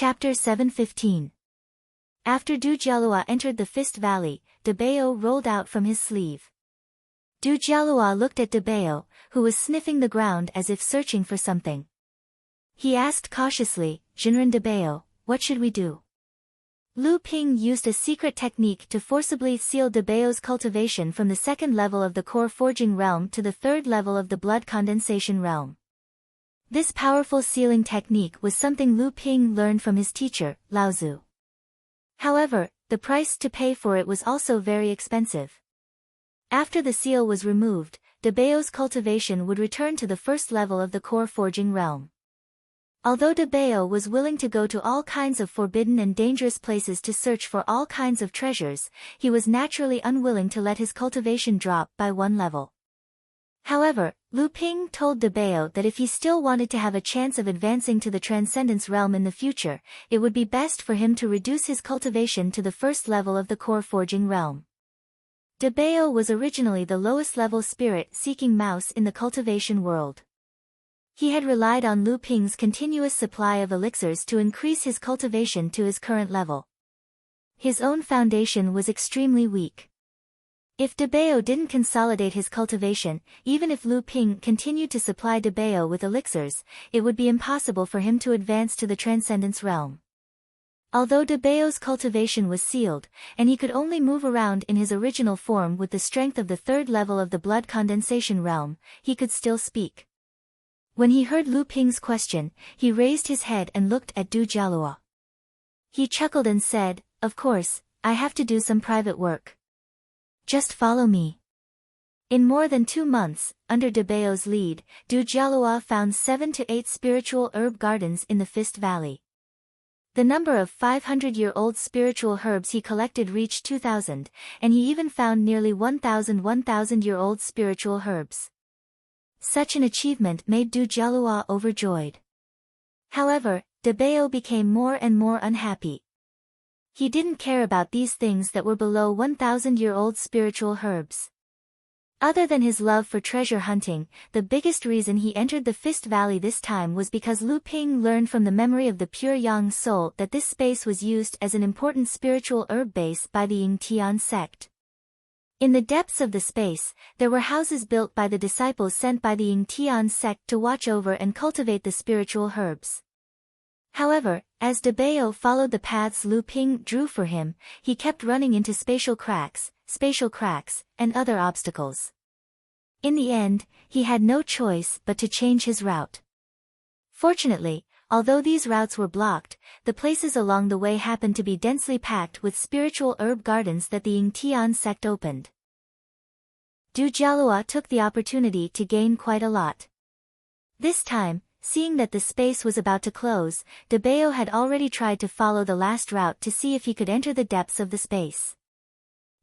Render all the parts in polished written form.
Chapter 7:15. After Dujialua entered the Fist Valley, Debeo rolled out from his sleeve. Dujialua looked at Debeo, who was sniffing the ground as if searching for something. He asked cautiously, "Jinren Debeo, what should we do?" Lu Ping used a secret technique to forcibly seal Debeo's cultivation from the second level of the core forging realm to the third level of the blood condensation realm. This powerful sealing technique was something Lu Ping learned from his teacher, Lao Tzu. However, the price to pay for it was also very expensive. After the seal was removed, Debeo's cultivation would return to the first level of the core forging realm. Although Debeo was willing to go to all kinds of forbidden and dangerous places to search for all kinds of treasures, he was naturally unwilling to let his cultivation drop by one level. However, Lu Ping told Debeo that if he still wanted to have a chance of advancing to the Transcendence realm in the future, it would be best for him to reduce his cultivation to the first level of the core forging realm. Debeo was originally the lowest level spirit-seeking mouse in the cultivation world. He had relied on Lu Ping's continuous supply of elixirs to increase his cultivation to his current level. His own foundation was extremely weak. If Debeo didn't consolidate his cultivation, even if Lu Ping continued to supply Debeo with elixirs, it would be impossible for him to advance to the Transcendence realm. Although Debeo's cultivation was sealed, and he could only move around in his original form with the strength of the third level of the blood condensation realm, he could still speak. When he heard Lu Ping's question, he raised his head and looked at Dujialua. He chuckled and said, "Of course, I have to do some private work. Just follow me." In more than 2 months, under Debeo's lead, Dujialua found 7 to 8 spiritual herb gardens in the Fist Valley. The number of 500-year-old spiritual herbs he collected reached 2,000, and he even found nearly 1,000 1,000-year-old spiritual herbs. Such an achievement made Dujialua overjoyed. However, Debeo became more and more unhappy. He didn't care about these things that were below 1,000-year-old spiritual herbs. Other than his love for treasure hunting, the biggest reason he entered the Fist Valley this time was because Lu Ping learned from the memory of the pure Yang soul that this space was used as an important spiritual herb base by the Yingtian sect. In the depths of the space, there were houses built by the disciples sent by the Yingtian sect to watch over and cultivate the spiritual herbs. However, as Debeo followed the paths Lu Ping drew for him, he kept running into spatial cracks, and other obstacles. In the end, he had no choice but to change his route. Fortunately, although these routes were blocked, the places along the way happened to be densely packed with spiritual herb gardens that the Yingtian sect opened. Dujialua took the opportunity to gain quite a lot. This time, seeing that the space was about to close, Debeo had already tried to follow the last route to see if he could enter the depths of the space.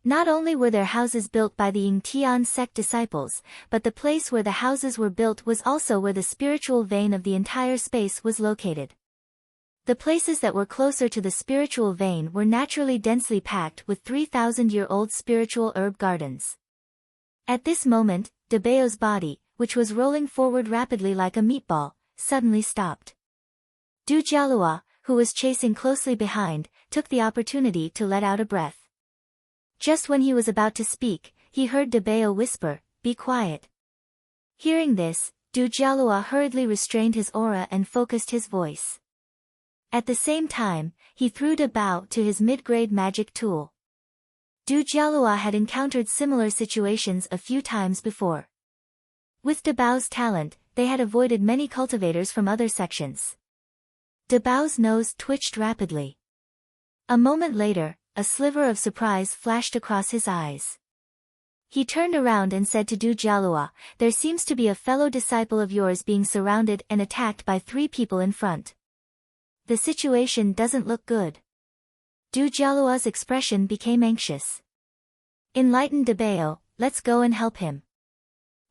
Not only were there houses built by the Yingtian sect disciples, but the place where the houses were built was also where the spiritual vein of the entire space was located. The places that were closer to the spiritual vein were naturally densely packed with 3,000-year-old spiritual herb gardens. At this moment, Debeo's body, which was rolling forward rapidly like a meatball, suddenly stopped. Dujialua, who was chasing closely behind, took the opportunity to let out a breath. Just when he was about to speak, he heard Debeo whisper, "Be quiet." Hearing this, Dujialua hurriedly restrained his aura and focused his voice. At the same time, he threw Debao to his mid-grade magic tool. Dujialua had encountered similar situations a few times before. With Debao's talent, they had avoided many cultivators from other sections. Debao's nose twitched rapidly. A moment later, a sliver of surprise flashed across his eyes. He turned around and said to Dujialua, "There seems to be a fellow disciple of yours being surrounded and attacked by 3 people in front. The situation doesn't look good." Dujialua's expression became anxious. Enlightened Debeo, "Let's go and help him."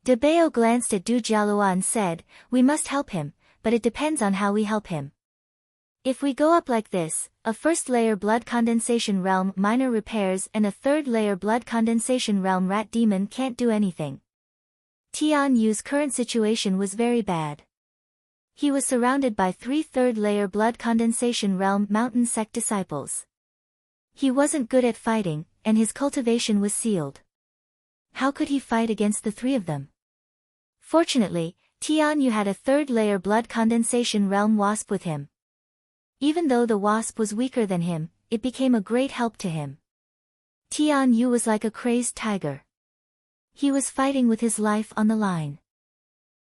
Debeo glanced at Dujialua and said, "We must help him, but it depends on how we help him. If we go up like this, a first-layer blood condensation realm minor repairs and a third-layer blood condensation realm rat demon can't do anything. Tian Yu's current situation was very bad. He was surrounded by 3 third-layer blood condensation realm mountain sect disciples. He wasn't good at fighting, and his cultivation was sealed. How could he fight against the 3 of them? Fortunately, Tian Yu had a third-layer blood condensation realm wasp with him. Even though the wasp was weaker than him, it became a great help to him. Tian Yu was like a crazed tiger. He was fighting with his life on the line.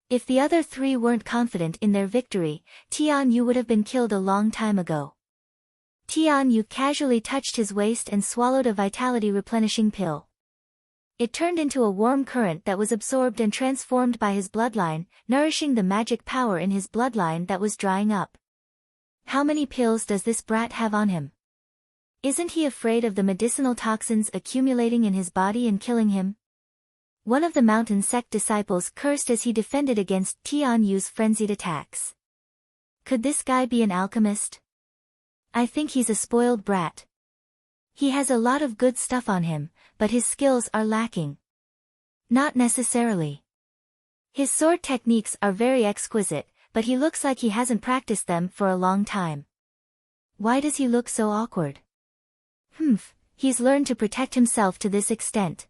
If the other 3 weren't confident in their victory, Tian Yu would have been killed a long time ago. Tian Yu casually touched his waist and swallowed a vitality replenishing pill. It turned into a warm current that was absorbed and transformed by his bloodline, nourishing the magic power in his bloodline that was drying up. How many pills does this brat have on him? Isn't he afraid of the medicinal toxins accumulating in his body and killing him? One of the mountain sect disciples cursed as he defended against Tian Yu's frenzied attacks. Could this guy be an alchemist? I think he's a spoiled brat. He has a lot of good stuff on him, but his skills are lacking. Not necessarily. His sword techniques are very exquisite, but he looks like he hasn't practiced them for a long time. Why does he look so awkward? He's learned to protect himself to this extent.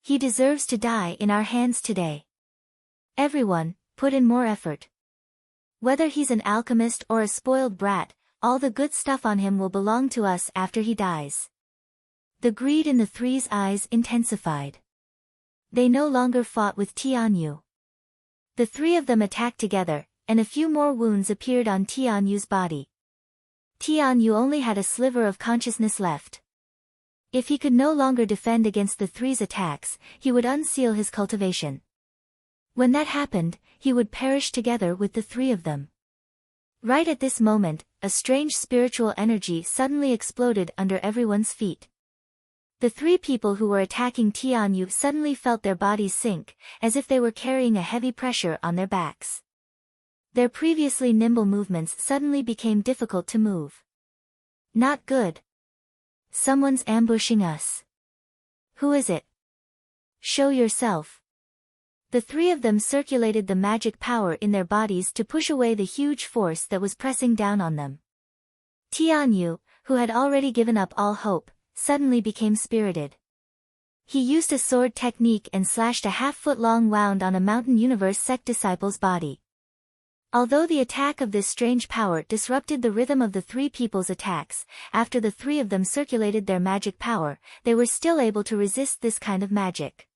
He deserves to die in our hands today. Everyone, put in more effort. Whether he's an alchemist or a spoiled brat, all the good stuff on him will belong to us after he dies. The greed in the 3's eyes intensified. They no longer fought with Tian Yu. The 3 of them attacked together, and a few more wounds appeared on Tian Yu's body. Tian Yu only had a sliver of consciousness left. If he could no longer defend against the 3's attacks, he would unseal his cultivation. When that happened, he would perish together with the 3 of them. Right at this moment, a strange spiritual energy suddenly exploded under everyone's feet. The 3 people who were attacking Tian Yu suddenly felt their bodies sink, as if they were carrying a heavy pressure on their backs. Their previously nimble movements suddenly became difficult to move. Not good. Someone's ambushing us. Who is it? Show yourself. The 3 of them circulated the magic power in their bodies to push away the huge force that was pressing down on them. Tian Yu, who had already given up all hope, suddenly became spirited. He used a sword technique and slashed a half-foot-long wound on a Mountain Universe sect disciple's body. Although the attack of this strange power disrupted the rhythm of the 3 people's attacks, after the 3 of them circulated their magic power, they were still able to resist this kind of magic.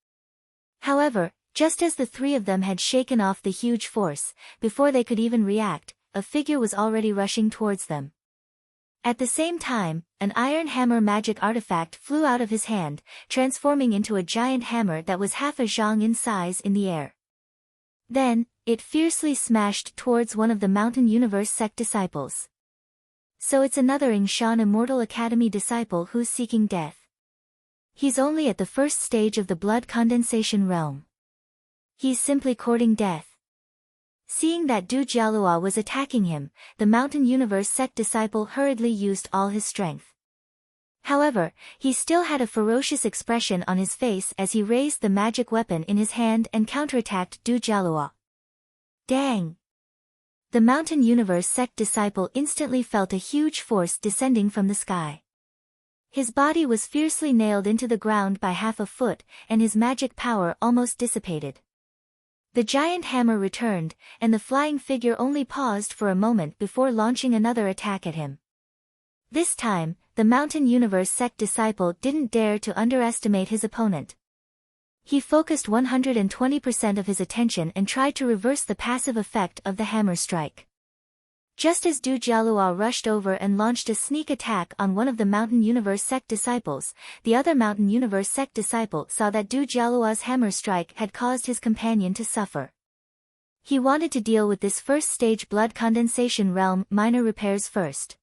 However, just as the 3 of them had shaken off the huge force, before they could even react, a figure was already rushing towards them. At the same time, an iron hammer magic artifact flew out of his hand, transforming into a giant hammer that was half a zhang in size in the air. Then, it fiercely smashed towards one of the Mountain Universe sect disciples. So it's another Yingshan Immortal Academy disciple who's seeking death. He's only at the first stage of the blood condensation realm. He's simply courting death. Seeing that Du Jialua was attacking him, the Mountain Universe sect disciple hurriedly used all his strength. However, he still had a ferocious expression on his face as he raised the magic weapon in his hand and counterattacked Du Jialua. Dang! The Mountain Universe sect disciple instantly felt a huge force descending from the sky. His body was fiercely nailed into the ground by half a foot, and his magic power almost dissipated. The giant hammer returned, and the flying figure only paused for a moment before launching another attack at him. This time, the Mountain Universe sect disciple didn't dare to underestimate his opponent. He focused 120% of his attention and tried to reverse the passive effect of the hammer strike. Just as Du Jialua rushed over and launched a sneak attack on one of the Mountain Universe sect disciples, the other Mountain Universe sect disciple saw that Du Jialua's hammer strike had caused his companion to suffer. He wanted to deal with this first stage blood condensation realm minor repairs first.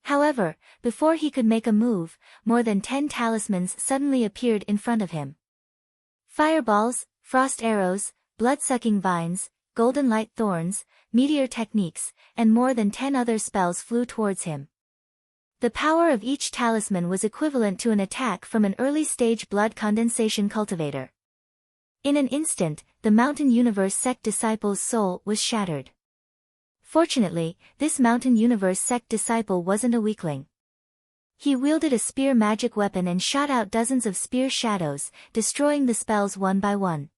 However, before he could make a move, more than 10 talismans suddenly appeared in front of him. Fireballs, frost arrows, blood-sucking vines, golden light thorns, meteor techniques, and more than 10 other spells flew towards him. The power of each talisman was equivalent to an attack from an early-stage blood condensation cultivator. In an instant, the Mountain Universe sect disciple's soul was shattered. Fortunately, this Mountain Universe sect disciple wasn't a weakling. He wielded a spear magic weapon and shot out dozens of spear shadows, destroying the spells one by one.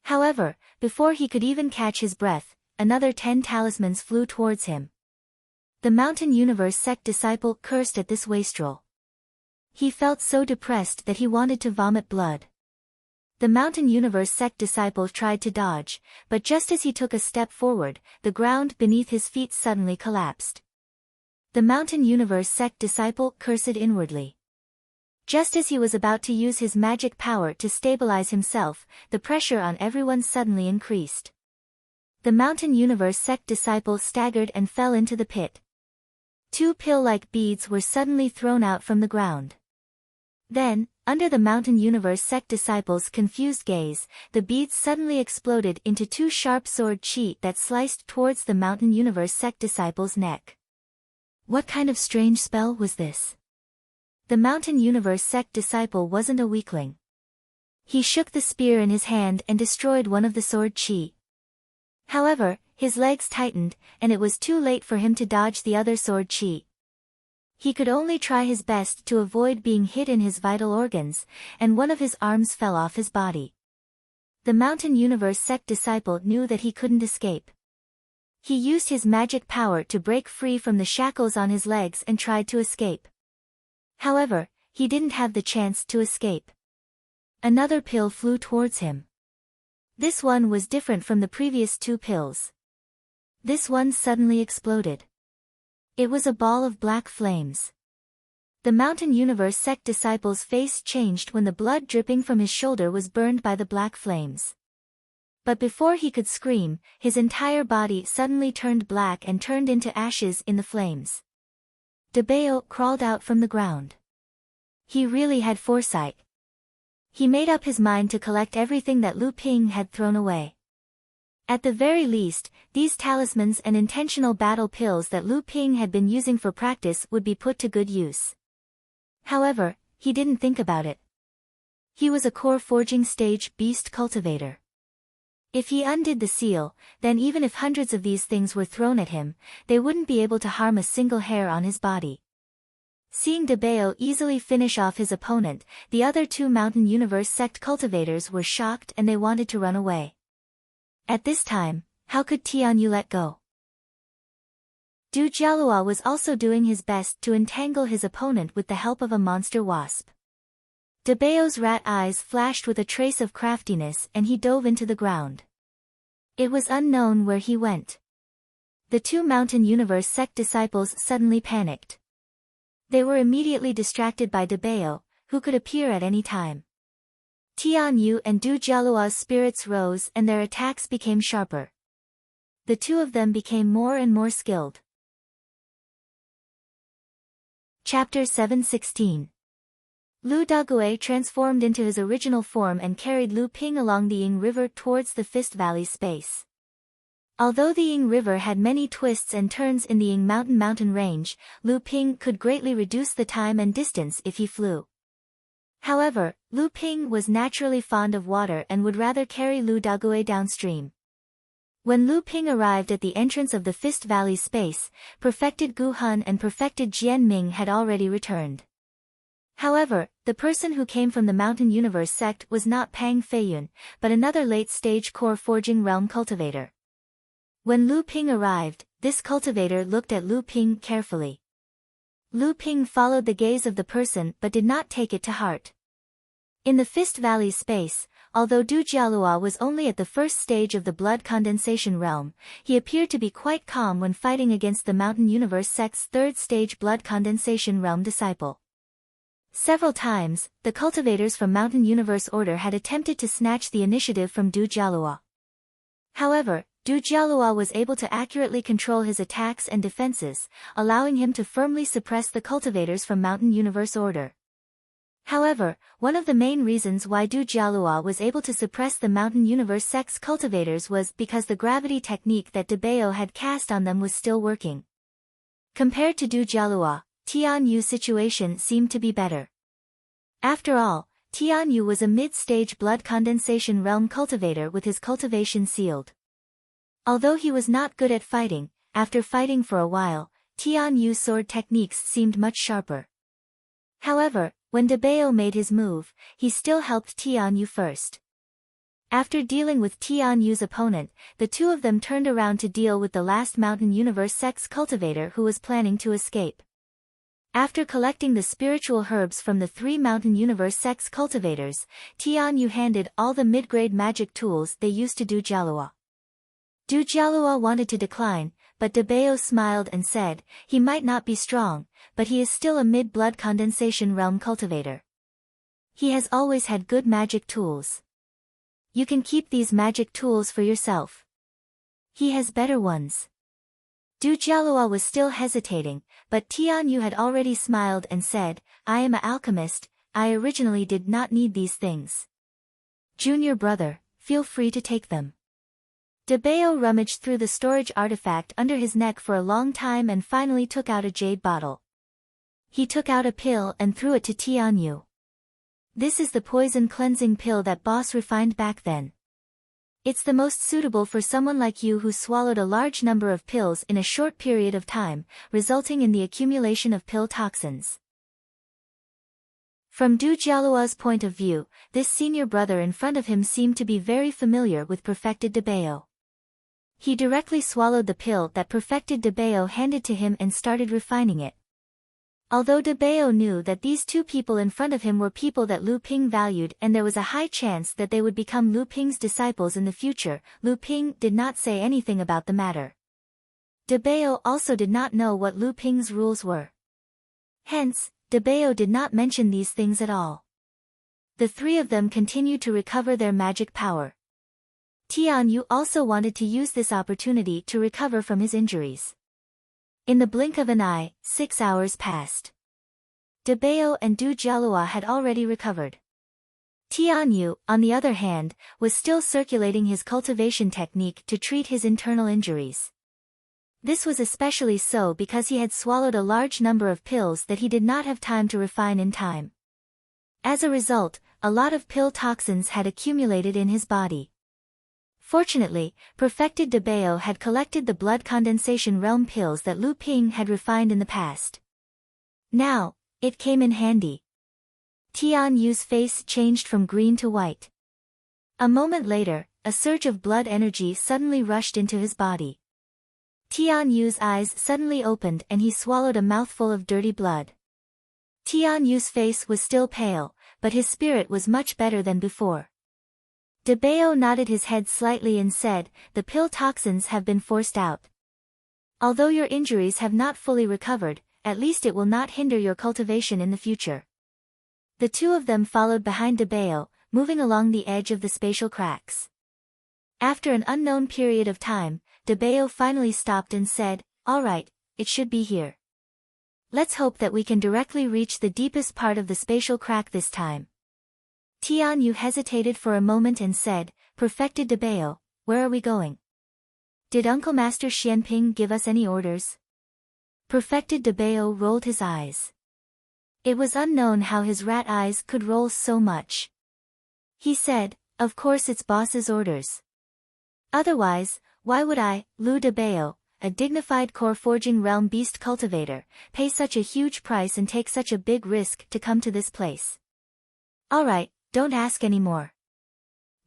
However, before he could even catch his breath, another 10 talismans flew towards him. The Mountain Universe sect disciple cursed at this wastrel. He felt so depressed that he wanted to vomit blood. The Mountain Universe sect disciple tried to dodge, but just as he took a step forward, the ground beneath his feet suddenly collapsed. The Mountain Universe sect disciple cursed inwardly. Just as he was about to use his magic power to stabilize himself, the pressure on everyone suddenly increased. The Mountain Universe sect disciple staggered and fell into the pit. 2 pill-like beads were suddenly thrown out from the ground. Then, under the Mountain Universe sect disciple's confused gaze, the beads suddenly exploded into 2 sharp sword chi that sliced towards the Mountain Universe sect disciple's neck. What kind of strange spell was this? The Mountain Universe sect disciple wasn't a weakling. He shook the spear in his hand and destroyed one of the sword chi. However, his legs tightened, and it was too late for him to dodge the other sword chi. He could only try his best to avoid being hit in his vital organs, and one of his arms fell off his body. The Mountain Universe sect disciple knew that he couldn't escape. He used his magic power to break free from the shackles on his legs and tried to escape. However, he didn't have the chance to escape. Another pill flew towards him. This one was different from the previous 2 pills. This one suddenly exploded. It was a ball of black flames. The Mountain Universe sect disciple's face changed when the blood dripping from his shoulder was burned by the black flames. But before he could scream, his entire body suddenly turned black and turned into ashes in the flames. Debeo crawled out from the ground. He really had foresight. He made up his mind to collect everything that Lu Ping had thrown away. At the very least, these talismans and intentional battle pills that Lu Ping had been using for practice would be put to good use. However, he didn't think about it. He was a core forging stage beast cultivator. If he undid the seal, then even if hundreds of these things were thrown at him, they wouldn't be able to harm a single hair on his body. Seeing Debeo easily finish off his opponent, the other 2 Mountain Universe sect cultivators were shocked and they wanted to run away. At this time, how could Tianyu let go? Du Jialua was also doing his best to entangle his opponent with the help of a monster wasp. Debeo's rat eyes flashed with a trace of craftiness and he dove into the ground. It was unknown where he went. The 2 Mountain Universe sect disciples suddenly panicked. They were immediately distracted by Debeo, who could appear at any time. Tianyu and Du Jialua's spirits rose and their attacks became sharper. The 2 of them became more and more skilled. Chapter 7:16. Lu Dagui transformed into his original form and carried Lu Ping along the Ying River towards the Fist Valley space. Although the Ying River had many twists and turns in the Ying mountain range, Lu Ping could greatly reduce the time and distance if he flew. However, Lu Ping was naturally fond of water and would rather carry Lu Dagui downstream. When Lu Ping arrived at the entrance of the Fist Valley space, perfected Gu Hun and perfected Jian Ming had already returned. However, the person who came from the Mountain Universe sect was not Pang Feiyun, but another late-stage core forging realm cultivator. When Lu Ping arrived, this cultivator looked at Lu Ping carefully. Lu Ping followed the gaze of the person but did not take it to heart. In the Fist Valley space, although Du Jialua was only at the first stage of the blood condensation realm, he appeared to be quite calm when fighting against the Mountain Universe sect's 3rd stage blood condensation realm disciple. Several times, the cultivators from Mountain Universe Order had attempted to snatch the initiative from Du Jialua. However, Du Jialua was able to accurately control his attacks and defenses, allowing him to firmly suppress the cultivators from Mountain Universe Order. However, one of the main reasons why Du Jialua was able to suppress the Mountain Universe sect's cultivators was because the gravity technique that Debeo had cast on them was still working. Compared to Du Jialua, Tian Yu's situation seemed to be better. After all, Tian Yu was a mid-stage blood condensation realm cultivator with his cultivation sealed. Although he was not good at fighting, after fighting for a while, Tian Yu's sword techniques seemed much sharper. However, when Debao made his move, he still helped Tian Yu first. After dealing with Tian Yu's opponent, the two of them turned around to deal with the last Mountain Universe Sex cultivator who was planning to escape. After collecting the spiritual herbs from the 3 Mountain Universe Sex cultivators, Tian Yu handed all the mid-grade magic tools they used to Du Jialua. Du Jialua wanted to decline, but Debao smiled and said, he might not be strong, but he is still a mid-blood condensation realm cultivator. He has always had good magic tools. You can keep these magic tools for yourself. He has better ones. Du Jialua was still hesitating, but Tian Yu had already smiled and said, I am an alchemist, I originally did not need these things. Junior brother, feel free to take them. Debao rummaged through the storage artifact under his neck for a long time and finally took out a jade bottle. He took out a pill and threw it to Tian Yu. This is the poison cleansing pill that boss refined back then. It's the most suitable for someone like you who swallowed a large number of pills in a short period of time, resulting in the accumulation of pill toxins. From Du Jialua's point of view, this senior brother in front of him seemed to be very familiar with Perfected Debao. He directly swallowed the pill that Perfected Debao handed to him and started refining it. Although Debao knew that these two people in front of him were people that Lu Ping valued and there was a high chance that they would become Lu Ping's disciples in the future, Lu Ping did not say anything about the matter. Debao also did not know what Lu Ping's rules were. Hence, Debao did not mention these things at all. The three of them continued to recover their magic power. Tian Yu also wanted to use this opportunity to recover from his injuries. In the blink of an eye, 6 hours passed. Debao and Du Jialua had already recovered. Tian Yu, on the other hand, was still circulating his cultivation technique to treat his internal injuries. This was especially so because he had swallowed a large number of pills that he did not have time to refine in time. As a result, a lot of pill toxins had accumulated in his body. Fortunately, Perfected Debao had collected the blood condensation realm pills that Lu Ping had refined in the past. Now, it came in handy. Tian Yu's face changed from green to white. A moment later, a surge of blood energy suddenly rushed into his body. Tian Yu's eyes suddenly opened and he swallowed a mouthful of dirty blood. Tian Yu's face was still pale, but his spirit was much better than before. Debao nodded his head slightly and said, the pill toxins have been forced out. Although your injuries have not fully recovered, at least it will not hinder your cultivation in the future. The two of them followed behind Debao, moving along the edge of the spatial cracks. After an unknown period of time, Debao finally stopped and said, all right, it should be here. Let's hope that we can directly reach the deepest part of the spatial crack this time. Tian Yu hesitated for a moment and said, Perfected Debao, where are we going? Did Uncle Master Xianping give us any orders? Perfected Debao rolled his eyes. It was unknown how his rat eyes could roll so much. He said, of course it's boss's orders. Otherwise, why would I, Lu Debao, a dignified core forging realm beast cultivator, pay such a huge price and take such a big risk to come to this place? Alright, don't ask any more.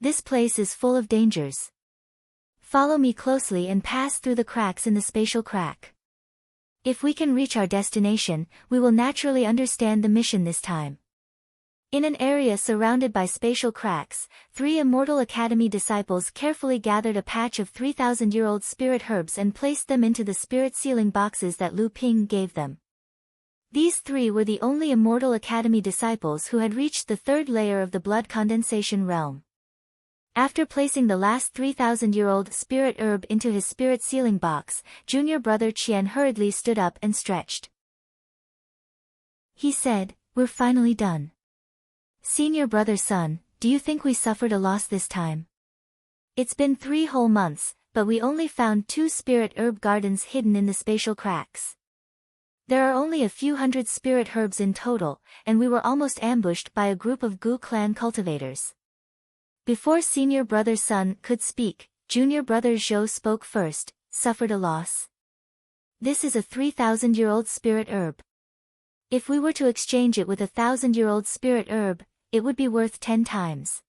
This place is full of dangers. Follow me closely and pass through the cracks in the spatial crack. If we can reach our destination, we will naturally understand the mission this time. In an area surrounded by spatial cracks, 3 Immortal Academy disciples carefully gathered a patch of 3,000-year-old spirit herbs and placed them into the spirit sealing boxes that Lu Ping gave them. These 3 were the only Immortal Academy disciples who had reached the 3rd layer of the blood condensation realm. After placing the last 3,000-year-old spirit herb into his spirit sealing box, junior brother Qian hurriedly stood up and stretched. He said, we're finally done. Senior brother son, do you think we suffered a loss this time? It's been 3 whole months, but we only found 2 spirit herb gardens hidden in the spatial cracks. There are only a few hundred spirit herbs in total, and we were almost ambushed by a group of Gu clan cultivators. Before senior brother Sun could speak, junior brother Zhou spoke first, suffered a loss. This is a 3,000-year-old spirit herb. If we were to exchange it with a 1,000-year-old spirit herb, it would be worth 10 times.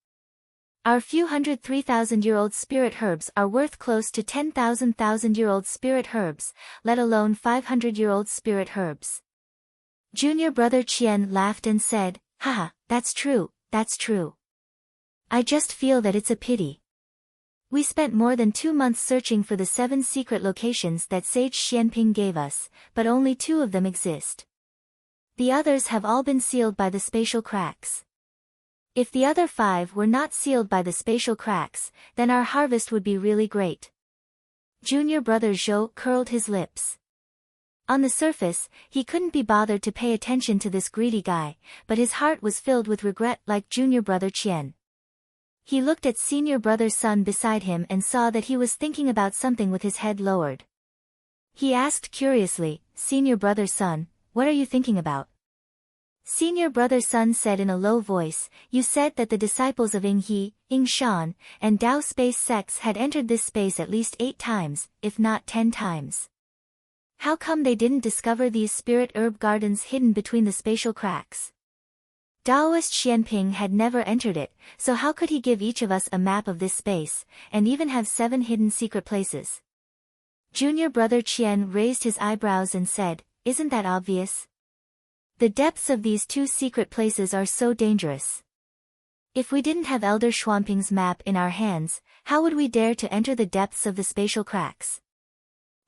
Our few hundred 3,000-year-old spirit herbs are worth close to 10,000 1,000-year-old spirit herbs, let alone 500-year-old spirit herbs. Junior brother Qian laughed and said, "Haha, that's true, that's true. I just feel that it's a pity. We spent more than 2 months searching for the 7 secret locations that Sage Xianping gave us, but only 2 of them exist. The others have all been sealed by the spatial cracks. If the other 5 were not sealed by the spatial cracks, then our harvest would be really great." Junior brother Zhou curled his lips. On the surface, he couldn't be bothered to pay attention to this greedy guy, but his heart was filled with regret like junior brother Qian. He looked at senior brother Sun beside him and saw that he was thinking about something with his head lowered. He asked curiously, "Senior brother Sun, what are you thinking about?" Senior brother Sun said in a low voice, "You said that the disciples of Ying He, Ying Shan, and Dao space sects had entered this space at least 8 times, if not 10 times. How come they didn't discover these spirit herb gardens hidden between the spatial cracks? Daoist Xianping had never entered it, so how could he give each of us a map of this space, and even have 7 hidden secret places?" Junior brother Qian raised his eyebrows and said, "Isn't that obvious? The depths of these 2 secret places are so dangerous. If we didn't have Elder Xuanping's map in our hands, how would we dare to enter the depths of the spatial cracks?"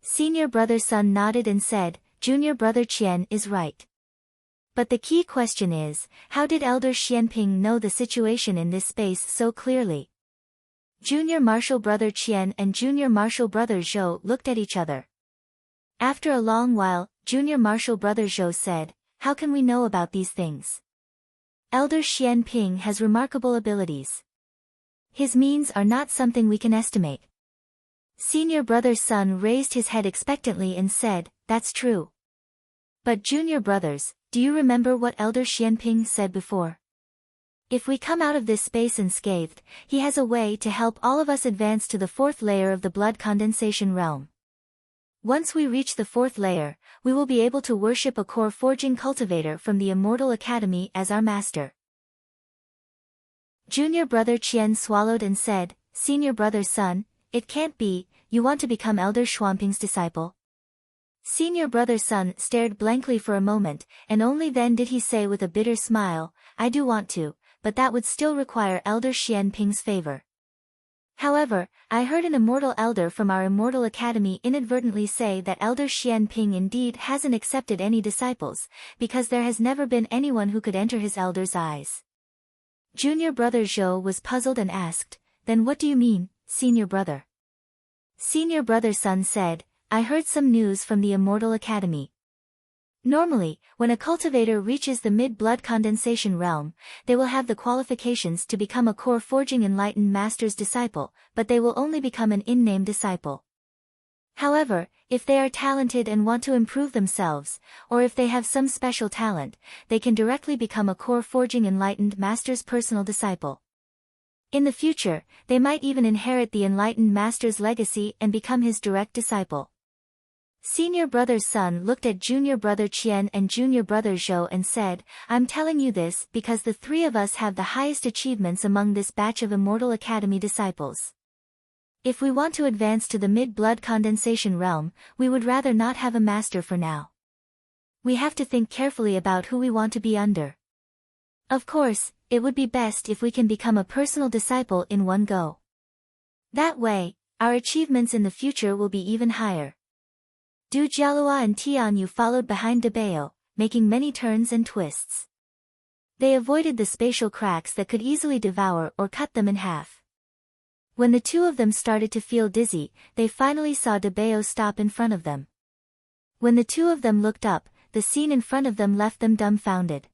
Senior brother Sun nodded and said, "Junior brother Qian is right. But the key question is, how did Elder Xianping know the situation in this space so clearly?" Junior martial brother Qian and junior martial brother Zhou looked at each other. After a long while, junior martial brother Zhou said, "How can we know about these things? Elder Xianping has remarkable abilities. His means are not something we can estimate." Senior brother Sun raised his head expectantly and said, "That's true. But junior brothers, do you remember what Elder Xianping said before? If we come out of this space unscathed, he has a way to help all of us advance to the 4th layer of the blood condensation realm. Once we reach the 4th layer, we will be able to worship a core forging cultivator from the Immortal Academy as our master." Junior brother Qian swallowed and said, "Senior brother Sun, it can't be, you want to become Elder Xuanping's disciple?" Senior brother Sun stared blankly for a moment, and only then did he say with a bitter smile, "I do want to, but that would still require Elder Xianping's favor. However, I heard an immortal elder from our Immortal Academy inadvertently say that Elder Xianping indeed hasn't accepted any disciples, because there has never been anyone who could enter his elder's eyes." Junior brother Zhou was puzzled and asked, "Then what do you mean, senior brother?" Senior brother Sun said, "I heard some news from the Immortal Academy. Normally, when a cultivator reaches the mid-blood condensation realm, they will have the qualifications to become a core forging enlightened master's disciple, but they will only become an in-name disciple. However, if they are talented and want to improve themselves, or if they have some special talent, they can directly become a core forging enlightened master's personal disciple. In the future, they might even inherit the enlightened master's legacy and become his direct disciple." Senior brother Sun looked at junior brother Qian and junior brother Zhou and said, "I'm telling you this because the 3 of us have the highest achievements among this batch of Immortal Academy disciples. If we want to advance to the mid-blood condensation realm, we would rather not have a master for now. We have to think carefully about who we want to be under. Of course, it would be best if we can become a personal disciple in one go. That way, our achievements in the future will be even higher." Du Jialua and Tianyu followed behind Debao, making many turns and twists. They avoided the spatial cracks that could easily devour or cut them in half. When the 2 of them started to feel dizzy, they finally saw Debao stop in front of them. When the 2 of them looked up, the scene in front of them left them dumbfounded.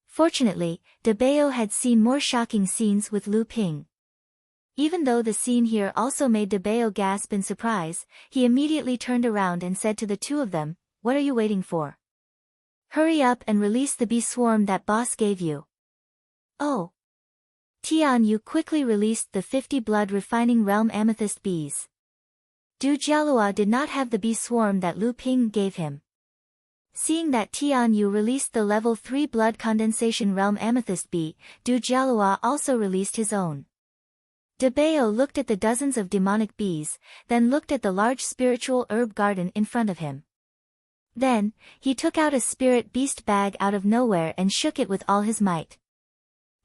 Fortunately, Debao had seen more shocking scenes with Lu Ping. Even though the scene here also made Debao gasp in surprise, he immediately turned around and said to the 2 of them, what are you waiting for? Hurry up and release the bee swarm that boss gave you. Oh. Tian Yu quickly released the 50 blood refining realm amethyst bees. Du Jialua did not have the bee swarm that Lu Ping gave him. Seeing that Tian Yu released the level 3 blood condensation realm amethyst bee, Du Jialua also released his own. De Bao looked at the dozens of demonic bees, then looked at the large spiritual herb garden in front of him. Then, he took out a spirit beast bag out of nowhere and shook it with all his might.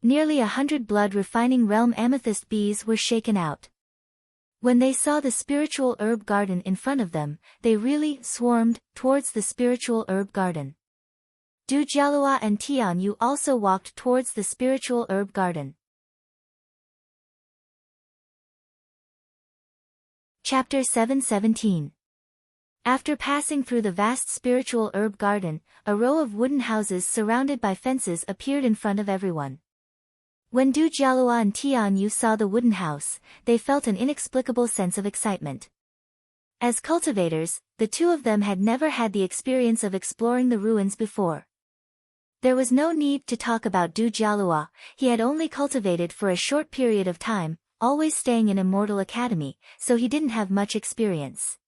Nearly 100 blood refining realm amethyst bees were shaken out. When they saw the spiritual herb garden in front of them, they really swarmed towards the spiritual herb garden. Du Jialua and Tian Yu also walked towards the spiritual herb garden. Chapter 7:17. After passing through the vast spiritual herb garden, a row of wooden houses surrounded by fences appeared in front of everyone. When Du Jialua and Tian Yu saw the wooden house, they felt an inexplicable sense of excitement. As cultivators, the two of them had never had the experience of exploring the ruins before. There was no need to talk about Du Jialua, he had only cultivated for a short period of time, always staying in Immortal Academy, so he didn't have much experience.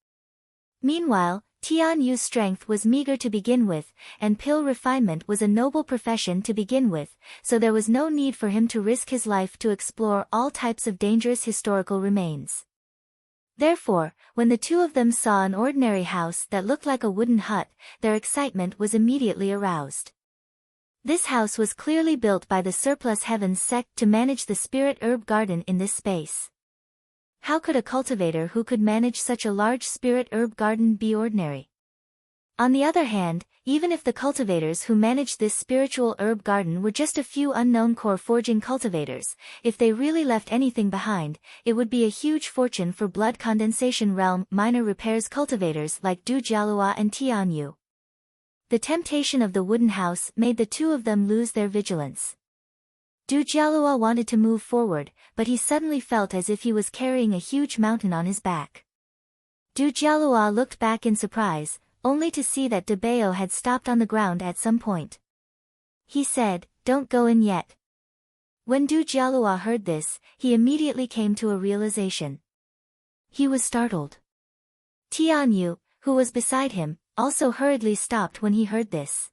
Meanwhile, Tian Yu's strength was meager to begin with, and pill refinement was a noble profession to begin with, so there was no need for him to risk his life to explore all types of dangerous historical remains. Therefore, when the two of them saw an ordinary house that looked like a wooden hut, their excitement was immediately aroused. This house was clearly built by the Surplus Heavens sect to manage the spirit herb garden in this space. How could a cultivator who could manage such a large spirit herb garden be ordinary? On the other hand, even if the cultivators who managed this spiritual herb garden were just a few unknown core forging cultivators, if they really left anything behind, it would be a huge fortune for blood condensation realm minor repairs cultivators like Du Jialua and Tian Yu. The temptation of the wooden house made the two of them lose their vigilance. Du Jialua wanted to move forward, but he suddenly felt as if he was carrying a huge mountain on his back. Du Jialua looked back in surprise, only to see that De Bao had stopped on the ground at some point. He said, "Don't go in yet." When Du Jialua heard this, he immediately came to a realization. He was startled. Tian Yu, who was beside him, also hurriedly stopped when he heard this.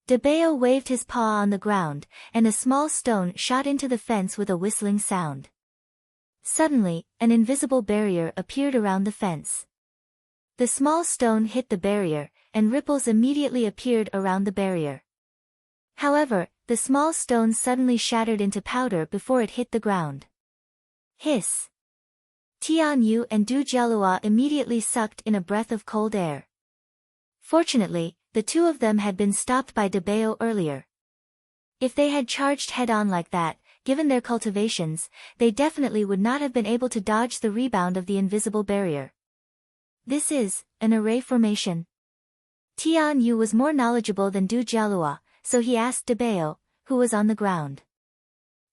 De Bao waved his paw on the ground, and a small stone shot into the fence with a whistling sound. Suddenly, an invisible barrier appeared around the fence. The small stone hit the barrier, and ripples immediately appeared around the barrier. However, the small stone suddenly shattered into powder before it hit the ground. Hiss! Tian Yu and Du Jialua immediately sucked in a breath of cold air. Fortunately, the two of them had been stopped by De Bao earlier. If they had charged head-on like that, given their cultivations, they definitely would not have been able to dodge the rebound of the invisible barrier. This is an array formation. Tian Yu was more knowledgeable than Du Jialua, so he asked De Bao, who was on the ground.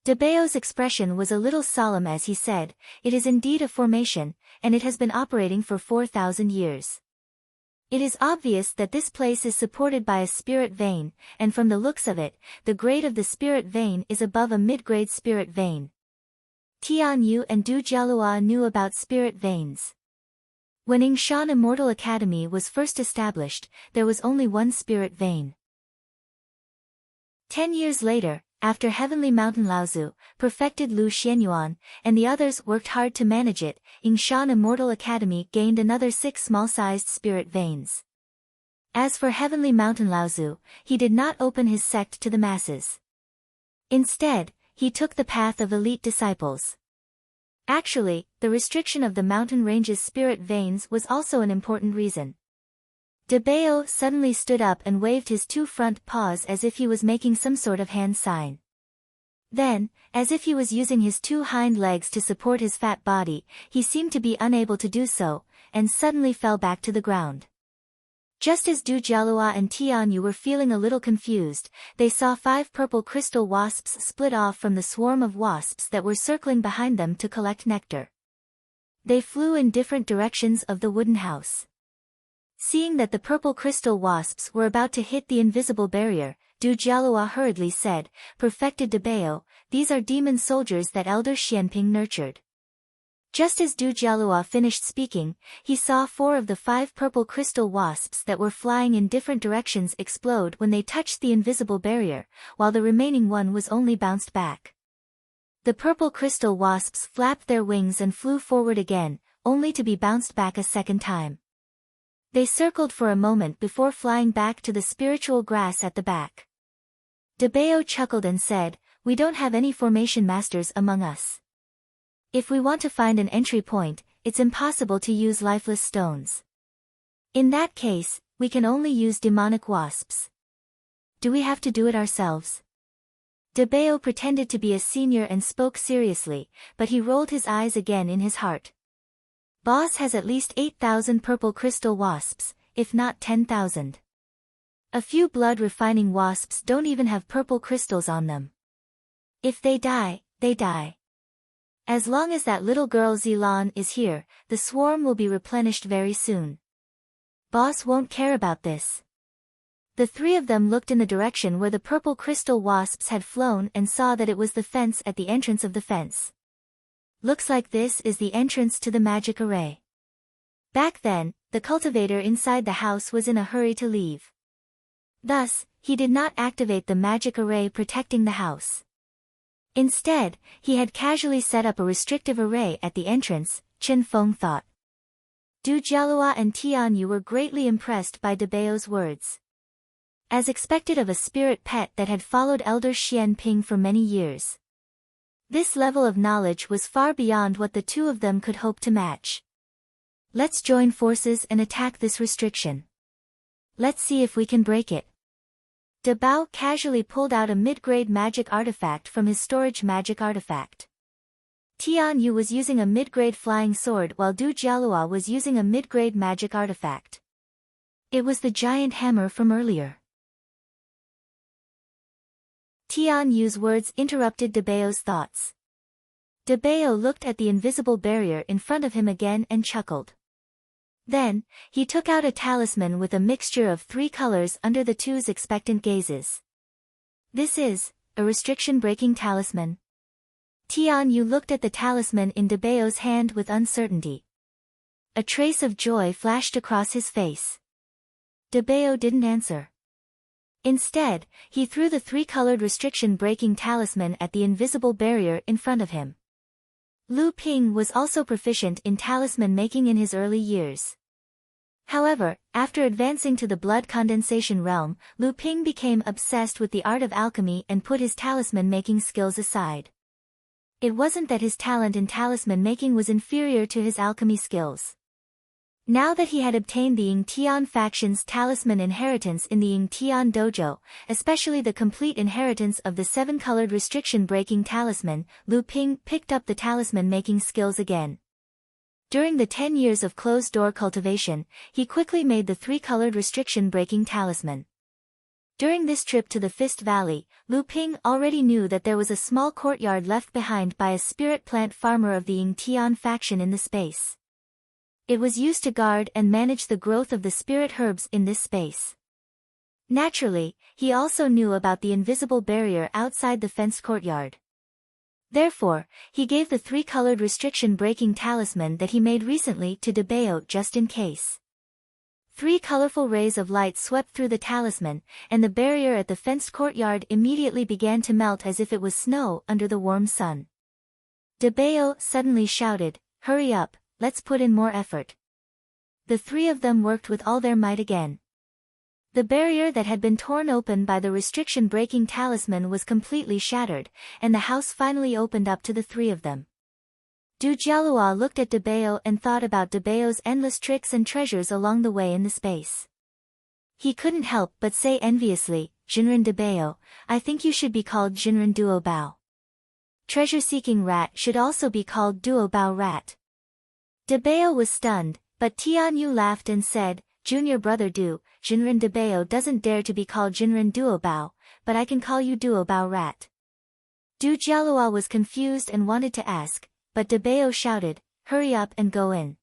De Bao's expression was a little solemn as he said, "It is indeed a formation, and it has been operating for 4,000 years. It is obvious that this place is supported by a spirit vein, and from the looks of it, the grade of the spirit vein is above a mid-grade spirit vein." Tian Yu and Du Jialua knew about spirit veins. When Yingshan Immortal Academy was first established, there was only one spirit vein. 10 years later, after Heavenly Mountain Laozu perfected Lu Xianyuan, and the others worked hard to manage it, Yingshan Immortal Academy gained another 6 small-sized spirit veins. As for Heavenly Mountain Laozu, he did not open his sect to the masses. Instead, he took the path of elite disciples. Actually, the restriction of the mountain range's spirit veins was also an important reason. De Bao suddenly stood up and waved his 2 front paws as if he was making some sort of hand sign. Then, as if he was using his 2 hind legs to support his fat body, he seemed to be unable to do so, and suddenly fell back to the ground. Just as Du Jialua and Tian Yu were feeling a little confused, they saw 5 purple crystal wasps split off from the swarm of wasps that were circling behind them to collect nectar. They flew in different directions of the wooden house. Seeing that the purple crystal wasps were about to hit the invisible barrier, Du Jialua hurriedly said, "Perfected Dabeo, these are demon soldiers that Elder Xianping nurtured." Just as Du Jialua finished speaking, he saw 4 of the 5 purple crystal wasps that were flying in different directions explode when they touched the invisible barrier, while the remaining one was only bounced back. The purple crystal wasps flapped their wings and flew forward again, only to be bounced back a second time. They circled for a moment before flying back to the spiritual grass at the back. Dabeo chuckled and said, "We don't have any formation masters among us. If we want to find an entry point, it's impossible to use lifeless stones. In that case, we can only use demonic wasps. Do we have to do it ourselves?" Dabeo pretended to be a senior and spoke seriously, but he rolled his eyes again in his heart. Boss has at least 8,000 purple crystal wasps, if not 10,000. A few blood-refining wasps don't even have purple crystals on them. If they die, they die. As long as that little girl Zilan is here, the swarm will be replenished very soon. Boss won't care about this. The 3 of them looked in the direction where the purple crystal wasps had flown and saw that it was the fence at the entrance of the fence. Looks like this is the entrance to the magic array. Back then, the cultivator inside the house was in a hurry to leave. Thus, he did not activate the magic array protecting the house. Instead, he had casually set up a restrictive array at the entrance, Chen Feng thought. Du Jialua and Tianyu were greatly impressed by Dabeo's words. As expected of a spirit pet that had followed Elder Xianping for many years. This level of knowledge was far beyond what the 2 of them could hope to match. Let's join forces and attack this restriction. Let's see if we can break it. Dabao casually pulled out a mid-grade magic artifact from his storage magic artifact. Tianyu was using a mid-grade flying sword while Du Jialua was using a mid-grade magic artifact. It was the giant hammer from earlier. Tianyu's words interrupted Dabeo's thoughts. Dabeo looked at the invisible barrier in front of him again and chuckled. Then, he took out a talisman with a mixture of 3 colors under the 2's expectant gazes. "This is a restriction-breaking talisman." Tianyu looked at the talisman in Dabeo's hand with uncertainty. A trace of joy flashed across his face. Dabeo didn't answer. Instead, he threw the 3-colored restriction-breaking talisman at the invisible barrier in front of him. Lu Ping was also proficient in talisman making in his early years. However, after advancing to the blood condensation realm, Lu Ping became obsessed with the art of alchemy and put his talisman making skills aside. It wasn't that his talent in talisman making was inferior to his alchemy skills. Now that he had obtained the Ying Tian faction's talisman inheritance in the Ying Tian dojo, especially the complete inheritance of the 7-colored restriction-breaking talisman, Lu Ping picked up the talisman-making skills again. During the 10 years of closed-door cultivation, he quickly made the 3-colored restriction-breaking talisman. During this trip to the Fist Valley, Lu Ping already knew that there was a small courtyard left behind by a spirit plant farmer of the Ying Tian faction in the space. It was used to guard and manage the growth of the spirit herbs in this space. Naturally, he also knew about the invisible barrier outside the fenced courtyard. Therefore, he gave the 3-colored restriction-breaking talisman that he made recently to Dabeo just in case. 3 colorful rays of light swept through the talisman, and the barrier at the fenced courtyard immediately began to melt as if it was snow under the warm sun. Dabeo suddenly shouted, "Hurry up! Let's put in more effort." The 3 of them worked with all their might again. The barrier that had been torn open by the restriction-breaking talisman was completely shattered, and the house finally opened up to the 3 of them. Du Jialua looked at Dabeo and thought about Dabeo's endless tricks and treasures along the way in the space. He couldn't help but say enviously, "Jinren Dabeo, I think you should be called Jinren Duo Bao. Treasure-seeking rat should also be called Duo Bao Rat." Dabeo was stunned, but Tianyu laughed and said, "Junior brother Du, Jinren Dabeo doesn't dare to be called Jinren Duo Bao, but I can call you Duo Bao Rat." Du Jialua was confused and wanted to ask, but Dabeo shouted, "Hurry up and go in."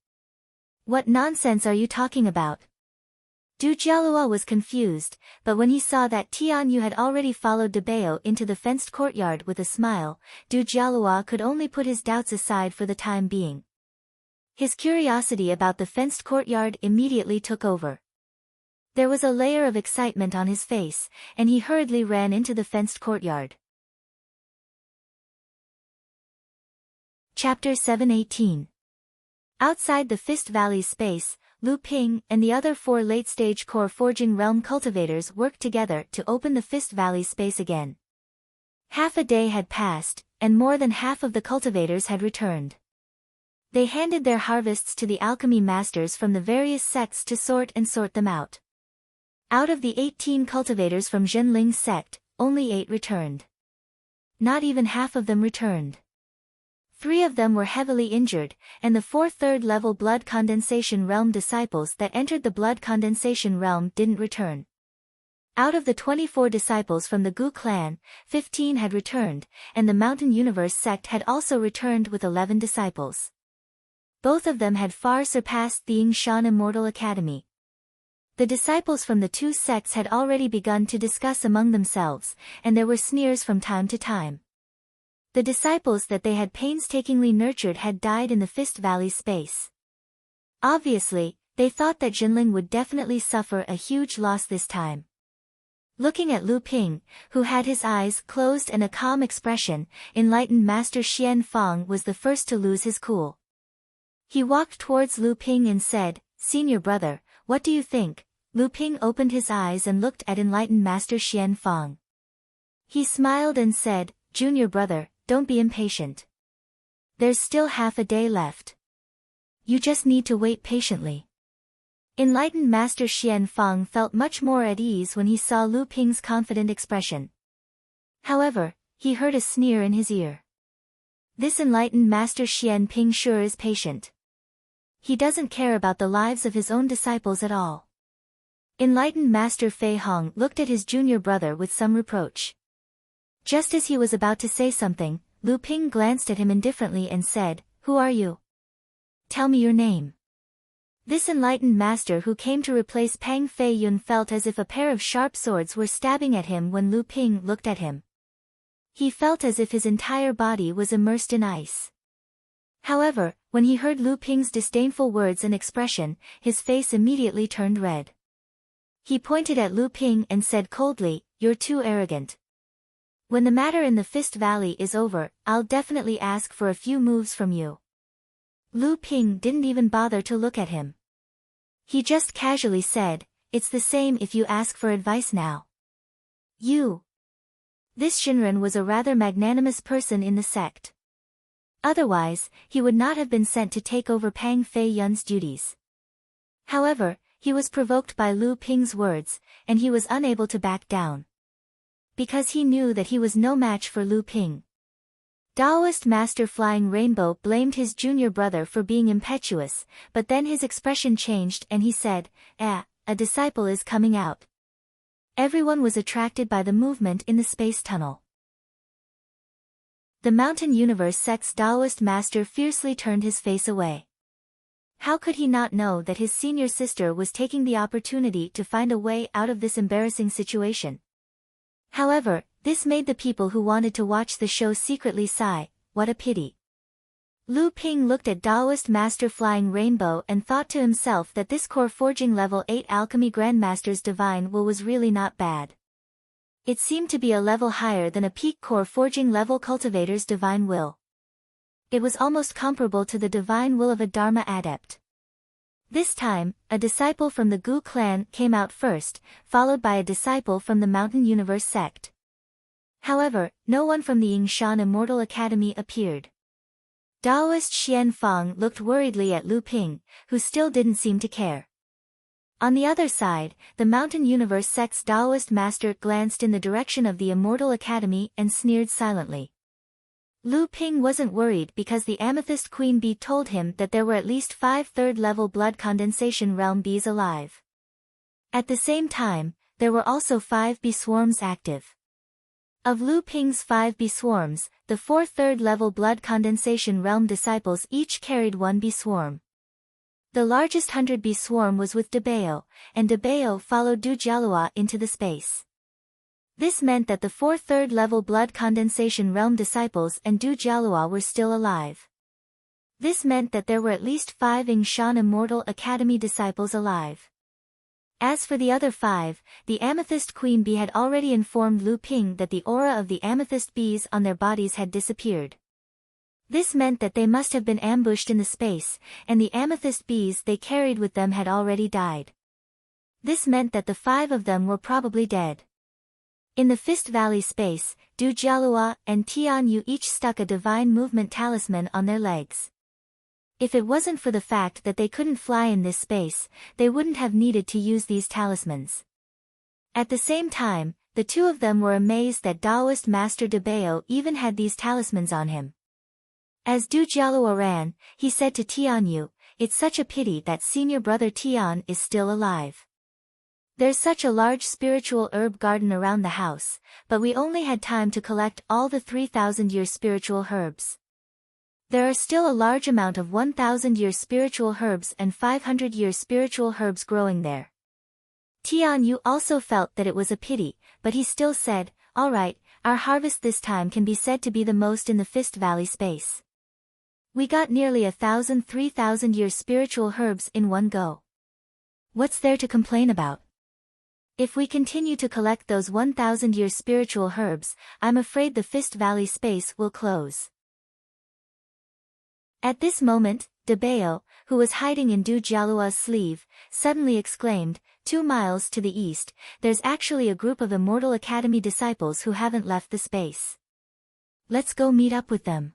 "What nonsense are you talking about? Du Jialua was confused, but when he saw that Tian Yu had already followed Debao into the fenced courtyard with a smile, Du Jialua could only put his doubts aside for the time being. His curiosity about the fenced courtyard immediately took over. There was a layer of excitement on his face, and he hurriedly ran into the fenced courtyard. Chapter 718. Outside the Fist Valley space, Lu Ping and the other 4 late-stage core forging realm cultivators worked together to open the Fist Valley space again. Half a day had passed, and more than half of the cultivators had returned. They handed their harvests to the alchemy masters from the various sects to sort them out. Out of the 18 cultivators from Zhenling's sect, only 8 returned. Not even half of them returned. 3 of them were heavily injured, and the 4 third-level blood condensation realm disciples that entered the blood condensation realm didn't return. Out of the 24 disciples from the Gu clan, 15 had returned, and the Mountain Universe sect had also returned with 11 disciples. Both of them had far surpassed the Yingshan Immortal Academy. The disciples from the 2 sects had already begun to discuss among themselves, and there were sneers from time to time. The disciples that they had painstakingly nurtured had died in the Fist Valley space. Obviously, they thought that Zhenling would definitely suffer a huge loss this time. Looking at Lu Ping, who had his eyes closed and a calm expression, enlightened Master Xian Fang was the first to lose his cool. He walked towards Lu Ping and said, "Senior brother, what do you think?" Lu Ping opened his eyes and looked at enlightened Master Xian Fang. He smiled and said, "Junior brother, don't be impatient. There's still half a day left. You just need to wait patiently." Enlightened Master Xian Fang felt much more at ease when he saw Lu Ping's confident expression. However, he heard a sneer in his ear. This enlightened Master Xian Ping sure is patient. He doesn't care about the lives of his own disciples at all. Enlightened Master Fei Hong looked at his junior brother with some reproach. Just as he was about to say something, Lu Ping glanced at him indifferently and said, "Who are you? Tell me your name." This enlightened master who came to replace Pang Fei Yun felt as if a pair of sharp swords were stabbing at him when Lu Ping looked at him. He felt as if his entire body was immersed in ice. However, when he heard Lu Ping's disdainful words and expression, his face immediately turned red. He pointed at Lu Ping and said coldly, "You're too arrogant. When the matter in the Fist Valley is over, I'll definitely ask for a few moves from you." Lu Ping didn't even bother to look at him. He just casually said, "It's the same if you ask for advice now." You. This Shinran was a rather magnanimous person in the sect. Otherwise, he would not have been sent to take over Pang Fei Yun's duties. However, he was provoked by Lu Ping's words, and he was unable to back down. Because he knew that he was no match for Lu Ping. Taoist Master Flying Rainbow blamed his junior brother for being impetuous, but then his expression changed and he said, a disciple is coming out." Everyone was attracted by the movement in the space tunnel. The Mountain Universe sect's Taoist master fiercely turned his face away. How could he not know that his senior sister was taking the opportunity to find a way out of this embarrassing situation? However, this made the people who wanted to watch the show secretly sigh, "What a pity." Lu Ping looked at Taoist Master Flying Rainbow and thought to himself that this core forging level 8 alchemy grandmaster's divine will was really not bad. It seemed to be a level higher than a peak core forging level cultivator's divine will. It was almost comparable to the divine will of a Dharma adept. This time, a disciple from the Gu clan came out first, followed by a disciple from the Mountain Universe sect. However, no one from the Yingshan Immortal Academy appeared. Taoist Xian Fang looked worriedly at Lu Ping, who still didn't seem to care. On the other side, the Mountain Universe sect's Taoist master glanced in the direction of the Immortal Academy and sneered silently. Lu Ping wasn't worried because the Amethyst Queen Bee told him that there were at least 5 third-level blood condensation realm bees alive. At the same time, there were also 5 bee swarms active. Of Lu Ping's 5 bee swarms, the 4 third-level blood condensation realm disciples each carried 1 bee swarm. The largest 100-bee swarm was with Debeo, and Debeo followed Dujalua into the space. This meant that the 4th third-level blood condensation realm disciples and Dujalua were still alive. This meant that there were at least 5 Yingshan Immortal Academy disciples alive. As for the other 5, the Amethyst Queen Bee had already informed Lu Ping that the aura of the amethyst bees on their bodies had disappeared. This meant that they must have been ambushed in the space, and the amethyst bees they carried with them had already died. This meant that the 5 of them were probably dead. In the Fist Valley space, Dujalua and Tian Yu each stuck a divine movement talisman on their legs. If it wasn't for the fact that they couldn't fly in this space, they wouldn't have needed to use these talismans. At the same time, the 2 of them were amazed that Taoist Master Debeo even had these talismans on him. As Dujalua ran, he said to Tian Yu, "It's such a pity that senior brother Tian is still alive. There's such a large spiritual herb garden around the house, but we only had time to collect all the 3,000-year spiritual herbs. There are still a large amount of 1,000-year spiritual herbs and 500-year spiritual herbs growing there." Tian Yu also felt that it was a pity, but he still said, "All right, our harvest this time can be said to be the most in the Fist Valley space. We got nearly 1,000 3,000-year spiritual herbs in one go. What's there to complain about? If we continue to collect those 1,000-year spiritual herbs, I'm afraid the Fist Valley space will close." At this moment, Debeo, who was hiding in Dujalua's sleeve, suddenly exclaimed, 2 miles to the east, there's actually a group of Immortal Academy disciples who haven't left the space. Let's go meet up with them."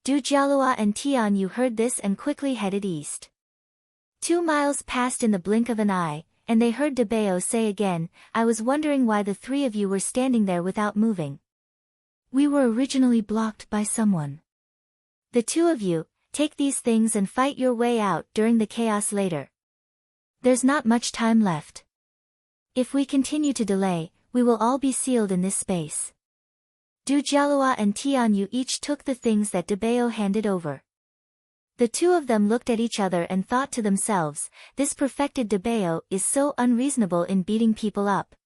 Dujalua and Tian Yu heard this and quickly headed east. 2 miles passed in the blink of an eye, and they heard Debeo say again, "I was wondering why the 3 of you were standing there without moving. We were originally blocked by someone. The 2 of you, take these things and fight your way out during the chaos later. There's not much time left. If we continue to delay, we will all be sealed in this space." Dujalua and Tian Yu each took the things that Debeo handed over. The 2 of them looked at each other and thought to themselves, "This perfected Debeo is so unreasonable in beating people up."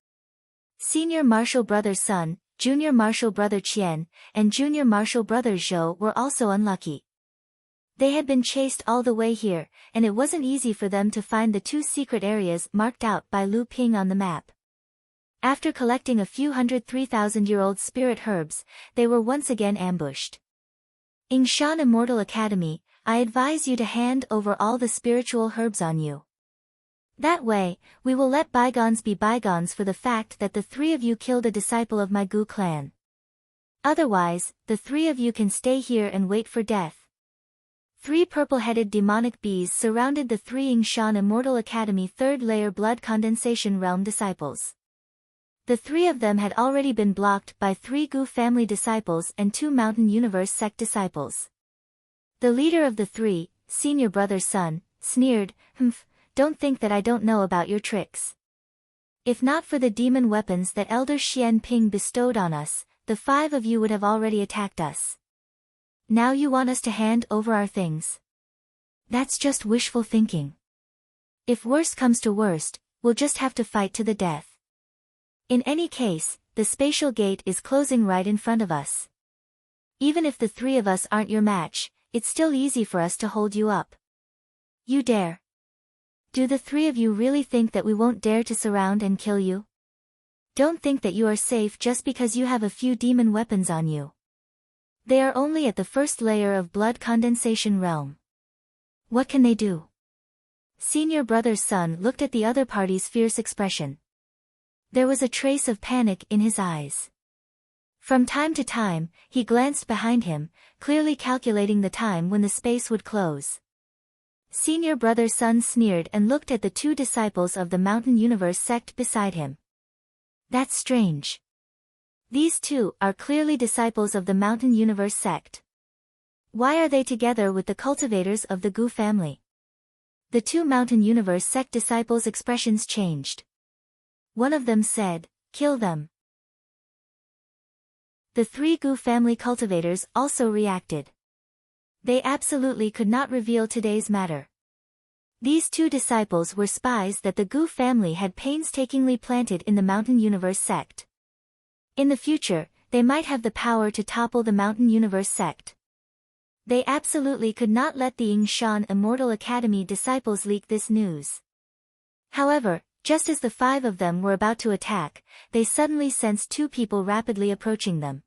Senior Martial Brother Sun, Junior Martial Brother Qian, and Junior Martial Brother Zhou were also unlucky. They had been chased all the way here, and it wasn't easy for them to find the 2 secret areas marked out by Lu Ping on the map. After collecting a few hundred 3,000-year-old spirit herbs, they were once again ambushed. "Yingshan Immortal Academy, I advise you to hand over all the spiritual herbs on you. That way, we will let bygones be bygones for the fact that the 3 of you killed a disciple of my Gu clan. Otherwise, the 3 of you can stay here and wait for death." 3 purple-headed demonic bees surrounded the 3 Yingshan Immortal Academy 3rd layer blood condensation realm disciples. The 3 of them had already been blocked by 3 Gu family disciples and 2 Mountain Universe sect disciples. The leader of the 3, Senior Brother Sun, sneered, "Humph, don't think that I don't know about your tricks. If not for the demon weapons that Elder Xian Ping bestowed on us, the 5 of you would have already attacked us. Now you want us to hand over our things? That's just wishful thinking. If worst comes to worst, we'll just have to fight to the death. In any case, the spatial gate is closing right in front of us. Even if the 3 of us aren't your match, it's still easy for us to hold you up. You dare? Do the 3 of you really think that we won't dare to surround and kill you? Don't think that you are safe just because you have a few demon weapons on you. They are only at the 1st layer of blood condensation realm. What can they do?" Senior Brother Sun looked at the other party's fierce expression. There was a trace of panic in his eyes. From time to time, he glanced behind him, clearly calculating the time when the space would close. Senior Brother Sun sneered and looked at the 2 disciples of the Mountain Universe sect beside him. "That's strange. These 2 are clearly disciples of the Mountain Universe sect. Why are they together with the cultivators of the Gu family?" The 2 Mountain Universe sect disciples' expressions changed. One of them said, "Kill them." The 3 Gu family cultivators also reacted. They absolutely could not reveal today's matter. These two disciples were spies that the Gu family had painstakingly planted in the Mountain Universe sect. In the future, they might have the power to topple the Mountain Universe sect. They absolutely could not let the Yingshan Immortal Academy disciples leak this news. However, just as the 5 of them were about to attack, they suddenly sensed 2 people rapidly approaching them.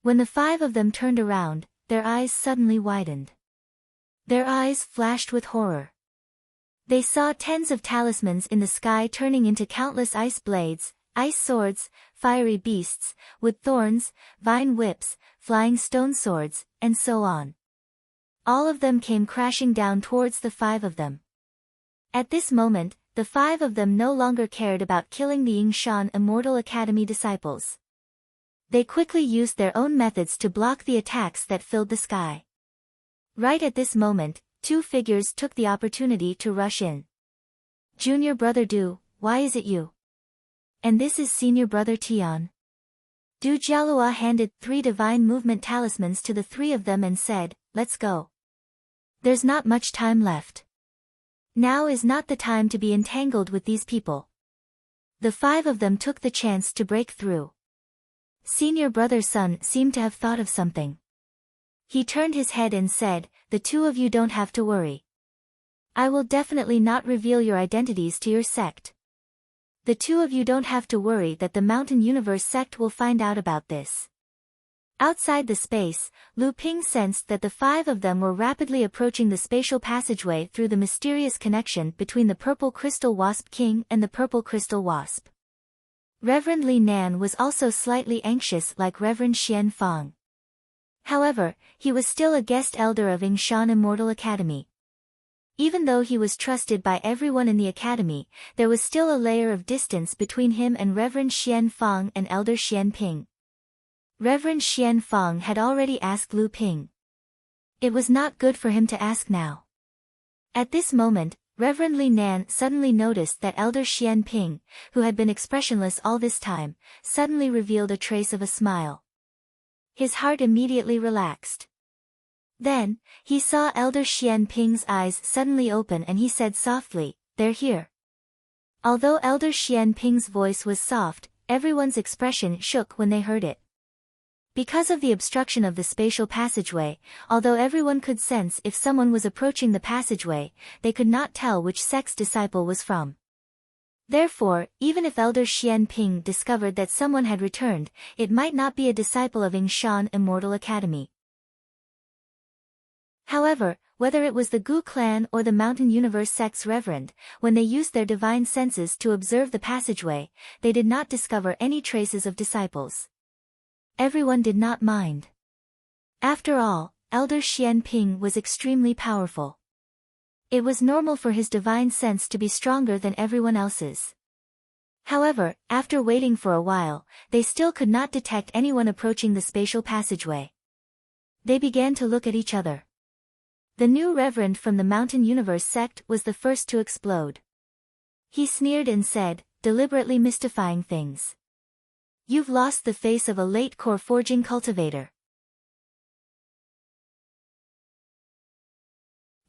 When the 5 of them turned around, their eyes suddenly widened. Their eyes flashed with horror. They saw tens of talismans in the sky turning into countless ice blades, ice swords, fiery beasts, wood thorns, vine whips, flying stone swords, and so on. All of them came crashing down towards the 5 of them. At this moment, the 5 of them no longer cared about killing the Yingshan Immortal Academy disciples. They quickly used their own methods to block the attacks that filled the sky. Right at this moment, 2 figures took the opportunity to rush in. Junior brother Du, why is it you? And this is senior brother Tian. Du Jialua handed 3 divine movement talismans to the 3 of them and said, let's go. There's not much time left. Now is not the time to be entangled with these people. The 5 of them took the chance to break through. Senior brother Sun seemed to have thought of something. He turned his head and said, the 2 of you don't have to worry. I will definitely not reveal your identities to your sect. The 2 of you don't have to worry that the Mountain Universe sect will find out about this. Outside the space, Lu Ping sensed that the 5 of them were rapidly approaching the spatial passageway through the mysterious connection between the Purple Crystal Wasp King and the Purple Crystal Wasp. Reverend Li Nan was also slightly anxious like Reverend Xian Fang. However, he was still a guest elder of Yingshan Immortal Academy. Even though he was trusted by everyone in the academy, there was still a layer of distance between him and Reverend Xian Fang and Elder Xian Ping. Reverend Xian Fang had already asked Lu Ping. It was not good for him to ask now. At this moment, Reverend Li Nan suddenly noticed that Elder Xian Ping, who had been expressionless all this time, suddenly revealed a trace of a smile. His heart immediately relaxed. Then, he saw Elder Xian Ping's eyes suddenly open and he said softly, they're here. Although Elder Xian Ping's voice was soft, everyone's expression shook when they heard it. Because of the obstruction of the spatial passageway, although everyone could sense if someone was approaching the passageway, they could not tell which sect's disciple was from. Therefore, even if Elder Xian Ping discovered that someone had returned, it might not be a disciple of Yingshan Immortal Academy. However, whether it was the Gu clan or the Mountain Universe sect's reverend, when they used their divine senses to observe the passageway, they did not discover any traces of disciples. Everyone did not mind. After all, Elder Xian Ping was extremely powerful. It was normal for his divine sense to be stronger than everyone else's. However, after waiting for a while, they still could not detect anyone approaching the spatial passageway. They began to look at each other. The new reverend from the Mountain Universe sect was the first to explode. He sneered and said, deliberately mystifying things. You've lost the face of a late core forging cultivator.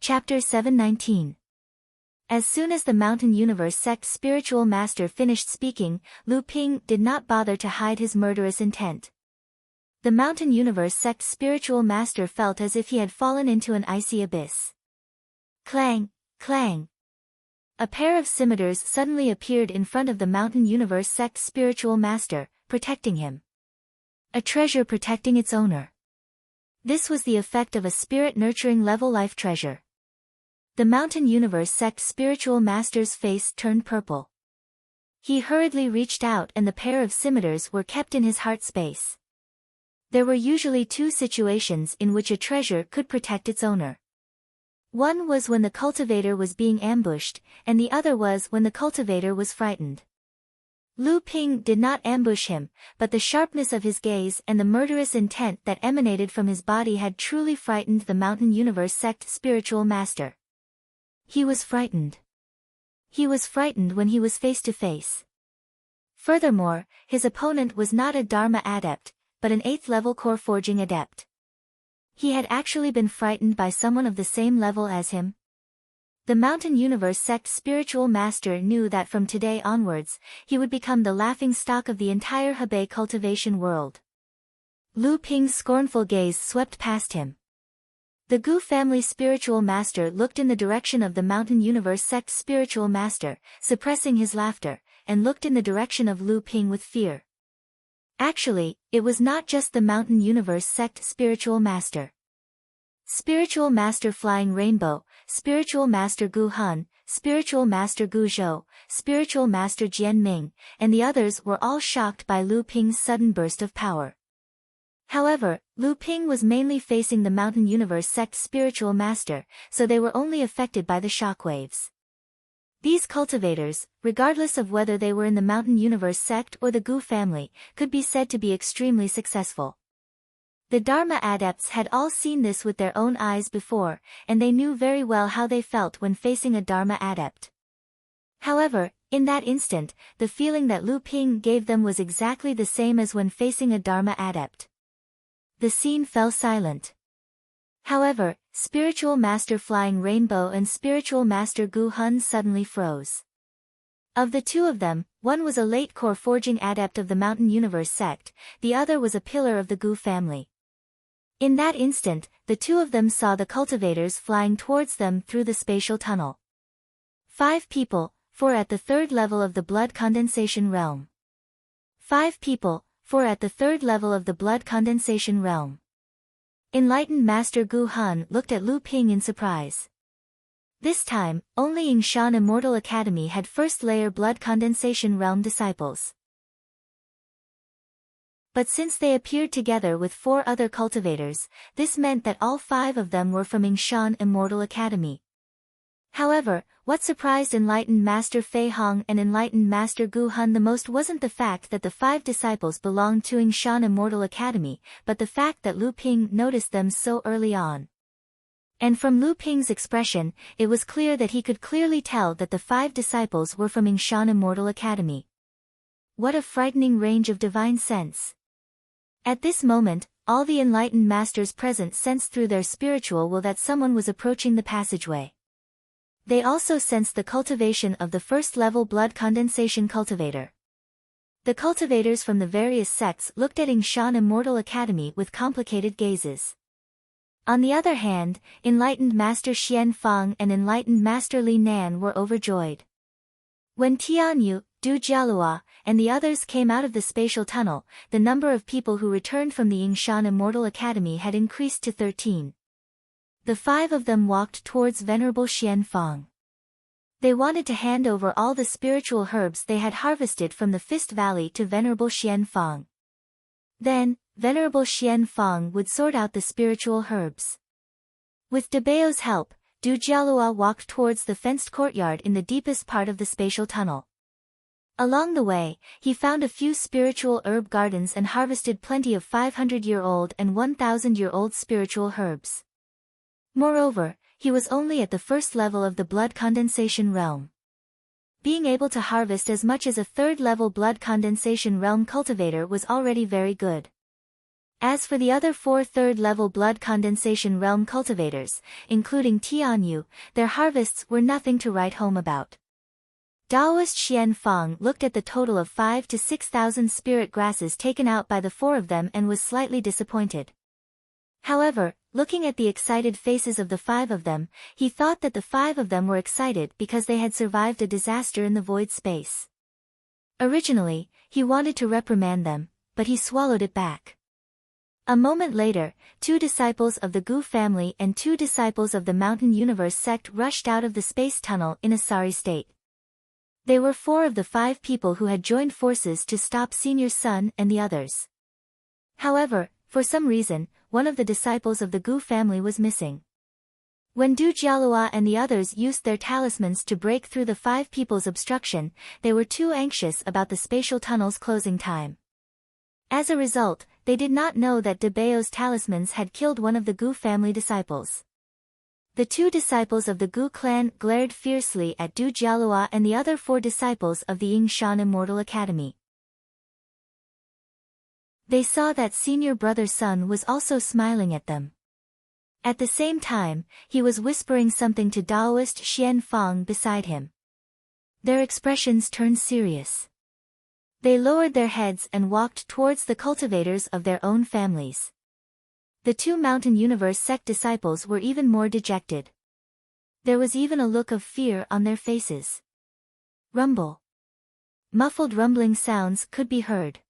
Chapter 719. As soon as the Mountain Universe sect spiritual master finished speaking, Lu Ping did not bother to hide his murderous intent. The Mountain Universe sect spiritual master felt as if he had fallen into an icy abyss. Clang, clang. A pair of scimitars suddenly appeared in front of the Mountain Universe sect spiritual master, protecting him. A treasure protecting its owner. This was the effect of a spirit-nurturing level life treasure. The Mountain Universe sect spiritual master's face turned purple. He hurriedly reached out and the pair of scimitars were kept in his heart space. There were usually 2 situations in which a treasure could protect its owner. One was when the cultivator was being ambushed, and the other was when the cultivator was frightened. Lu Ping did not ambush him, but the sharpness of his gaze and the murderous intent that emanated from his body had truly frightened the Mountain Universe sect spiritual master. He was frightened. He was frightened when he was face to face. Furthermore, his opponent was not a Dharma adept, but an 8th level core forging adept. He had actually been frightened by someone of the same level as him. The Mountain Universe sect spiritual master knew that from today onwards, he would become the laughing stock of the entire Hebei cultivation world. Lu Ping's scornful gaze swept past him. The Gu family spiritual master looked in the direction of the Mountain Universe sect spiritual master, suppressing his laughter, and looked in the direction of Lu Ping with fear. Actually, it was not just the Mountain Universe sect spiritual master. Spiritual Master Flying Rainbow, Spiritual Master Gu Han, Spiritual Master Gu Zhou, Spiritual Master Jian Ming, and the others were all shocked by Lu Ping's sudden burst of power. However, Lu Ping was mainly facing the Mountain Universe sect spiritual master, so they were only affected by the shockwaves. These cultivators, regardless of whether they were in the Mountain Universe sect or the Gu family, could be said to be extremely successful. The Dharma adepts had all seen this with their own eyes before, and they knew very well how they felt when facing a Dharma adept. However, in that instant, the feeling that Lu Ping gave them was exactly the same as when facing a Dharma adept. The scene fell silent. However, Spiritual Master Flying Rainbow and Spiritual Master Gu Hun suddenly froze. Of the two of them, one was a late core forging adept of the Mountain Universe sect, the other was a pillar of the Gu family. In that instant, the two of them saw the cultivators flying towards them through the spatial tunnel. 5 people, 4 at the 3rd level of the blood condensation realm. 5 people, 4 at the 3rd level of the blood condensation realm. Enlightened Master Gu Han looked at Lu Ping in surprise. This time, only Yingshan Immortal Academy had first-layer blood condensation realm disciples. But since they appeared together with 4 other cultivators, this meant that all 5 of them were from Yingshan Immortal Academy. However, what surprised Enlightened Master Fei Hong and Enlightened Master Gu Hun the most wasn't the fact that the 5 disciples belonged to Yingshan Immortal Academy, but the fact that Lu Ping noticed them so early on. And from Lu Ping's expression, it was clear that he could clearly tell that the 5 disciples were from Yingshan Immortal Academy. What a frightening range of divine sense! At this moment, all the enlightened masters present sensed through their spiritual will that someone was approaching the passageway. They also sensed the cultivation of the first-level blood condensation cultivator. The cultivators from the various sects looked at Yingshan Immortal Academy with complicated gazes. On the other hand, enlightened Master Xian Fang and enlightened Master Li Nan were overjoyed. When Tianyu, Du Jialua, and the others came out of the spatial tunnel, the number of people who returned from the Yingshan Immortal Academy had increased to 13. The 5 of them walked towards Venerable Xian Fang. They wanted to hand over all the spiritual herbs they had harvested from the Fist Valley to Venerable Xian Fang. Then, Venerable Xian Fang would sort out the spiritual herbs. With Debao's help, Du Jialua walked towards the fenced courtyard in the deepest part of the spatial tunnel. Along the way, he found a few spiritual herb gardens and harvested plenty of 500-year-old and 1,000-year-old spiritual herbs. Moreover, he was only at the first level of the blood condensation realm. Being able to harvest as much as a 3rd-level blood condensation realm cultivator was already very good. As for the other 4 3rd-level blood condensation realm cultivators, including Tianyu, their harvests were nothing to write home about. Daoist Xian Fang looked at the total of 5,000 to 6,000 spirit grasses taken out by the 4 of them and was slightly disappointed. However, looking at the excited faces of the 5 of them, he thought that the 5 of them were excited because they had survived a disaster in the void space. Originally, he wanted to reprimand them, but he swallowed it back. A moment later, 2 disciples of the Gu family and 2 disciples of the Mountain Universe sect rushed out of the space tunnel in a sorry state. They were 4 of the 5 people who had joined forces to stop Senior Sun and the others. However, for some reason, one of the disciples of the Gu family was missing. When Du Jialua and the others used their talismans to break through the 5 people's obstruction, they were too anxious about the spatial tunnel's closing time. As a result, they did not know that Debao's talismans had killed one of the Gu family disciples. The 2 disciples of the Gu clan glared fiercely at Du Jialua and the other 4 disciples of the Yingshan Immortal Academy. They saw that senior brother Sun was also smiling at them. At the same time, he was whispering something to Daoist Xian Fang beside him. Their expressions turned serious. They lowered their heads and walked towards the cultivators of their own families. The two Mountain Universe sect disciples were even more dejected. There was even a look of fear on their faces. Rumble. Muffled rumbling sounds could be heard.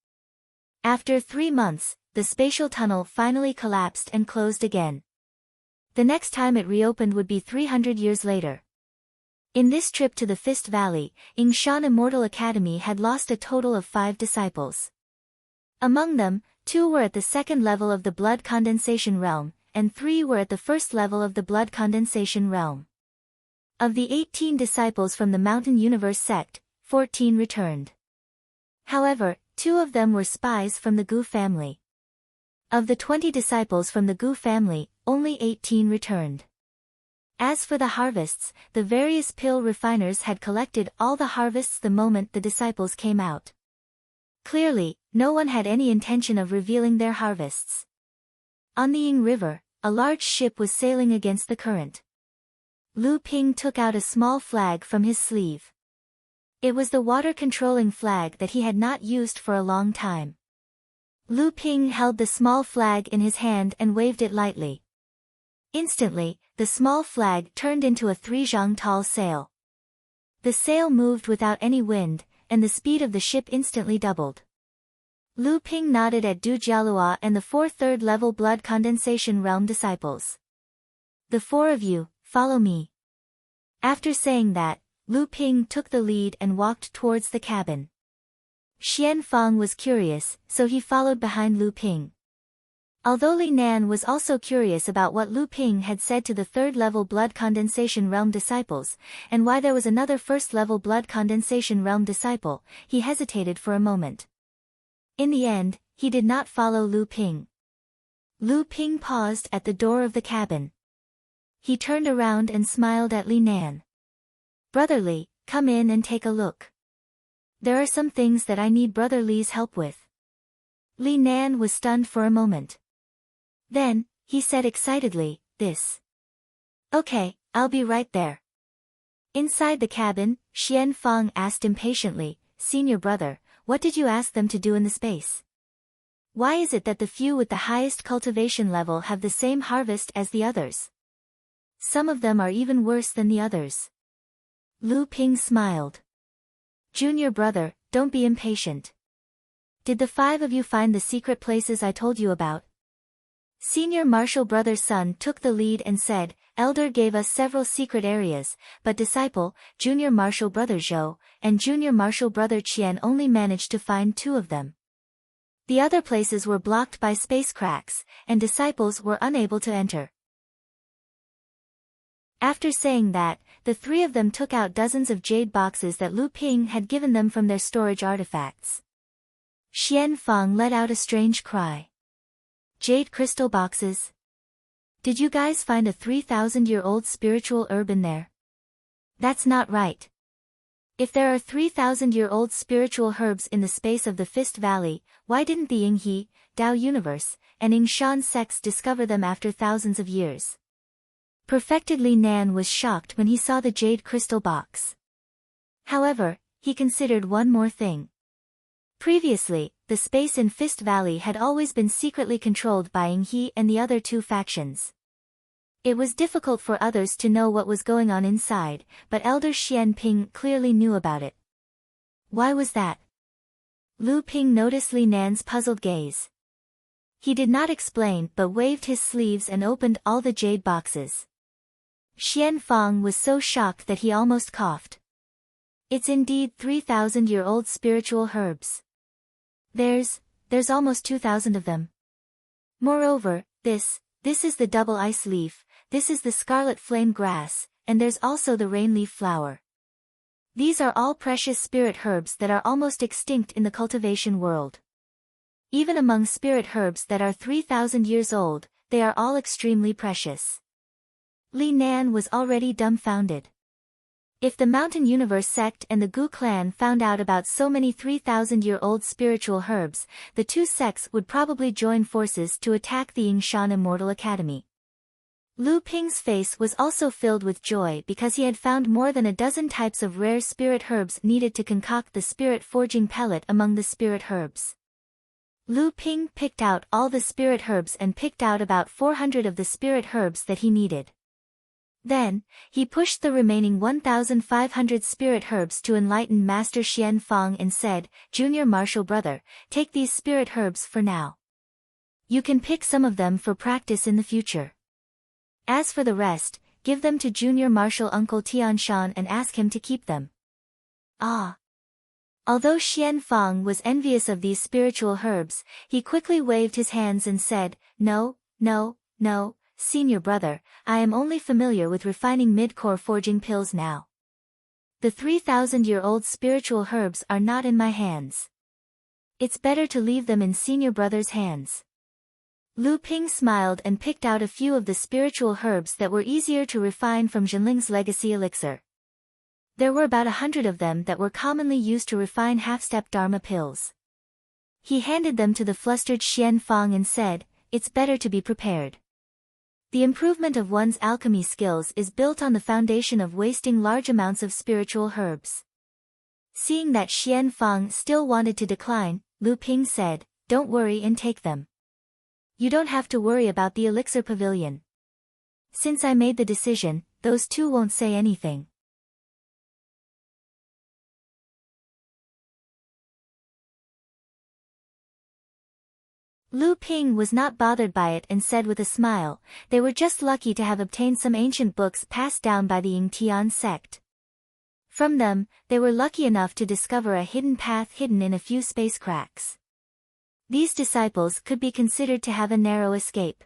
After 3 months, the spatial tunnel finally collapsed and closed again. The next time it reopened would be 300 years later. In this trip to the Fist Valley, Yingshan Immortal Academy had lost a total of 5 disciples. Among them, 2 were at the second level of the blood condensation realm, and 3 were at the first level of the blood condensation realm. Of the 18 disciples from the Mountain Universe sect, 14 returned. However, 2 of them were spies from the Gu family. Of the 20 disciples from the Gu family, only 18 returned. As for the harvests, the various pill refiners had collected all the harvests the moment the disciples came out. Clearly, no one had any intention of revealing their harvests. On the Ying River, a large ship was sailing against the current. Lu Ping took out a small flag from his sleeve. It was the water-controlling flag that he had not used for a long time. Lu Ping held the small flag in his hand and waved it lightly. Instantly, the small flag turned into a 3-zhang tall sail. The sail moved without any wind, and the speed of the ship instantly doubled. Lu Ping nodded at Du Jialua and the 4 third-level blood condensation realm disciples. "The 4 of you, follow me." After saying that, Lu Ping took the lead and walked towards the cabin. Xian Fang was curious, so he followed behind Lu Ping. Although Li Nan was also curious about what Lu Ping had said to the third-level blood condensation realm disciples, and why there was another first-level blood condensation realm disciple, he hesitated for a moment. In the end, he did not follow Lu Ping. Lu Ping paused at the door of the cabin. He turned around and smiled at Li Nan. "Brother Li, come in and take a look. There are some things that I need Brother Li's help with." Li Nan was stunned for a moment. Then, he said excitedly, "This. Okay, I'll be right there." Inside the cabin, Xian Fang asked impatiently, "Senior brother, what did you ask them to do in the space? Why is it that the few with the highest cultivation level have the same harvest as the others? Some of them are even worse than the others." Lu Ping smiled. "Junior brother, don't be impatient. Did the 5 of you find the secret places I told you about?" Senior Marshal Brother's son took the lead and said, "Elder gave us several secret areas, but Disciple, Junior Marshal Brother Zhou, and Junior Marshal Brother Qian only managed to find 2 of them. The other places were blocked by space cracks, and disciples were unable to enter." After saying that, the 3 of them took out dozens of jade boxes that Lu Ping had given them from their storage artifacts. Xian Fang let out a strange cry. "Jade crystal boxes? Did you guys find a 3,000-year-old spiritual herb in there? That's not right. If there are 3,000-year-old spiritual herbs in the space of the Fist Valley, why didn't the Yinghe, Dao Universe, and Yingshan sects discover them after thousands of years?" Perfected Li Nan was shocked when he saw the jade crystal box. However, he considered one more thing. Previously, the space in Fist Valley had always been secretly controlled by Yinghe and the other 2 factions. It was difficult for others to know what was going on inside, but Elder Xian Ping clearly knew about it. Why was that? Lu Ping noticed Li Nan's puzzled gaze. He did not explain but waved his sleeves and opened all the jade boxes. Xian Fang was so shocked that he almost coughed. It's indeed 3,000-year-old spiritual herbs. There's almost 2,000 of them. Moreover, this is the double ice leaf, this is the scarlet flame grass, and there's also the rain leaf flower. These are all precious spirit herbs that are almost extinct in the cultivation world. Even among spirit herbs that are 3,000 years old, they are all extremely precious." Li Nan was already dumbfounded. If the Mountain Universe sect and the Gu clan found out about so many 3,000-year-old spiritual herbs, the 2 sects would probably join forces to attack the Yingshan Immortal Academy. Lu Ping's face was also filled with joy because he had found more than a dozen types of rare spirit herbs needed to concoct the spirit forging pellet among the spirit herbs. Lu Ping picked out all the spirit herbs and picked out about 400 of the spirit herbs that he needed. Then, he pushed the remaining 1,500 spirit herbs to enlightened Master Xian Fang and said, "Junior Martial Brother, take these spirit herbs for now. You can pick some of them for practice in the future. As for the rest, give them to Junior Martial Uncle Tianshan and ask him to keep them." Ah! Although Xian Fang was envious of these spiritual herbs, he quickly waved his hands and said, "No, no, no, Senior Brother, I am only familiar with refining mid-core forging pills now. The 3,000-year-old spiritual herbs are not in my hands. It's better to leave them in Senior Brother's hands." Lu Ping smiled and picked out a few of the spiritual herbs that were easier to refine from Jinling's legacy elixir. There were about 100 of them that were commonly used to refine half-step Dharma pills. He handed them to the flustered Xian Fang and said, "It's better to be prepared. The improvement of one's alchemy skills is built on the foundation of wasting large amounts of spiritual herbs." Seeing that Xian Fang still wanted to decline, Lu Ping said, "Don't worry and take them. You don't have to worry about the elixir pavilion. Since I made the decision, those two won't say anything." Lu Ping was not bothered by it and said with a smile, "They were just lucky to have obtained some ancient books passed down by the Yingtian sect. From them, they were lucky enough to discover a hidden path hidden in a few space cracks. These disciples could be considered to have a narrow escape."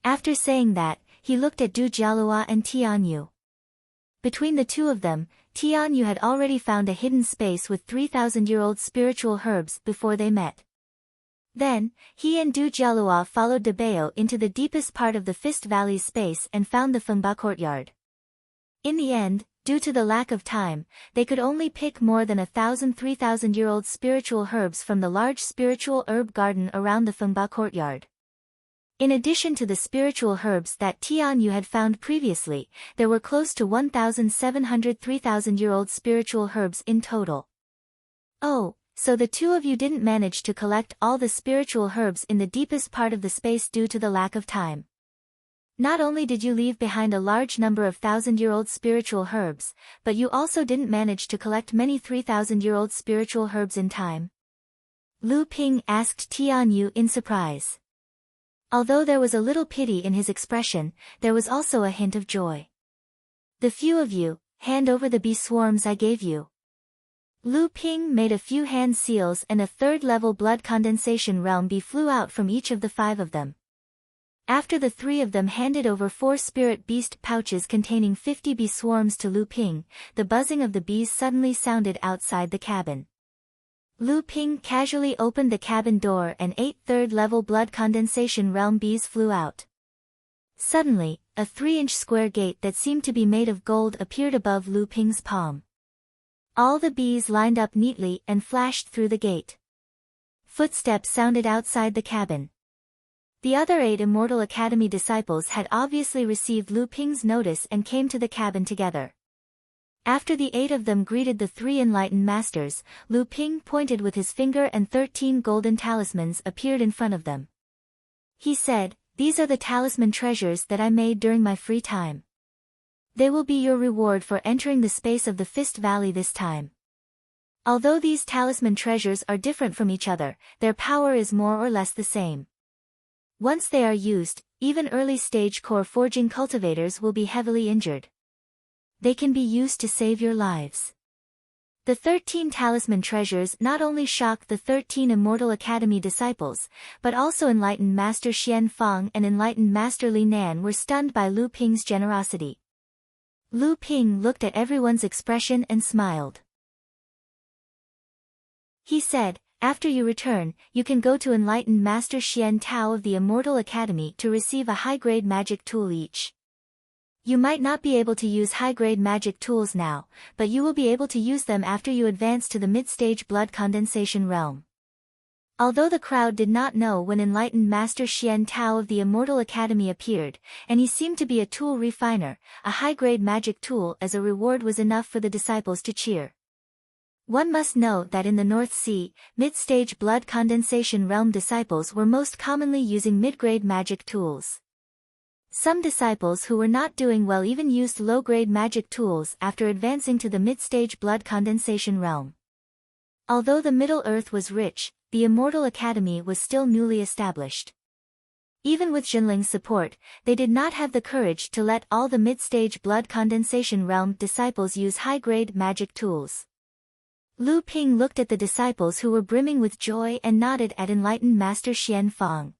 After saying that, he looked at Du Jialua and Tianyu. Between the two of them, Tianyu had already found a hidden space with 3,000-year-old spiritual herbs before they met. Then, he and Du Jialua followed De Bao into the deepest part of the Fist Valley's space and found the Fengba courtyard. In the end, due to the lack of time, they could only pick more than 3,000-year-old spiritual herbs from the large spiritual herb garden around the Fengba courtyard. In addition to the spiritual herbs that Tianyu had found previously, there were close to 1,700 3,000-year-old spiritual herbs in total. "Oh, so the two of you didn't manage to collect all the spiritual herbs in the deepest part of the space due to the lack of time. Not only did you leave behind a large number of 1,000-year-old spiritual herbs, but you also didn't manage to collect many 3,000-year-old spiritual herbs in time?" Lu Ping asked Tianyu in surprise. Although there was a little pity in his expression, there was also a hint of joy. "The few of you, hand over the bee swarms I gave you." Lu Ping made a few hand seals and a third-level blood condensation realm bee flew out from each of the 5 of them. After the 3 of them handed over 4 spirit beast pouches containing 50 bee swarms to Lu Ping, the buzzing of the bees suddenly sounded outside the cabin. Lu Ping casually opened the cabin door and 8 third-level blood condensation realm bees flew out. Suddenly, a 3-inch square gate that seemed to be made of gold appeared above Lu Ping's palm. All the bees lined up neatly and flashed through the gate. Footsteps sounded outside the cabin. The other 8 Immortal Academy disciples had obviously received Lu Ping's notice and came to the cabin together. After the 8 of them greeted the 3 enlightened masters, Lu Ping pointed with his finger and 13 golden talismans appeared in front of them. He said, "These are the talisman treasures that I made during my free time. They will be your reward for entering the space of the Fist Valley this time. Although these talisman treasures are different from each other, their power is more or less the same. Once they are used, even early-stage core forging cultivators will be heavily injured. They can be used to save your lives." The 13 talisman treasures not only shocked the 13 Immortal Academy disciples, but also enlightened Master Xian Fang and enlightened Master Li Nan were stunned by Lu Ping's generosity. Lu Ping looked at everyone's expression and smiled. He said, "After you return, you can go to enlighten Master Xian Tao of the Immortal Academy to receive a high-grade magic tool each. You might not be able to use high-grade magic tools now, but you will be able to use them after you advance to the mid-stage blood condensation realm. Although the crowd did not know when enlightened Master Xian Tao of the Immortal Academy appeared, and he seemed to be a tool refiner, a high-grade magic tool as a reward was enough for the disciples to cheer. One must note that in the North Sea, mid-stage blood condensation realm disciples were most commonly using mid-grade magic tools. Some disciples who were not doing well even used low-grade magic tools after advancing to the mid-stage blood condensation realm. Although the Middle Earth was rich, the Immortal Academy was still newly established. Even with Jinling's support, they did not have the courage to let all the mid-stage blood condensation realm disciples use high-grade magic tools. Lu Ping looked at the disciples who were brimming with joy and nodded at enlightened Master Xian Fang.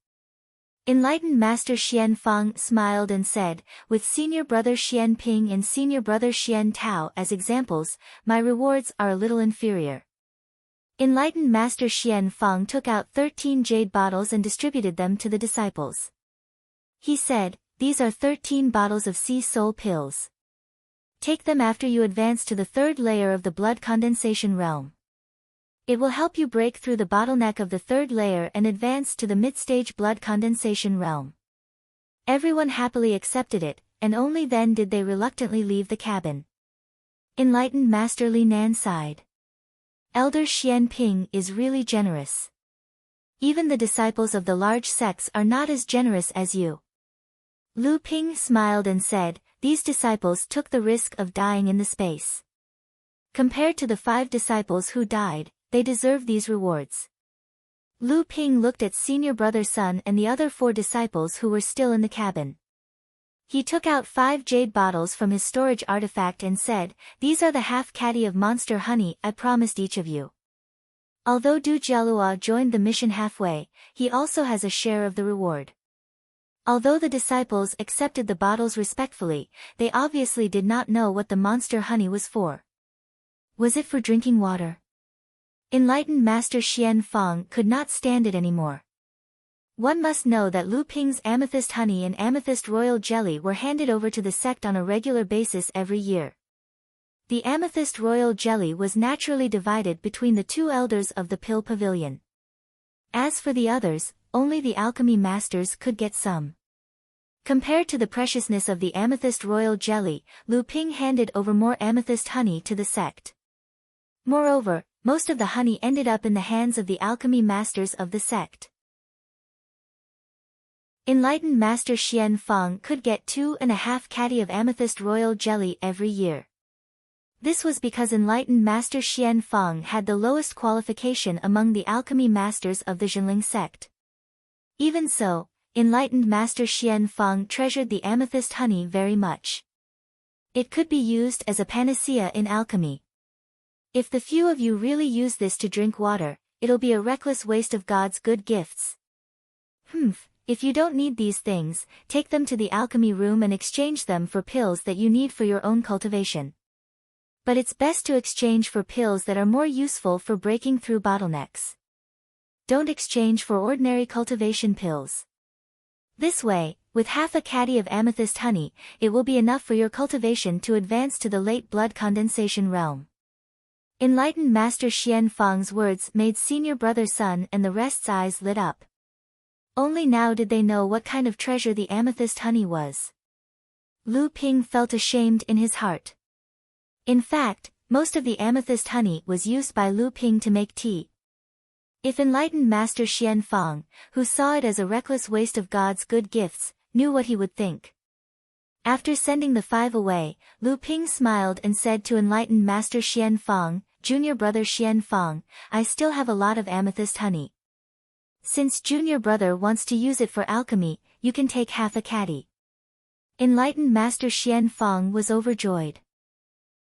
Enlightened Master Xian Fang smiled and said, "With senior brother Xian Ping and senior brother Xian Tao as examples, my rewards are a little inferior." Enlightened Master Xian Fang took out 13 jade bottles and distributed them to the disciples. He said, "These are 13 bottles of sea soul pills. Take them after you advance to the third layer of the blood condensation realm. It will help you break through the bottleneck of the third layer and advance to the mid-stage blood condensation realm." Everyone happily accepted it, and only then did they reluctantly leave the cabin. Enlightened Master Li Nan sighed. Elder Xian Ping is really generous. Even the disciples of the large sects are not as generous as you. Lu Ping smiled and said, "These disciples took the risk of dying in the space. Compared to the 5 disciples who died, they deserve these rewards." Lu Ping looked at senior brother Sun and the other 4 disciples who were still in the cabin. He took out 5 jade bottles from his storage artifact and said, "These are the half caddy of monster honey I promised each of you." Although Du Jialua joined the mission halfway, he also has a share of the reward. Although the disciples accepted the bottles respectfully, they obviously did not know what the monster honey was for. Was it for drinking water? Enlightened Master Xian Fang could not stand it anymore. One must know that Lu Ping's amethyst honey and amethyst royal jelly were handed over to the sect on a regular basis every year. The amethyst royal jelly was naturally divided between the 2 elders of the Pill Pavilion. As for the others, only the alchemy masters could get some. Compared to the preciousness of the amethyst royal jelly, Lu Ping handed over more amethyst honey to the sect. Moreover, most of the honey ended up in the hands of the alchemy masters of the sect. Enlightened Master Xian Fang could get 2.5 caddy of amethyst royal jelly every year. This was because enlightened Master Xian Fang had the lowest qualification among the alchemy masters of the Jinling sect. Even so, enlightened Master Xian Fang treasured the amethyst honey very much. It could be used as a panacea in alchemy. If the few of you really use this to drink water, it'll be a reckless waste of God's good gifts. If you don't need these things, take them to the alchemy room and exchange them for pills that you need for your own cultivation. But it's best to exchange for pills that are more useful for breaking through bottlenecks. Don't exchange for ordinary cultivation pills. This way, with half a caddy of amethyst honey, it will be enough for your cultivation to advance to the late blood condensation realm. Enlightened Master Xian Fang's words made senior brother Sun and the rest's eyes lit up. Only now did they know what kind of treasure the amethyst honey was. Lu Ping felt ashamed in his heart. In fact, most of the amethyst honey was used by Lu Ping to make tea. If enlightened Master Xian Fang, who saw it as a reckless waste of God's good gifts, knew what he would think. After sending the 5 away, Lu Ping smiled and said to enlightened Master Xian Fang, "Junior brother Xian Fang, I still have a lot of amethyst honey. Since junior brother wants to use it for alchemy, you can take half a caddy." Enlightened Master Xian Fang was overjoyed.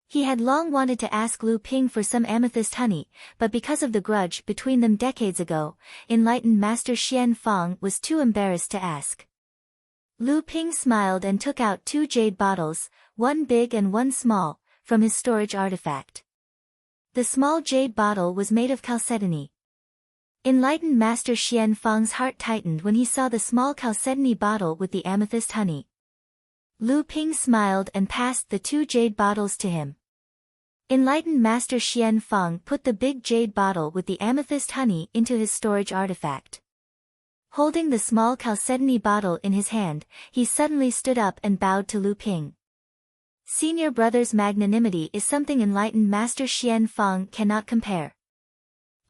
He had long wanted to ask Lu Ping for some amethyst honey, but because of the grudge between them decades ago, enlightened Master Xian Fang was too embarrassed to ask. Lu Ping smiled and took out 2 jade bottles, 1 big and 1 small, from his storage artifact. The small jade bottle was made of chalcedony. Enlightened Master Xian Fang's heart tightened when he saw the small chalcedony bottle with the amethyst honey. Lu Ping smiled and passed the 2 jade bottles to him. Enlightened Master Xian Feng put the big jade bottle with the amethyst honey into his storage artifact. Holding the small chalcedony bottle in his hand, he suddenly stood up and bowed to Lu Ping. Senior brother's magnanimity is something Enlightened Master Xian Feng cannot compare.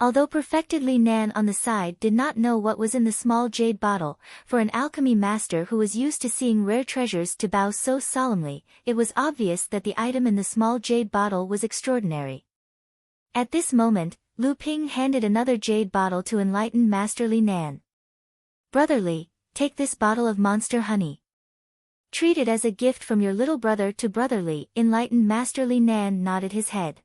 Although perfected Li Nan on the side did not know what was in the small jade bottle, for an alchemy master who was used to seeing rare treasures to bow so solemnly, it was obvious that the item in the small jade bottle was extraordinary. At this moment, Lu Ping handed another jade bottle to Enlightened Master Li Nan. "Brother Li, take this bottle of monster honey. Treat it as a gift from your little brother to Brother Li." Enlightened Master Li Nan nodded his head.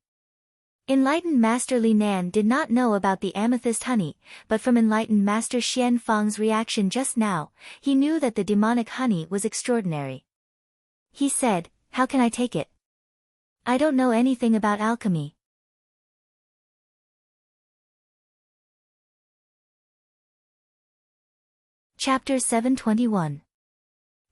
Enlightened Master Li Nan did not know about the amethyst honey, but from Enlightened Master Xian Feng's reaction just now, he knew that the demonic honey was extraordinary. He said, "How can I take it? I don't know anything about alchemy." Chapter 721.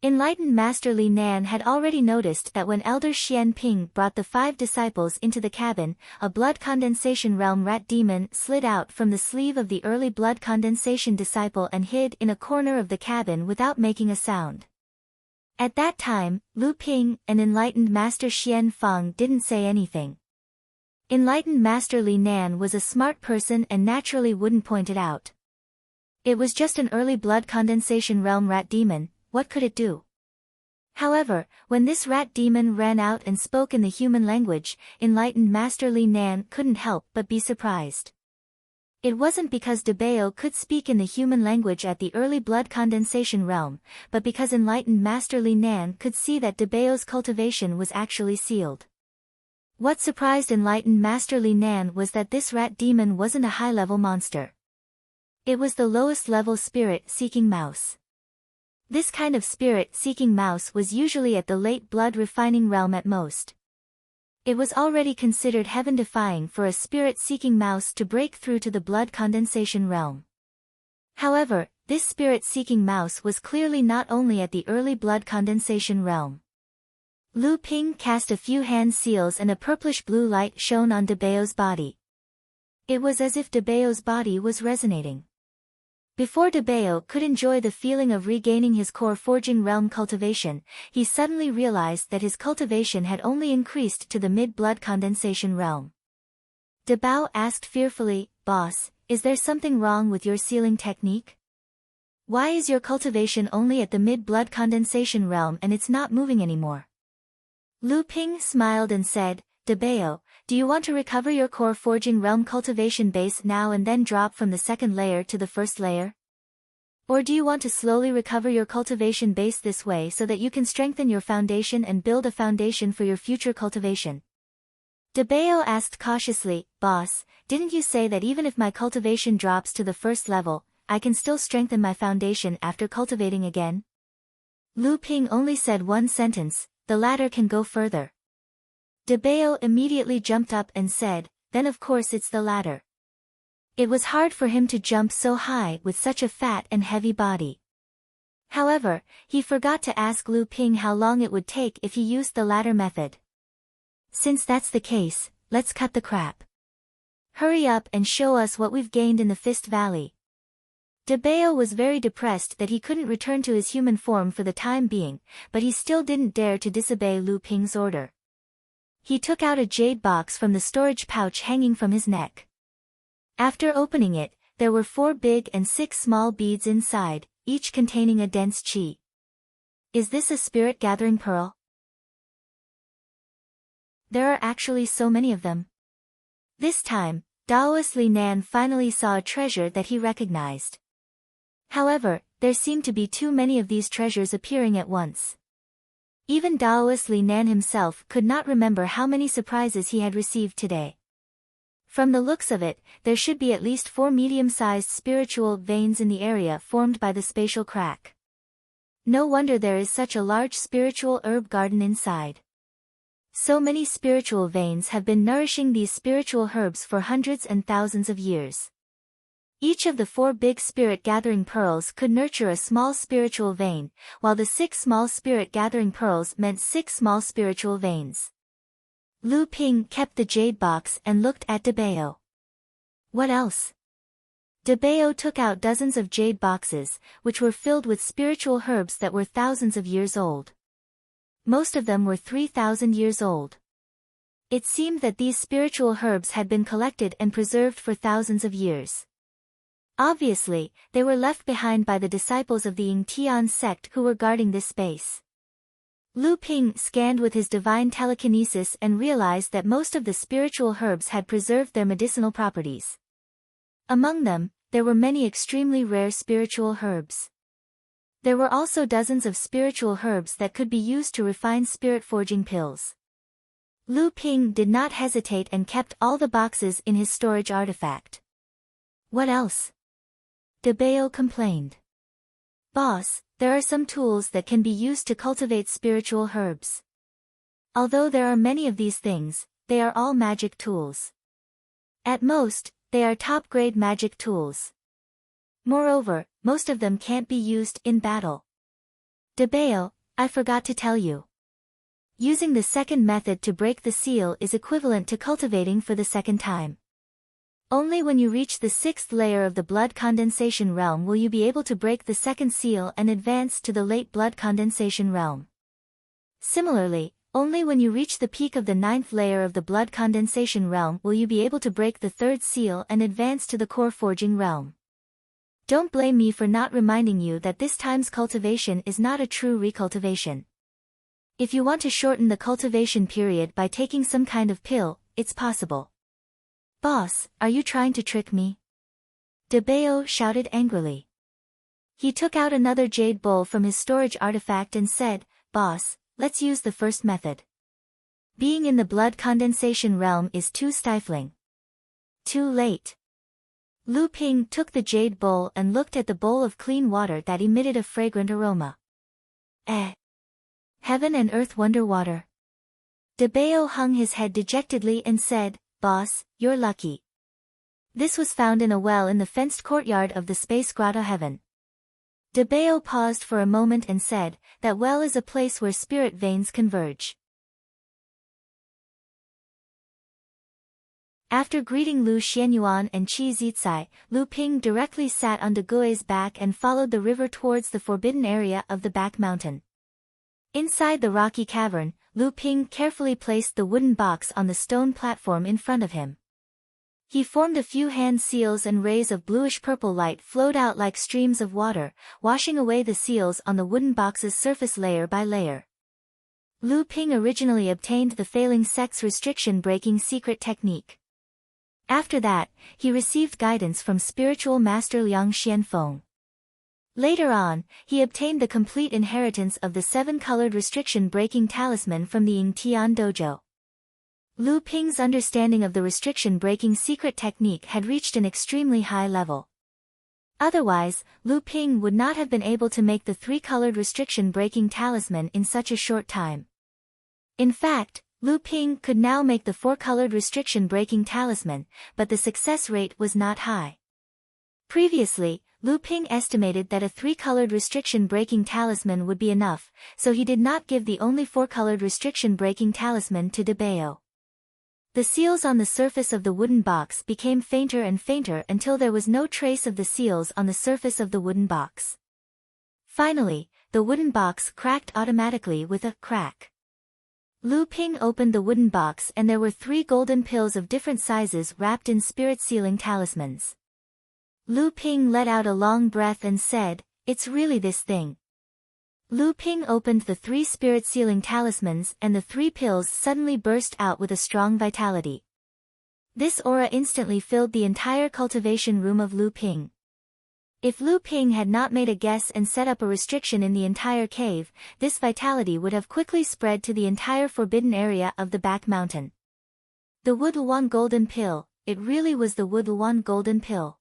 Enlightened Master Li Nan had already noticed that when Elder Xian Ping brought the 5 disciples into the cabin, a blood condensation realm rat demon slid out from the sleeve of the early blood condensation disciple and hid in a corner of the cabin without making a sound. At that time, Lu Ping and Enlightened Master Xian Feng didn't say anything. Enlightened Master Li Nan was a smart person and naturally wouldn't point it out. It was just an early blood condensation realm rat demon. What could it do? However, when this rat demon ran out and spoke in the human language, Enlightened Master Li Nan couldn't help but be surprised. It wasn't because De Bao could speak in the human language at the early blood condensation realm, but because Enlightened Master Li Nan could see that De Bao's cultivation was actually sealed. What surprised Enlightened Master Li Nan was that this rat demon wasn't a high-level monster. It was the lowest-level spirit-seeking mouse. This kind of spirit-seeking mouse was usually at the late blood-refining realm at most. It was already considered heaven-defying for a spirit-seeking mouse to break through to the blood condensation realm. However, this spirit-seeking mouse was clearly not only at the early blood condensation realm. Lu Ping cast a few hand seals and a purplish-blue light shone on De Bao's body. It was as if De Bao's body was resonating. Before De Bao could enjoy the feeling of regaining his core forging realm cultivation, he suddenly realized that his cultivation had only increased to the mid-blood condensation realm. De Bao asked fearfully, "Boss, is there something wrong with your sealing technique? Why is your cultivation only at the mid-blood condensation realm and it's not moving anymore?" Lu Ping smiled and said, "De Bao, do you want to recover your core forging realm cultivation base now and then drop from the second layer to the first layer? Or do you want to slowly recover your cultivation base this way so that you can strengthen your foundation and build a foundation for your future cultivation?" De Bao asked cautiously, "Boss, didn't you say that even if my cultivation drops to the first level, I can still strengthen my foundation after cultivating again?" Lu Ping only said one sentence, "The latter can go further." De Bao immediately jumped up and said, "Then of course it's the latter." It was hard for him to jump so high with such a fat and heavy body. However, he forgot to ask Lu Ping how long it would take if he used the latter method. "Since that's the case, let's cut the crap. Hurry up and show us what we've gained in the Fist Valley." De Bao was very depressed that he couldn't return to his human form for the time being, but he still didn't dare to disobey Lu Ping's order. He took out a jade box from the storage pouch hanging from his neck. After opening it, there were 4 big and 6 small beads inside, each containing a dense qi. Is this a spirit-gathering pearl? There are actually so many of them. This time, Daoist Li Nan finally saw a treasure that he recognized. However, there seemed to be too many of these treasures appearing at once. Even Daoist Li Nan himself could not remember how many surprises he had received today. From the looks of it, there should be at least 4 medium-sized spiritual veins in the area formed by the spatial crack. No wonder there is such a large spiritual herb garden inside. So many spiritual veins have been nourishing these spiritual herbs for hundreds and thousands of years. Each of the 4 big spirit-gathering pearls could nurture a small spiritual vein, while the 6 small spirit-gathering pearls meant 6 small spiritual veins. Lu Ping kept the jade box and looked at Dabeo. What else? Dabeo took out dozens of jade boxes, which were filled with spiritual herbs that were thousands of years old. Most of them were 3,000 years old. It seemed that these spiritual herbs had been collected and preserved for thousands of years. Obviously, they were left behind by the disciples of the Yingtian sect who were guarding this space. Lu Ping scanned with his divine telekinesis and realized that most of the spiritual herbs had preserved their medicinal properties. Among them, there were many extremely rare spiritual herbs. There were also dozens of spiritual herbs that could be used to refine spirit-forging pills. Lu Ping did not hesitate and kept all the boxes in his storage artifact. What else? Dabeo complained. Boss, there are some tools that can be used to cultivate spiritual herbs. Although there are many of these things, they are all magic tools. At most, they are top-grade magic tools. Moreover, most of them can't be used in battle. Dabeo, I forgot to tell you. Using the second method to break the seal is equivalent to cultivating for the second time. Only when you reach the 6th layer of the blood condensation realm will you be able to break the second seal and advance to the late blood condensation realm. Similarly, only when you reach the peak of the 9th layer of the blood condensation realm will you be able to break the third seal and advance to the core forging realm. Don't blame me for not reminding you that this time's cultivation is not a true recultivation. If you want to shorten the cultivation period by taking some kind of pill, it's possible. Boss, are you trying to trick me? Dabeo shouted angrily. He took out another jade bowl from his storage artifact and said, Boss, let's use the first method. Being in the blood condensation realm is too stifling. Too late. Lu Ping took the jade bowl and looked at the bowl of clean water that emitted a fragrant aroma. Heaven and earth wonder water. Dabeo hung his head dejectedly and said, Boss, you're lucky. This was found in a well in the fenced courtyard of the space grotto heaven. Dabeo paused for a moment and said, that well is a place where spirit veins converge. After greeting Lu Xianyuan and Qi Zicai, Lu Ping directly sat on De Gui's back and followed the river towards the forbidden area of the back mountain. Inside the rocky cavern, Lu Ping carefully placed the wooden box on the stone platform in front of him. He formed a few hand seals and rays of bluish-purple light flowed out like streams of water, washing away the seals on the wooden box's surface layer by layer. Lu Ping originally obtained the failing sex restriction-breaking secret technique. After that, he received guidance from spiritual master Liang Xianfeng. Later on, he obtained the complete inheritance of the 7-colored restriction-breaking talisman from the Yingtian dojo. Lu Ping's understanding of the restriction-breaking secret technique had reached an extremely high level. Otherwise, Lu Ping would not have been able to make the 3-colored restriction-breaking talisman in such a short time. In fact, Lu Ping could now make the 4-colored restriction-breaking talisman, but the success rate was not high. Previously, Lu Ping estimated that a 3-colored restriction-breaking talisman would be enough, so he did not give the only 4-colored restriction-breaking talisman to Dabeo. The seals on the surface of the wooden box became fainter and fainter until there was no trace of the seals on the surface of the wooden box. Finally, the wooden box cracked automatically with a crack. Lu Ping opened the wooden box and there were 3 golden pills of different sizes wrapped in spirit-sealing talismans. Lu Ping let out a long breath and said, It's really this thing. Lu Ping opened the 3 spirit-sealing talismans and the 3 pills suddenly burst out with a strong vitality. This aura instantly filled the entire cultivation room of Lu Ping. If Lu Ping had not made a guess and set up a restriction in the entire cave, this vitality would have quickly spread to the entire forbidden area of the back mountain. The Wood Luan Golden Pill, it really was the Wood Luan Golden Pill.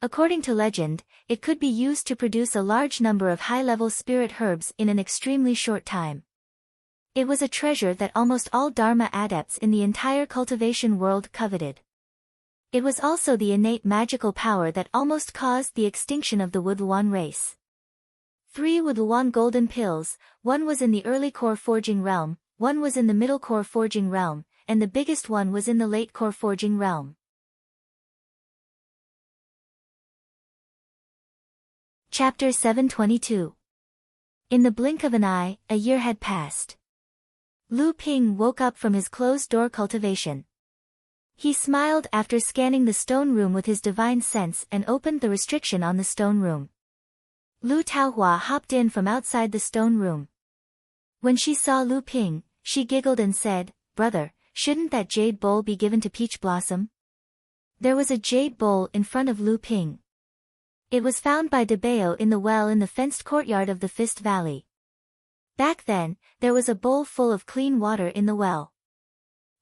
According to legend, it could be used to produce a large number of high-level spirit herbs in an extremely short time. It was a treasure that almost all Dharma adepts in the entire cultivation world coveted. It was also the innate magical power that almost caused the extinction of the Wood Luan race. 3 Wood Luan golden pills, one was in the early core forging realm, one was in the middle core forging realm, and the biggest one was in the late core forging realm. Chapter 722. In the blink of an eye, a year had passed. Lu Ping woke up from his closed-door cultivation. He smiled after scanning the stone room with his divine sense and opened the restriction on the stone room. Lu Taohua hopped in from outside the stone room. When she saw Lu Ping, she giggled and said, "Brother, shouldn't that jade bowl be given to Peach Blossom?" There was a jade bowl in front of Lu Ping. It was found by Debeo in the well in the fenced courtyard of the Fist Valley. Back then, there was a bowl full of clean water in the well.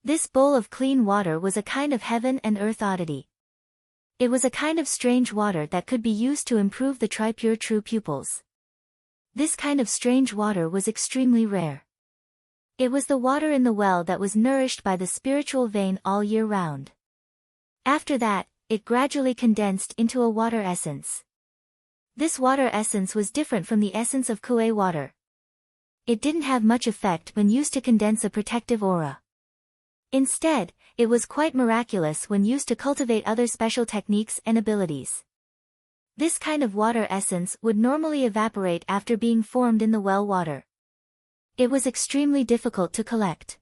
This bowl of clean water was a kind of heaven and earth oddity. It was a kind of strange water that could be used to improve the tri-pure true pupils. This kind of strange water was extremely rare. It was the water in the well that was nourished by the spiritual vein all year round. After that, it gradually condensed into a water essence. This water essence was different from the essence of Kuei water. It didn't have much effect when used to condense a protective aura. Instead, it was quite miraculous when used to cultivate other special techniques and abilities. This kind of water essence would normally evaporate after being formed in the well water. It was extremely difficult to collect.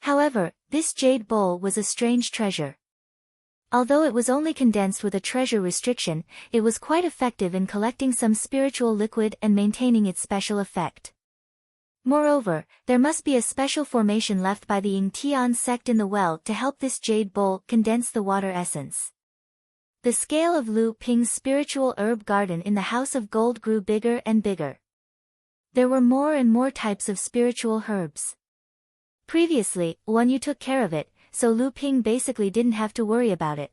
However, this jade bowl was a strange treasure. Although it was only condensed with a treasure restriction, it was quite effective in collecting some spiritual liquid and maintaining its special effect. Moreover, there must be a special formation left by the Yingtian sect in the well to help this jade bowl condense the water essence. The scale of Lu Ping's spiritual herb garden in the House of Gold grew bigger and bigger. There were more and more types of spiritual herbs. Previously, Wan Yu took care of it, so Lu Ping basically didn't have to worry about it.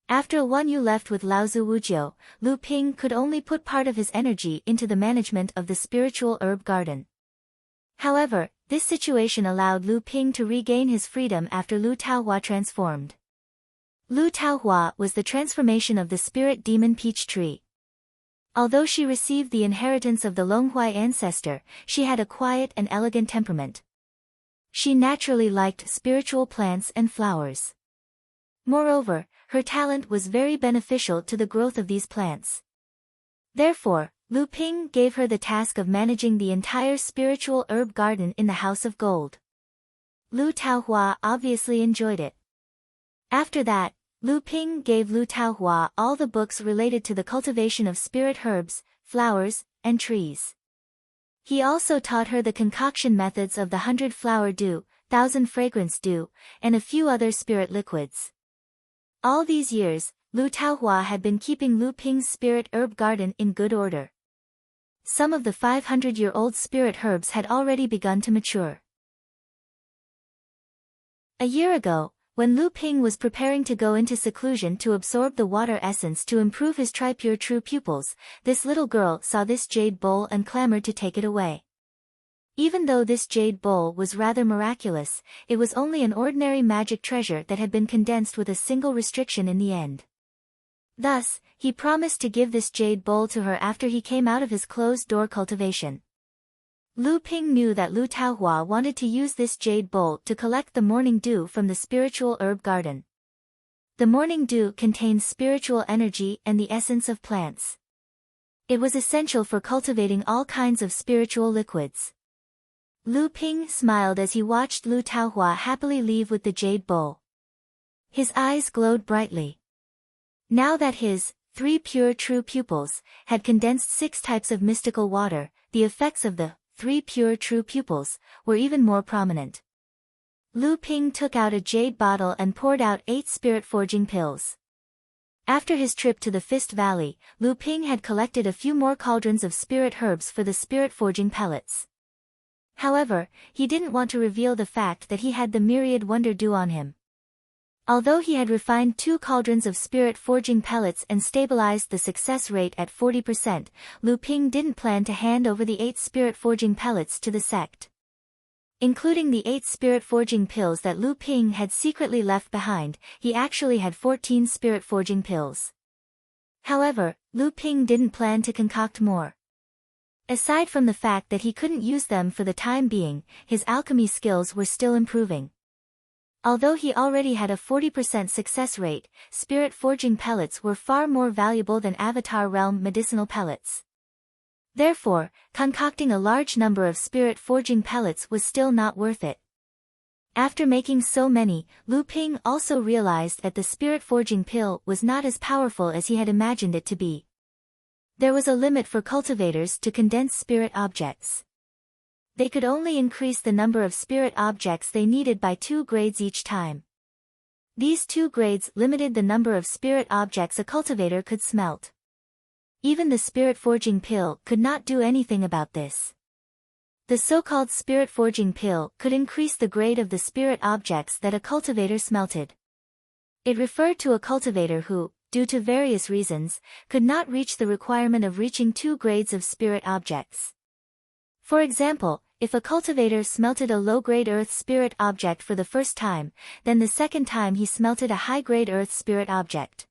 After Wan Yu left with Laozi Wujiu, Lu Ping could only put part of his energy into the management of the spiritual herb garden. However, this situation allowed Lu Ping to regain his freedom after Lu Taohua transformed. Lu Taohua was the transformation of the spirit demon peach tree. Although she received the inheritance of the Longhuai ancestor, she had a quiet and elegant temperament. She naturally liked spiritual plants and flowers. Moreover, her talent was very beneficial to the growth of these plants. Therefore, Lu Ping gave her the task of managing the entire spiritual herb garden in the House of Gold. Lu Taohua obviously enjoyed it. After that, Lu Ping gave Lu Taohua all the books related to the cultivation of spirit herbs, flowers, and trees. He also taught her the concoction methods of the 100-flower dew, 1000-fragrance dew, and a few other spirit liquids. All these years, Lu Taohua had been keeping Lu Ping's spirit herb garden in good order. Some of the 500-year-old spirit herbs had already begun to mature. A year ago, when Lu Ping was preparing to go into seclusion to absorb the water essence to improve his tri-pure true pupils, this little girl saw this jade bowl and clamored to take it away. Even though this jade bowl was rather miraculous, it was only an ordinary magic treasure that had been condensed with a single restriction in the end. Thus, he promised to give this jade bowl to her after he came out of his closed-door cultivation. Lu Ping knew that Lu Taohua wanted to use this jade bowl to collect the morning dew from the spiritual herb garden. The morning dew contains spiritual energy and the essence of plants. It was essential for cultivating all kinds of spiritual liquids. Lu Ping smiled as he watched Lu Taohua happily leave with the jade bowl. His eyes glowed brightly. Now that his 3 pure true pupils had condensed 6 types of mystical water, the effects of the 3 pure true pupils were even more prominent. Lu Ping took out a jade bottle and poured out 8 spirit forging pills. After his trip to the Fist Valley, Lu Ping had collected a few more cauldrons of spirit herbs for the spirit forging pellets. However, he didn't want to reveal the fact that he had the myriad wonder dew on him. Although he had refined 2 cauldrons of spirit forging pellets and stabilized the success rate at 40%, Lu Ping didn't plan to hand over the 8 spirit forging pellets to the sect. Including the 8 spirit forging pills that Lu Ping had secretly left behind, he actually had 14 spirit forging pills. However, Lu Ping didn't plan to concoct more. Aside from the fact that he couldn't use them for the time being, his alchemy skills were still improving. Although he already had a 40% success rate, spirit forging pellets were far more valuable than Avatar Realm medicinal pellets. Therefore, concocting a large number of spirit forging pellets was still not worth it. After making so many, Lu Ping also realized that the spirit forging pill was not as powerful as he had imagined it to be. There was a limit for cultivators to condense spirit objects. They could only increase the number of spirit objects they needed by 2 grades each time. These 2 grades limited the number of spirit objects a cultivator could smelt. Even the spirit forging pill could not do anything about this. The so-called spirit forging pill could increase the grade of the spirit objects that a cultivator smelted. It referred to a cultivator who, due to various reasons, could not reach the requirement of reaching 2 grades of spirit objects. For example, if a cultivator smelted a low-grade earth spirit object for the first time, then the second time he smelted a high-grade earth spirit object.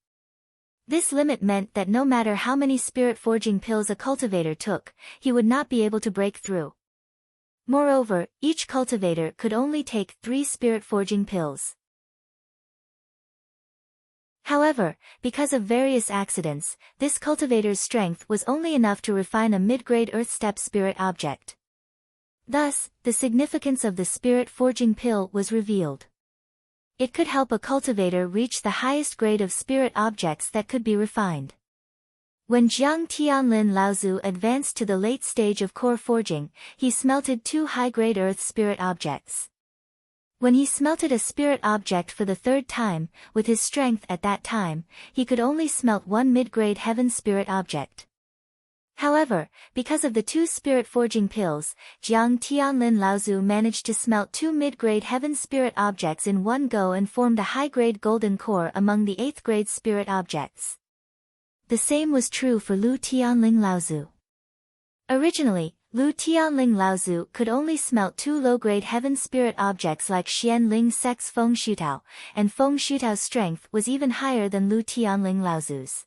This limit meant that no matter how many spirit forging pills a cultivator took, he would not be able to break through. Moreover, each cultivator could only take 3 spirit forging pills. However, because of various accidents, this cultivator's strength was only enough to refine a mid-grade earth step spirit object. Thus, the significance of the spirit forging pill was revealed. It could help a cultivator reach the highest grade of spirit objects that could be refined. When Jiang Tianlin Laozu advanced to the late stage of core forging, he smelted 2 high-grade earth spirit objects. When he smelted a spirit object for the 3rd time, with his strength at that time, he could only smelt 1 mid-grade heaven spirit object. However, because of the 2 spirit forging pills, Jiang Tianlin Laozu managed to smelt 2 mid-grade heaven spirit objects in one go and formed a high-grade golden core among the 8th-grade spirit objects. The same was true for Lu Tianling Laozu. Originally, Lu Tianling Laozu could only smelt 2 low-grade heaven spirit objects like Xian Ling Sek's Feng Shutao, and Feng Shutao's strength was even higher than Lu Tianling Laozu's.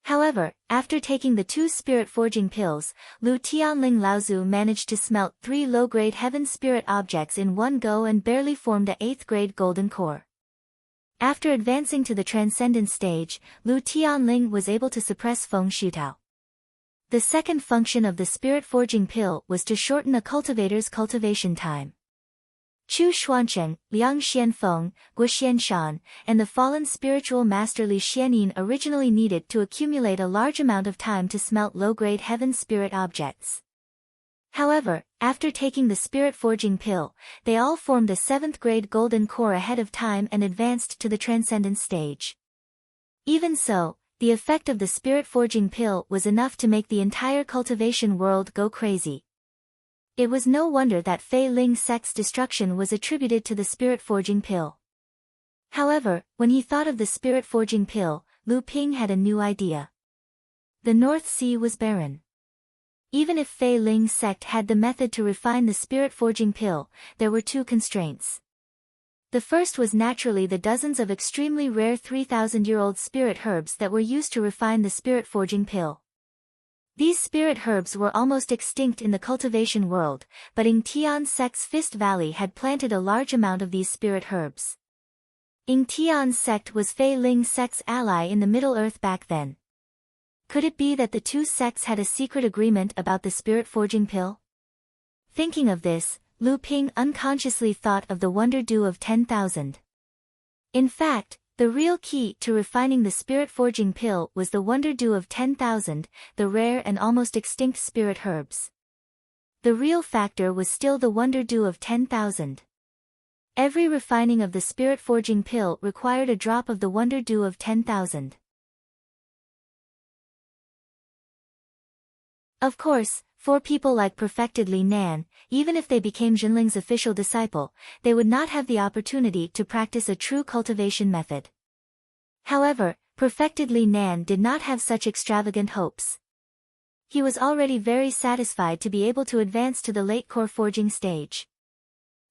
However, after taking the 2 spirit forging pills, Lu Tianling Laozu managed to smelt 3 low-grade heaven spirit objects in one go and barely formed a 8th-grade golden core. After advancing to the transcendent stage, Lu Tianling was able to suppress Feng Shutao. The second function of the spirit forging pill was to shorten a cultivator's cultivation time. Chu Xuancheng, Liang Xianfeng, Guo Xianshan, and the fallen spiritual master Li Xianyin originally needed to accumulate a large amount of time to smelt low-grade heaven spirit objects. However, after taking the spirit forging pill, they all formed a 7th-grade golden core ahead of time and advanced to the transcendent stage. Even so, the effect of the spirit forging pill was enough to make the entire cultivation world go crazy. It was no wonder that Fei Ling Sek's destruction was attributed to the spirit forging pill. However, when he thought of the spirit forging pill, Lu Ping had a new idea. The North Sea was barren. Even if Fei Ling Sect had the method to refine the spirit forging pill, there were 2 constraints. The first was naturally the dozens of extremely rare 3,000-year-old spirit herbs that were used to refine the spirit forging pill. These spirit herbs were almost extinct in the cultivation world, but Ying Tian Sect's Fist Valley had planted a large amount of these spirit herbs. Ying Tian's sect was Fei Ling Sect's ally in the Middle Earth back then. Could it be that the 2 sects had a secret agreement about the spirit forging pill? Thinking of this, Lu Ping unconsciously thought of the Wonder Dew of 10,000. In fact, the real key to refining the spirit forging pill was the Wonder Dew of 10,000, the rare and almost extinct spirit herbs. The real factor was still the Wonder Dew of 10,000. Every refining of the spirit forging pill required a drop of the Wonder Dew of 10,000. Of course, for people like Perfected Li Nan, even if they became Jinling's official disciple, they would not have the opportunity to practice a true cultivation method. However, Perfected Li Nan did not have such extravagant hopes. He was already very satisfied to be able to advance to the late core forging stage.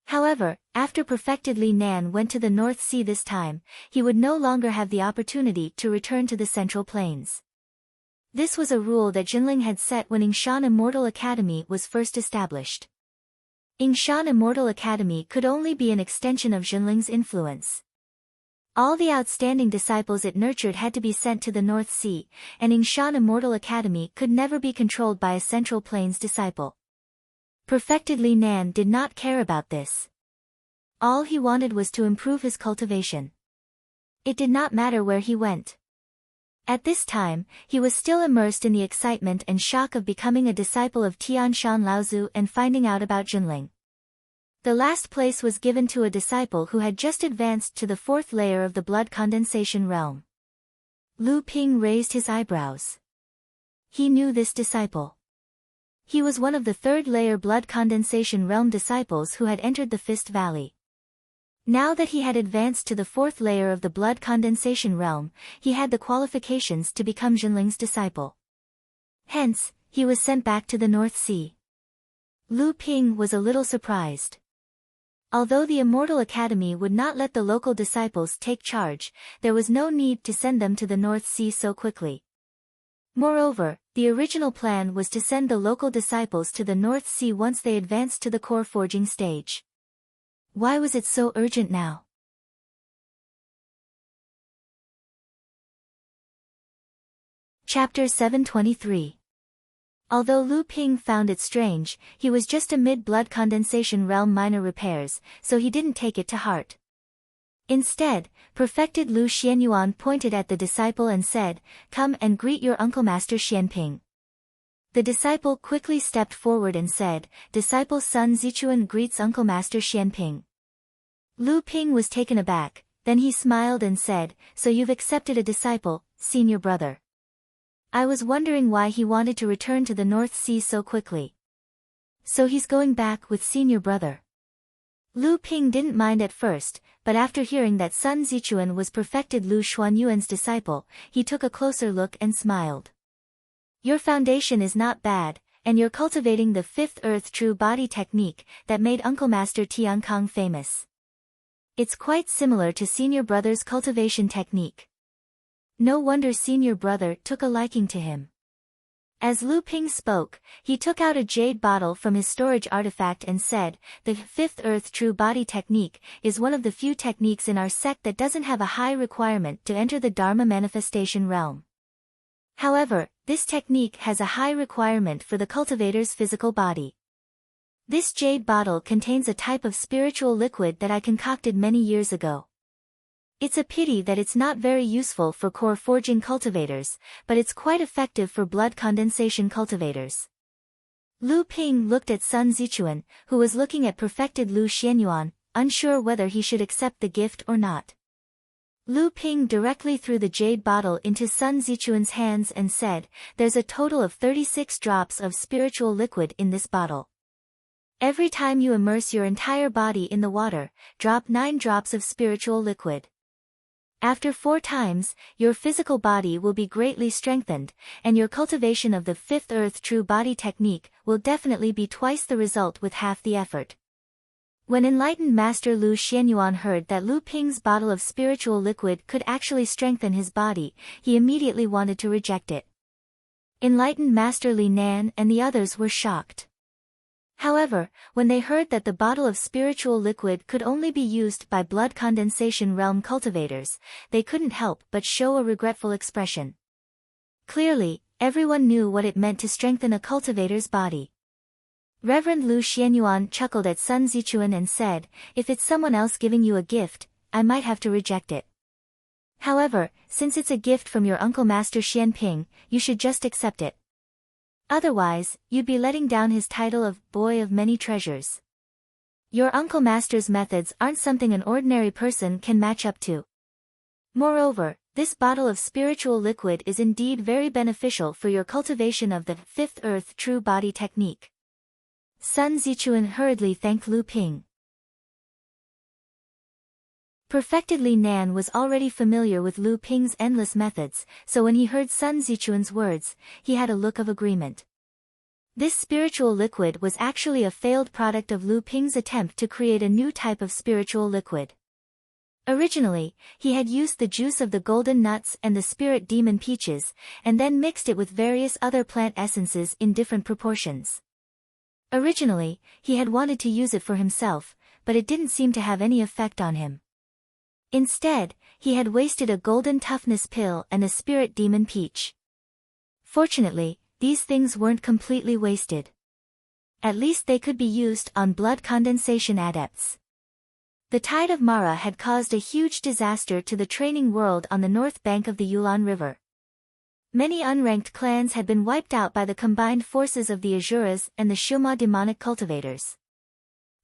However, after Perfected Li Nan went to the North Sea this time, he would no longer have the opportunity to return to the Central Plains. This was a rule that Jinling had set when Yingshan Immortal Academy was first established. Yingshan Immortal Academy could only be an extension of Jinling's influence. All the outstanding disciples it nurtured had to be sent to the North Sea, and Yingshan Immortal Academy could never be controlled by a Central Plains disciple. Perfected Li Nan did not care about this. All he wanted was to improve his cultivation. It did not matter where he went. At this time, he was still immersed in the excitement and shock of becoming a disciple of Tianshan Laozu and finding out about Jinling. The last place was given to a disciple who had just advanced to the 4th layer of the blood condensation realm. Lu Ping raised his eyebrows. He knew this disciple. He was one of the 3rd layer blood condensation realm disciples who had entered the Fist Valley. Now that he had advanced to the 4th layer of the blood condensation realm, he had the qualifications to become Jinling's disciple. Hence, he was sent back to the North Sea. Lu Ping was a little surprised. Although the Immortal Academy would not let the local disciples take charge, there was no need to send them to the North Sea so quickly. Moreover, the original plan was to send the local disciples to the North Sea once they advanced to the core forging stage. Why was it so urgent now? Chapter 723. Although Lu Ping found it strange, he was just a mid-blood condensation realm minor repairs, so he didn't take it to heart. Instead, perfected Lu Xianyuan pointed at the disciple and said, "Come and greet your uncle Master Xianping." The disciple quickly stepped forward and said, "Disciple Sun Zichuan greets Uncle Master Xianping." Lu Ping was taken aback, then he smiled and said, "So you've accepted a disciple, senior brother." I was wondering why he wanted to return to the North Sea so quickly. So he's going back with senior brother. Lu Ping didn't mind at first, but after hearing that Sun Zichuan was perfected Lu Xuanyuan's disciple, he took a closer look and smiled. Your foundation is not bad, and you're cultivating the 5th Earth True Body technique that made Uncle Master Tiankong famous. It's quite similar to senior brother's cultivation technique. No wonder senior brother took a liking to him. As Lu Ping spoke, he took out a jade bottle from his storage artifact and said, "The 5th Earth True Body technique is one of the few techniques in our sect that doesn't have a high requirement to enter the Dharma manifestation realm. However, this technique has a high requirement for the cultivator's physical body. This jade bottle contains a type of spiritual liquid that I concocted many years ago. It's a pity that it's not very useful for core forging cultivators, but it's quite effective for blood condensation cultivators." Lu Ping looked at Sun Zichuan, who was looking at perfected Lu Xianyuan, unsure whether he should accept the gift or not. Lu Ping directly threw the jade bottle into Sun Zichuan's hands and said, "There's a total of 36 drops of spiritual liquid in this bottle. Every time you immerse your entire body in the water, drop 9 drops of spiritual liquid. After 4 times, your physical body will be greatly strengthened, and your cultivation of the 5th Earth True Body technique will definitely be twice the result with half the effort." When enlightened Master Lu Xianyuan heard that Lu Ping's bottle of spiritual liquid could actually strengthen his body, he immediately wanted to reject it. Enlightened Master Li Nan and the others were shocked. However, when they heard that the bottle of spiritual liquid could only be used by blood condensation realm cultivators, they couldn't help but show a regretful expression. Clearly, everyone knew what it meant to strengthen a cultivator's body. Reverend Lu Xianyuan chuckled at Sun Zichuan and said, "If it's someone else giving you a gift, I might have to reject it. However, since it's a gift from your Uncle Master Xianping, you should just accept it. Otherwise, you'd be letting down his title of Boy of Many Treasures. Your Uncle Master's methods aren't something an ordinary person can match up to. Moreover, this bottle of spiritual liquid is indeed very beneficial for your cultivation of the 5th Earth True Body technique." Sun Zichuan hurriedly thanked Lu Ping. Perfected Li Nan was already familiar with Lu Ping's endless methods, so when he heard Sun Zichuan's words, he had a look of agreement. This spiritual liquid was actually a failed product of Lu Ping's attempt to create a new type of spiritual liquid. Originally, he had used the juice of the golden nuts and the spirit demon peaches, and then mixed it with various other plant essences in different proportions. Originally, he had wanted to use it for himself, but it didn't seem to have any effect on him. Instead, he had wasted a golden toughness pill and a spirit demon peach. Fortunately, these things weren't completely wasted. At least they could be used on blood condensation adepts. The tide of Mara had caused a huge disaster to the training world on the north bank of the Yulon River. Many unranked clans had been wiped out by the combined forces of the Azuras and the Shuma demonic cultivators.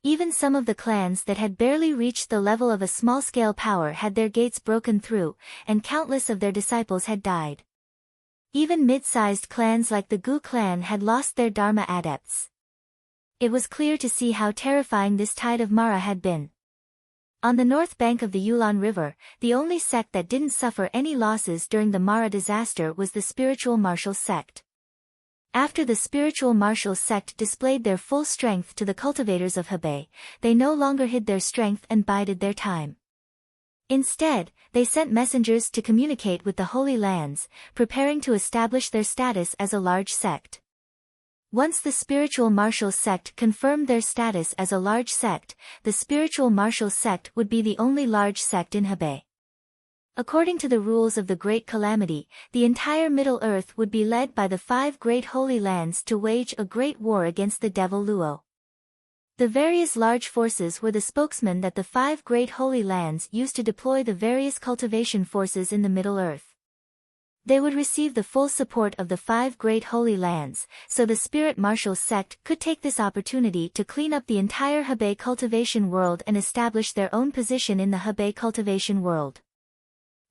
Even some of the clans that had barely reached the level of a small-scale power had their gates broken through, and countless of their disciples had died. Even mid-sized clans like the Gu clan had lost their Dharma adepts. It was clear to see how terrifying this tide of Mara had been. On the north bank of the Yulon River, the only sect that didn't suffer any losses during the Mara disaster was the Spiritual Martial Sect. After the Spiritual Martial Sect displayed their full strength to the cultivators of Hebei, they no longer hid their strength and bided their time. Instead, they sent messengers to communicate with the Holy Lands, preparing to establish their status as a large sect. Once the Spiritual Martial Sect confirmed their status as a large sect, the Spiritual Martial Sect would be the only large sect in Hebei. According to the rules of the Great Calamity, the entire Middle Earth would be led by the 5 Great Holy Lands to wage a great war against the Devil Luo. The various large forces were the spokesmen that the 5 Great Holy Lands used to deploy the various cultivation forces in the Middle Earth. They would receive the full support of the 5 Great Holy Lands, so the Spirit Martial Sect could take this opportunity to clean up the entire Hebei cultivation world and establish their own position in the Hebei cultivation world.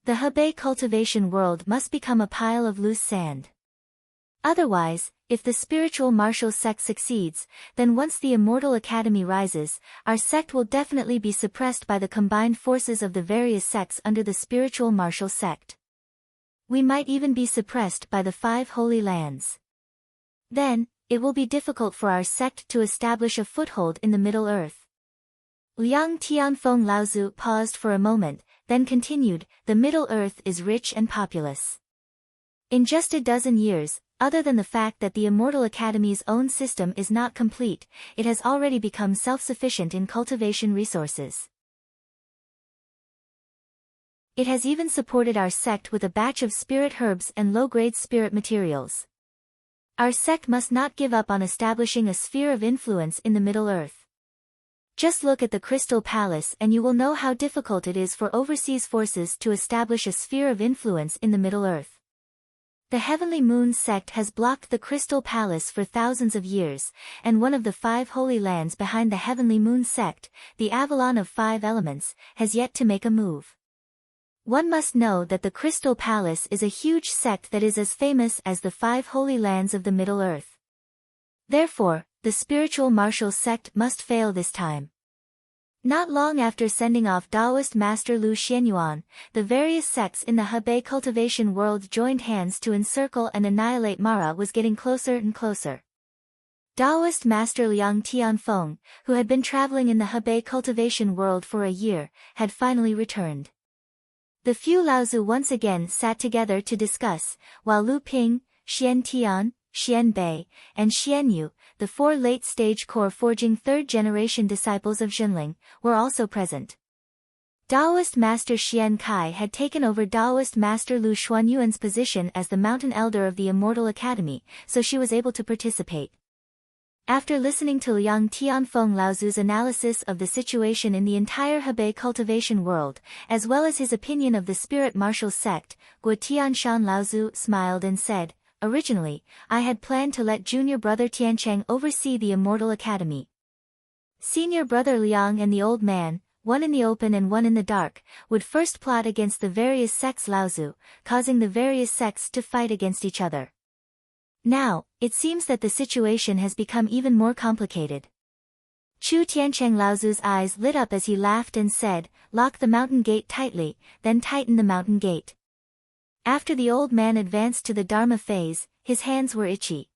The Hebei cultivation world must become a pile of loose sand. Otherwise, if the Spiritual Martial Sect succeeds, then once the Immortal Academy rises, our sect will definitely be suppressed by the combined forces of the various sects under the Spiritual Martial Sect. We might even be suppressed by the 5 Holy Lands. Then, it will be difficult for our sect to establish a foothold in the Middle Earth. Liang Tianfeng Laozu paused for a moment, then continued, the Middle Earth is rich and populous. In just a dozen years, other than the fact that the Immortal Academy's own system is not complete, it has already become self-sufficient in cultivation resources. It has even supported our sect with a batch of spirit herbs and low-grade spirit materials. Our sect must not give up on establishing a sphere of influence in the Middle Earth. Just look at the Crystal Palace and you will know how difficult it is for overseas forces to establish a sphere of influence in the Middle Earth. The Heavenly Moon sect has blocked the Crystal Palace for thousands of years, and one of the 5 Holy Lands behind the Heavenly Moon sect, the Avalon of 5 Elements, has yet to make a move. One must know that the Crystal Palace is a huge sect that is as famous as the 5 Holy Lands of the Middle Earth. Therefore, the Spiritual Martial Sect must fail this time. Not long after sending off Taoist Master Lu Xianyuan, the various sects in the Hebei cultivation world joined hands to encircle and annihilate Mara was getting closer and closer. Taoist Master Liang Tianfeng, who had been traveling in the Hebei cultivation world for a year, had finally returned. The few Laozu once again sat together to discuss, while Lu Ping, Xian Tian, Xian Bei, and Xian Yu, the 4 late-stage core forging 3rd-generation disciples of Zhenling, were also present. Taoist Master Xian Kai had taken over Taoist Master Lu Xuanyuan's position as the Mountain Elder of the Immortal Academy, so she was able to participate. After listening to Liang Tianfeng Laozu's analysis of the situation in the entire Hebei cultivation world, as well as his opinion of the Spirit Martial Sect, Guo Tianshan Laozu smiled and said, originally, I had planned to let junior brother Tiancheng oversee the Immortal Academy. Senior brother Liang and the old man, one in the open and one in the dark, would first plot against the various sects Laozu, causing the various sects to fight against each other. Now, it seems that the situation has become even more complicated. Chu Tiancheng Laozu's eyes lit up as he laughed and said, lock the mountain gate tightly, then tighten the mountain gate. After the old man advanced to the Dharma phase, his hands were itchy.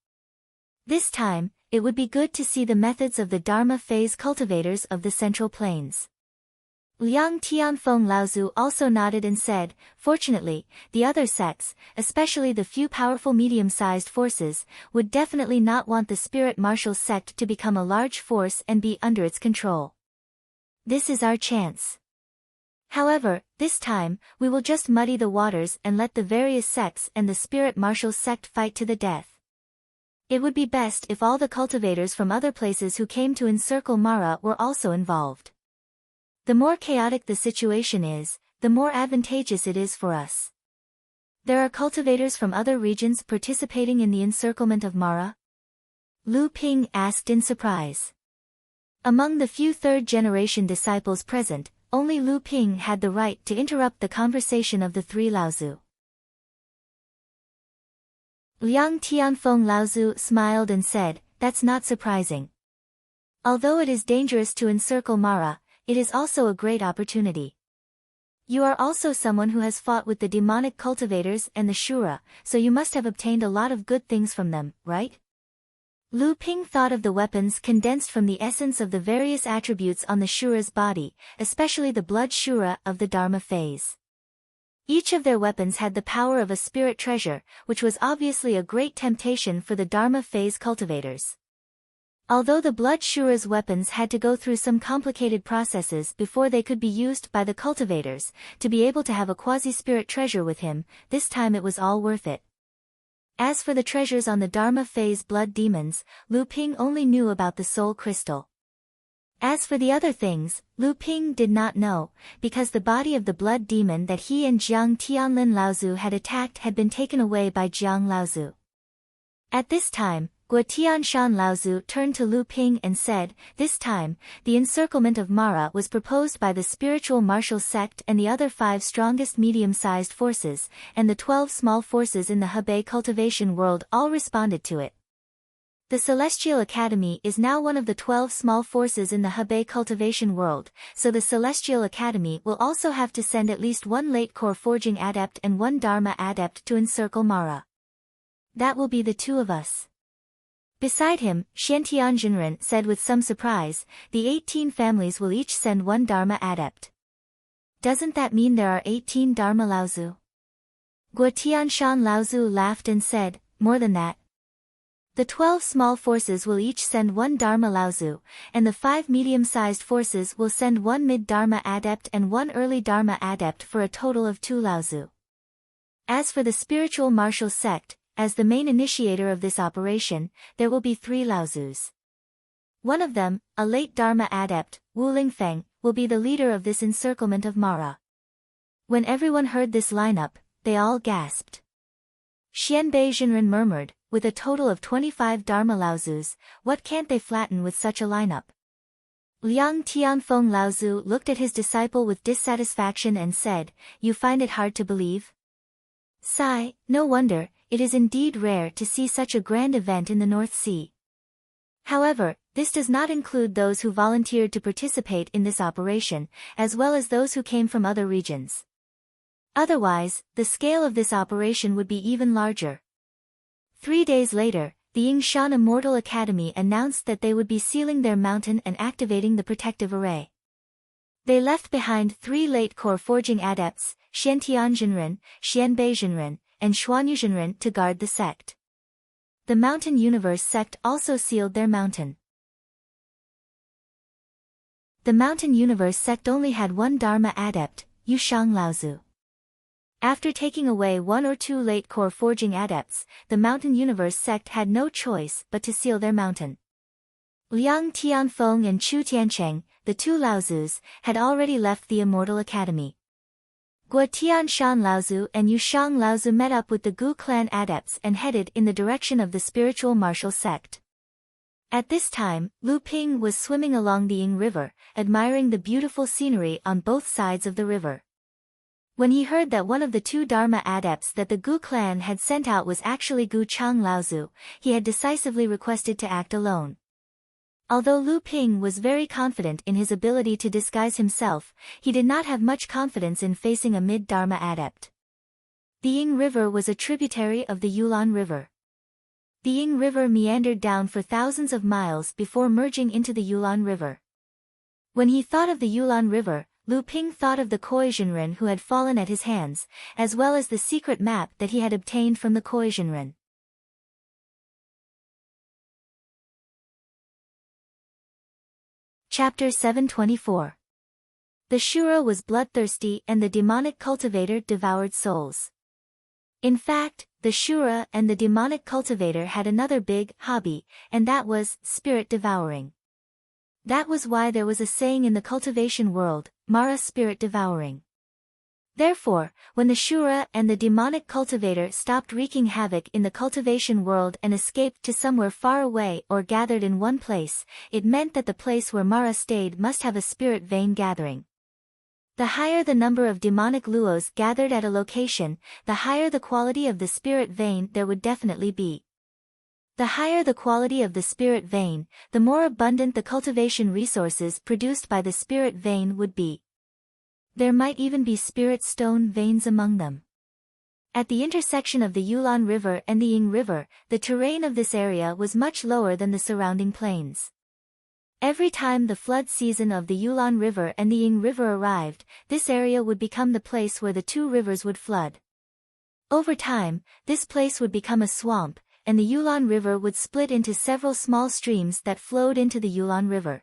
This time, it would be good to see the methods of the Dharma phase cultivators of the Central Plains. Liang Tianfeng Laozu also nodded and said, fortunately, the other sects, especially the few powerful medium-sized forces, would definitely not want the spirit martial sect to become a large force and be under its control. This is our chance. However, this time, we will just muddy the waters and let the various sects and the spirit martial sect fight to the death. It would be best if all the cultivators from other places who came to encircle Mara were also involved. The more chaotic the situation is, the more advantageous it is for us. There are cultivators from other regions participating in the encirclement of Mara? Lu Ping asked in surprise. Among the few third-generation disciples present, only Lu Ping had the right to interrupt the conversation of the three Laozu. Liang Tianfeng Laozu smiled and said, that's not surprising. Although it is dangerous to encircle Mara, it is also a great opportunity. You are also someone who has fought with the demonic cultivators and the Shura, so you must have obtained a lot of good things from them, right? Lu Ping thought of the weapons condensed from the essence of the various attributes on the Shura's body, especially the blood Shura of the Dharma phase. Each of their weapons had the power of a spirit treasure, which was obviously a great temptation for the Dharma phase cultivators. Although the blood Shura's weapons had to go through some complicated processes before they could be used by the cultivators, to be able to have a quasi-spirit treasure with him, this time it was all worth it. As for the treasures on the Dharma phase blood demons, Lu Ping only knew about the soul crystal. As for the other things, Lu Ping did not know, because the body of the blood demon that he and Jiang Tianlin Laozu had attacked had been taken away by Jiang Laozu. At this time, Guo Tianshan Laozu turned to Lu Ping and said, this time, the encirclement of Mara was proposed by the spiritual martial sect and the other 5 strongest medium-sized forces, and the 12 small forces in the Hebei cultivation world all responded to it. The Celestial Academy is now one of the 12 small forces in the Hebei cultivation world, so the Celestial Academy will also have to send at least 1 late core forging adept and 1 Dharma adept to encircle Mara. That will be the 2 of us. Beside him, Xiantian Jinren said with some surprise, the 18 families will each send 1 Dharma adept. Doesn't that mean there are 18 Dharma Laozu? Guo Tianshan Laozu laughed and said, more than that. The 12 small forces will each send 1 Dharma Laozu, and the 5 medium-sized forces will send 1 mid-Dharma adept and 1 early Dharma adept for a total of 2 Laozu. As for the spiritual martial sect, as the main initiator of this operation, there will be 3 Laozus. One of them, a late Dharma adept, Wu Lingfeng, will be the leader of this encirclement of Mara. When everyone heard this lineup, they all gasped. Xianbei Jinren murmured, with a total of 25 Dharma Laozus, what can't they flatten with such a lineup? Liang Tianfeng Laozu looked at his disciple with dissatisfaction and said, you find it hard to believe? Sigh, no wonder, it is indeed rare to see such a grand event in the North Sea. However, this does not include those who volunteered to participate in this operation, as well as those who came from other regions. Otherwise, the scale of this operation would be even larger. 3 days later, the Yingshan Immortal Academy announced that they would be sealing their mountain and activating the protective array. They left behind 3 late core forging adepts, Xiantian Jinren, Xianbei Jinren, and Xuanyu Jinren to guard the sect. The Mountain Universe sect also sealed their mountain. The Mountain Universe sect only had 1 Dharma adept, Yushang Laozu. After taking away 1 or 2 late core forging adepts, the Mountain Universe sect had no choice but to seal their mountain. Liang Tianfeng and Chu Tiancheng, the 2 Laozus, had already left the Immortal Academy. Guo Tianshan Laozu and Yushang Laozu met up with the Gu clan adepts and headed in the direction of the spiritual martial sect. At this time, Lu Ping was swimming along the Ying River, admiring the beautiful scenery on both sides of the river. When he heard that one of the 2 Dharma adepts that the Gu clan had sent out was actually Gu Chang Laozu, he had decisively requested to act alone. Although Lu Ping was very confident in his ability to disguise himself, he did not have much confidence in facing a mid-Dharma adept. The Ying River was a tributary of the Yulon River. The Ying River meandered down for thousands of miles before merging into the Yulon River. When he thought of the Yulon River, Lu Ping thought of the Koizhenren who had fallen at his hands, as well as the secret map that he had obtained from the Koizhenren. Chapter 724. The Shura was bloodthirsty and the demonic cultivator devoured souls. In fact, the Shura and the demonic cultivator had another big hobby, and that was spirit devouring. That was why there was a saying in the cultivation world, Mara spirit devouring. Therefore, when the Shura and the demonic cultivator stopped wreaking havoc in the cultivation world and escaped to somewhere far away or gathered in one place, it meant that the place where Mara stayed must have a spirit vein gathering. The higher the number of demonic luos gathered at a location, the higher the quality of the spirit vein there would definitely be. The higher the quality of the spirit vein, the more abundant the cultivation resources produced by the spirit vein would be. There might even be spirit stone veins among them. At the intersection of the Yulon River and the Ying River, the terrain of this area was much lower than the surrounding plains. Every time the flood season of the Yulon River and the Ying River arrived, this area would become the place where the two rivers would flood. Over time, this place would become a swamp, and the Yulon River would split into several small streams that flowed into the Yulon River.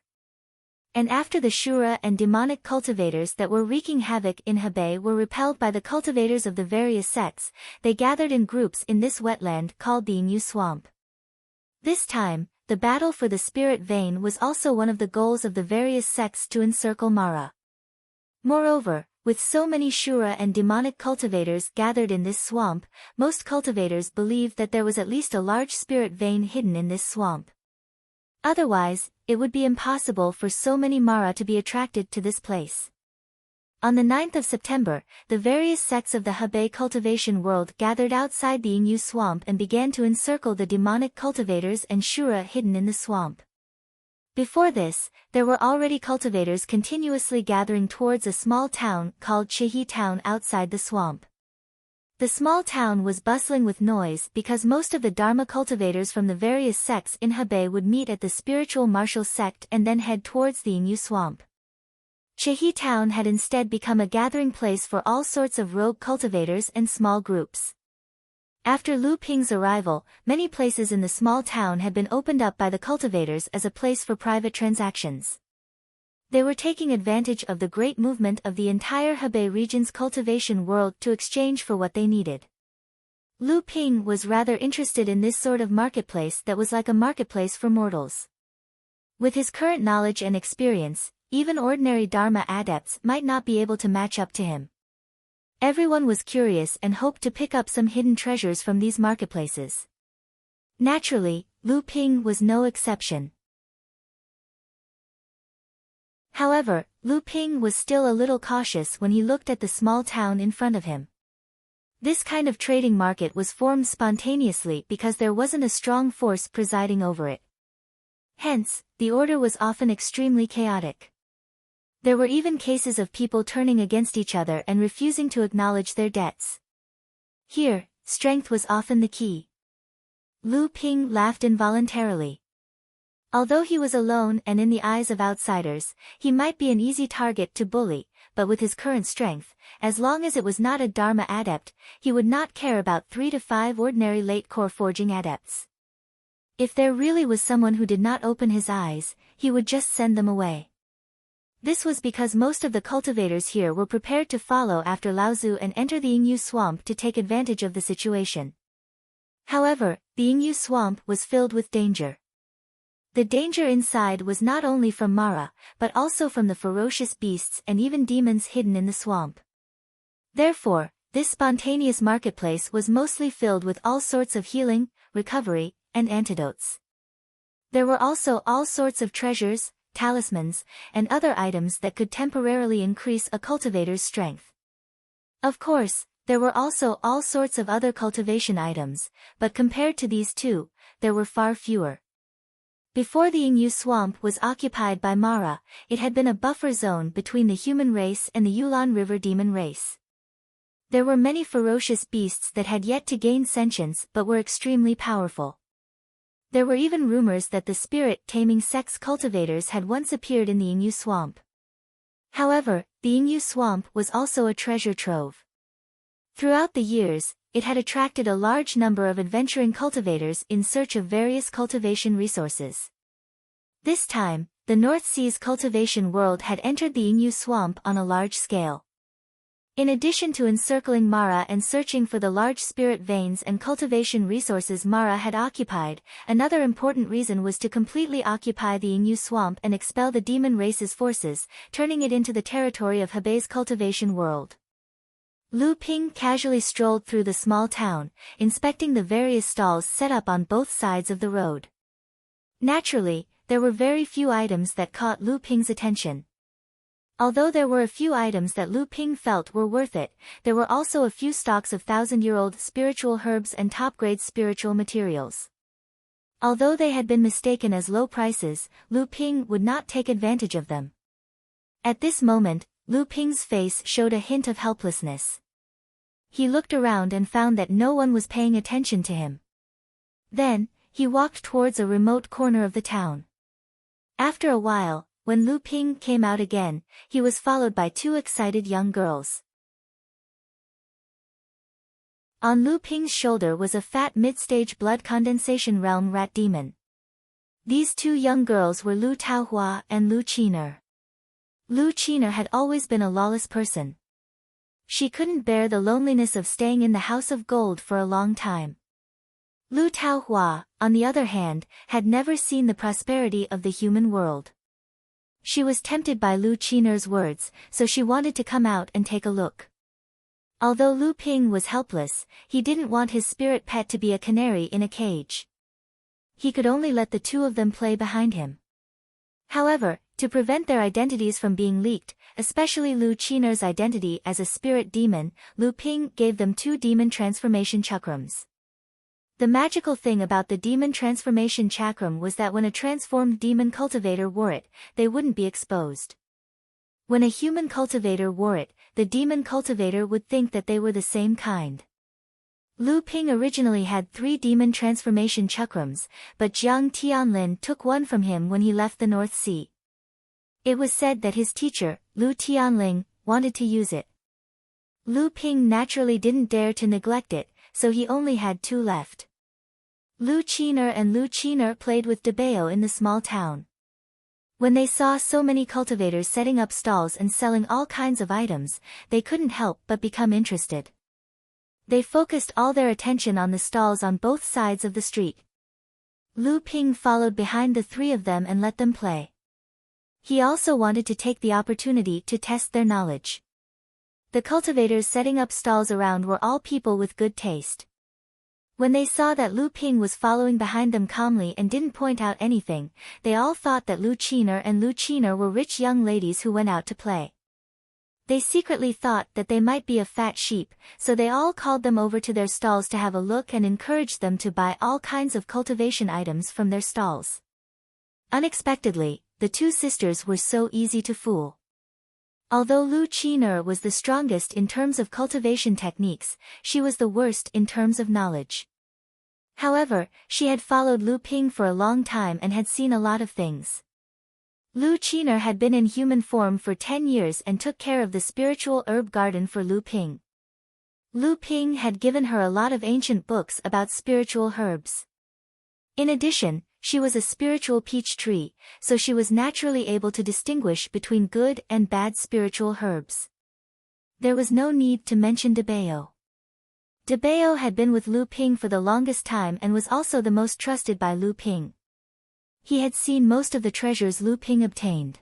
And after the Shura and demonic cultivators that were wreaking havoc in Hebei were repelled by the cultivators of the various sects, they gathered in groups in this wetland called the Yingyu Swamp. This time, the battle for the spirit vein was also one of the goals of the various sects to encircle Mara. Moreover, with so many Shura and demonic cultivators gathered in this swamp, most cultivators believed that there was at least a large spirit vein hidden in this swamp. Otherwise, it would be impossible for so many Mara to be attracted to this place. On the 9th of September, the various sects of the Hebei cultivation world gathered outside the Yingyu swamp and began to encircle the demonic cultivators and Shura hidden in the swamp. Before this, there were already cultivators continuously gathering towards a small town called Chihi Town outside the swamp. The small town was bustling with noise because most of the Dharma cultivators from the various sects in Hebei would meet at the spiritual martial sect and then head towards the Yingyu swamp. Chihi Town had instead become a gathering place for all sorts of rogue cultivators and small groups. After Lu Ping's arrival, many places in the small town had been opened up by the cultivators as a place for private transactions. They were taking advantage of the great movement of the entire Hebei region's cultivation world to exchange for what they needed. Lu Ping was rather interested in this sort of marketplace that was like a marketplace for mortals. With his current knowledge and experience, even ordinary Dharma adepts might not be able to match up to him. Everyone was curious and hoped to pick up some hidden treasures from these marketplaces. Naturally, Lu Ping was no exception. However, Lu Ping was still a little cautious when he looked at the small town in front of him. This kind of trading market was formed spontaneously because there wasn't a strong force presiding over it. Hence, the order was often extremely chaotic. There were even cases of people turning against each other and refusing to acknowledge their debts. Here, strength was often the key. Lu Ping laughed involuntarily. Although he was alone and in the eyes of outsiders, he might be an easy target to bully, but with his current strength, as long as it was not a Dharma adept, he would not care about 3 to 5 ordinary late core forging adepts. If there really was someone who did not open his eyes, he would just send them away. This was because most of the cultivators here were prepared to follow after Laozu and enter the Yingyu swamp to take advantage of the situation. However, the Yingyu swamp was filled with danger. The danger inside was not only from Mara, but also from the ferocious beasts and even demons hidden in the swamp. Therefore, this spontaneous marketplace was mostly filled with all sorts of healing, recovery, and antidotes. There were also all sorts of treasures, talismans, and other items that could temporarily increase a cultivator's strength. Of course, there were also all sorts of other cultivation items, but compared to these two, there were far fewer. Before the Yingyu swamp was occupied by Mara, it had been a buffer zone between the human race and the Yulon River demon race. There were many ferocious beasts that had yet to gain sentience but were extremely powerful. There were even rumors that the spirit-taming sex cultivators had once appeared in the Yingyu swamp. However, the Yingyu swamp was also a treasure trove. Throughout the years, it had attracted a large number of adventuring cultivators in search of various cultivation resources. This time, the North Sea's cultivation world had entered the Yingyu swamp on a large scale. In addition to encircling Mara and searching for the large spirit veins and cultivation resources Mara had occupied, another important reason was to completely occupy the Yingyu swamp and expel the demon race's forces, turning it into the territory of Hebei's cultivation world. Lu Ping casually strolled through the small town, inspecting the various stalls set up on both sides of the road. Naturally, there were very few items that caught Lu Ping's attention. Although there were a few items that Lu Ping felt were worth it, there were also a few stocks of thousand-year-old spiritual herbs and top-grade spiritual materials. Although they had been mistaken as low prices, Lu Ping would not take advantage of them. At this moment, Lu Ping's face showed a hint of helplessness. He looked around and found that no one was paying attention to him. Then, he walked towards a remote corner of the town. After a while, when Lu Ping came out again, he was followed by two excited young girls. On Lu Ping's shoulder was a fat mid-stage blood condensation realm rat demon. These two young girls were Lu Taohua and Lu Qiner. Lu Qiner had always been a lawless person. She couldn't bear the loneliness of staying in the House of Gold for a long time. Lu Taohua, on the other hand, had never seen the prosperity of the human world. She was tempted by Lu Qiner's words, so she wanted to come out and take a look. Although Lu Ping was helpless, he didn't want his spirit pet to be a canary in a cage. He could only let the two of them play behind him. However, to prevent their identities from being leaked, especially Lu Qiner's identity as a spirit demon, Lu Ping gave them 2 demon transformation chakrams. The magical thing about the demon transformation chakram was that when a transformed demon cultivator wore it, they wouldn't be exposed. When a human cultivator wore it, the demon cultivator would think that they were the same kind. Lu Ping originally had 3 demon transformation chakrams, but Jiang Tianlin took one from him when he left the North Sea. It was said that his teacher, Lu Tianling, wanted to use it. Lu Ping naturally didn't dare to neglect it, so he only had 2 left. Lu Qiner and Lu Qiner played with Dabeo in the small town. When they saw so many cultivators setting up stalls and selling all kinds of items, they couldn't help but become interested. They focused all their attention on the stalls on both sides of the street. Lu Ping followed behind the 3 of them and let them play. He also wanted to take the opportunity to test their knowledge. The cultivators setting up stalls around were all people with good taste. When they saw that Lu Ping was following behind them calmly and didn't point out anything, they all thought that Lu Qiner and Lu Qiner were rich young ladies who went out to play. They secretly thought that they might be a fat sheep, so they all called them over to their stalls to have a look and encouraged them to buy all kinds of cultivation items from their stalls. Unexpectedly, the 2 sisters were so easy to fool. Although Lu Qiner was the strongest in terms of cultivation techniques, she was the worst in terms of knowledge. However, she had followed Lu Ping for a long time and had seen a lot of things. Lu Qiner had been in human form for 10 years and took care of the spiritual herb garden for Lu Ping. Lu Ping had given her a lot of ancient books about spiritual herbs. In addition, she was a spiritual peach tree, so she was naturally able to distinguish between good and bad spiritual herbs. There was no need to mention Dabeo. Dabeo had been with Lu Ping for the longest time and was also the most trusted by Lu Ping. He had seen most of the treasures Lu Ping obtained.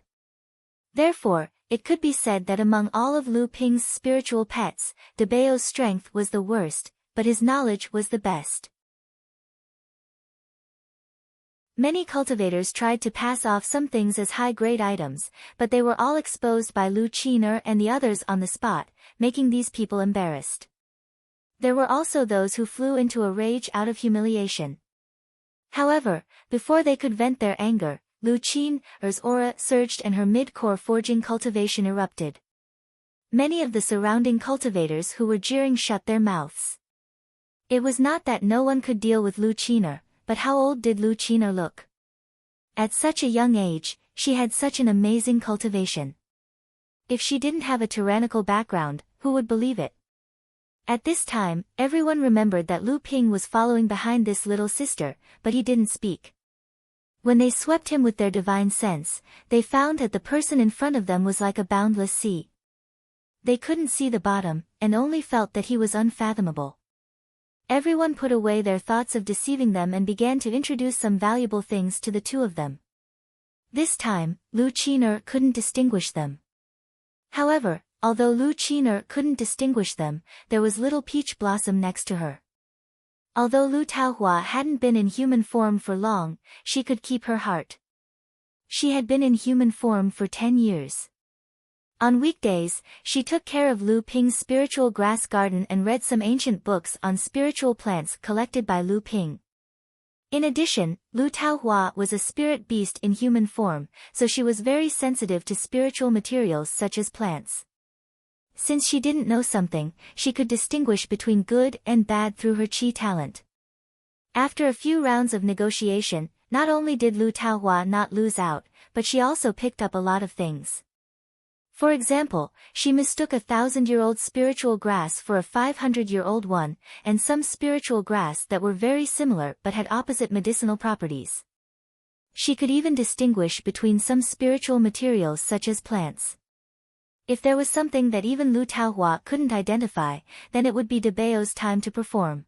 Therefore, it could be said that among all of Lu Ping's spiritual pets, Dabeo's strength was the worst, but his knowledge was the best. Many cultivators tried to pass off some things as high-grade items, but they were all exposed by Lu Qiner and the others on the spot, making these people embarrassed. There were also those who flew into a rage out of humiliation. However, before they could vent their anger, Lu Qiner's aura surged and her mid-core forging cultivation erupted. Many of the surrounding cultivators who were jeering shut their mouths. It was not that no one could deal with Lu Qiner, but how old did Lu Qiner look? At such a young age, she had such an amazing cultivation. If she didn't have a tyrannical background, who would believe it? At this time, everyone remembered that Lu Ping was following behind this little sister, but he didn't speak. When they swept him with their divine sense, they found that the person in front of them was like a boundless sea. They couldn't see the bottom, and only felt that he was unfathomable. Everyone put away their thoughts of deceiving them and began to introduce some valuable things to the two of them. This time, Lu Qiner couldn't distinguish them. However, although Lu Qiner couldn't distinguish them, there was little Peach Blossom next to her. Although Lu Taohua hadn't been in human form for long, she could keep her heart. She had been in human form for 10 years. On weekdays, she took care of Lu Ping's spiritual grass garden and read some ancient books on spiritual plants collected by Lu Ping. In addition, Lu Taohua was a spirit beast in human form, so she was very sensitive to spiritual materials such as plants. Since she didn't know something, she could distinguish between good and bad through her qi talent. After a few rounds of negotiation, not only did Lu Taohua not lose out, but she also picked up a lot of things. For example, she mistook a 1,000-year-old spiritual grass for a 500-year-old one, and some spiritual grass that were very similar but had opposite medicinal properties. She could even distinguish between some spiritual materials such as plants. If there was something that even Lu Taohua couldn't identify, then it would be Debao's time to perform.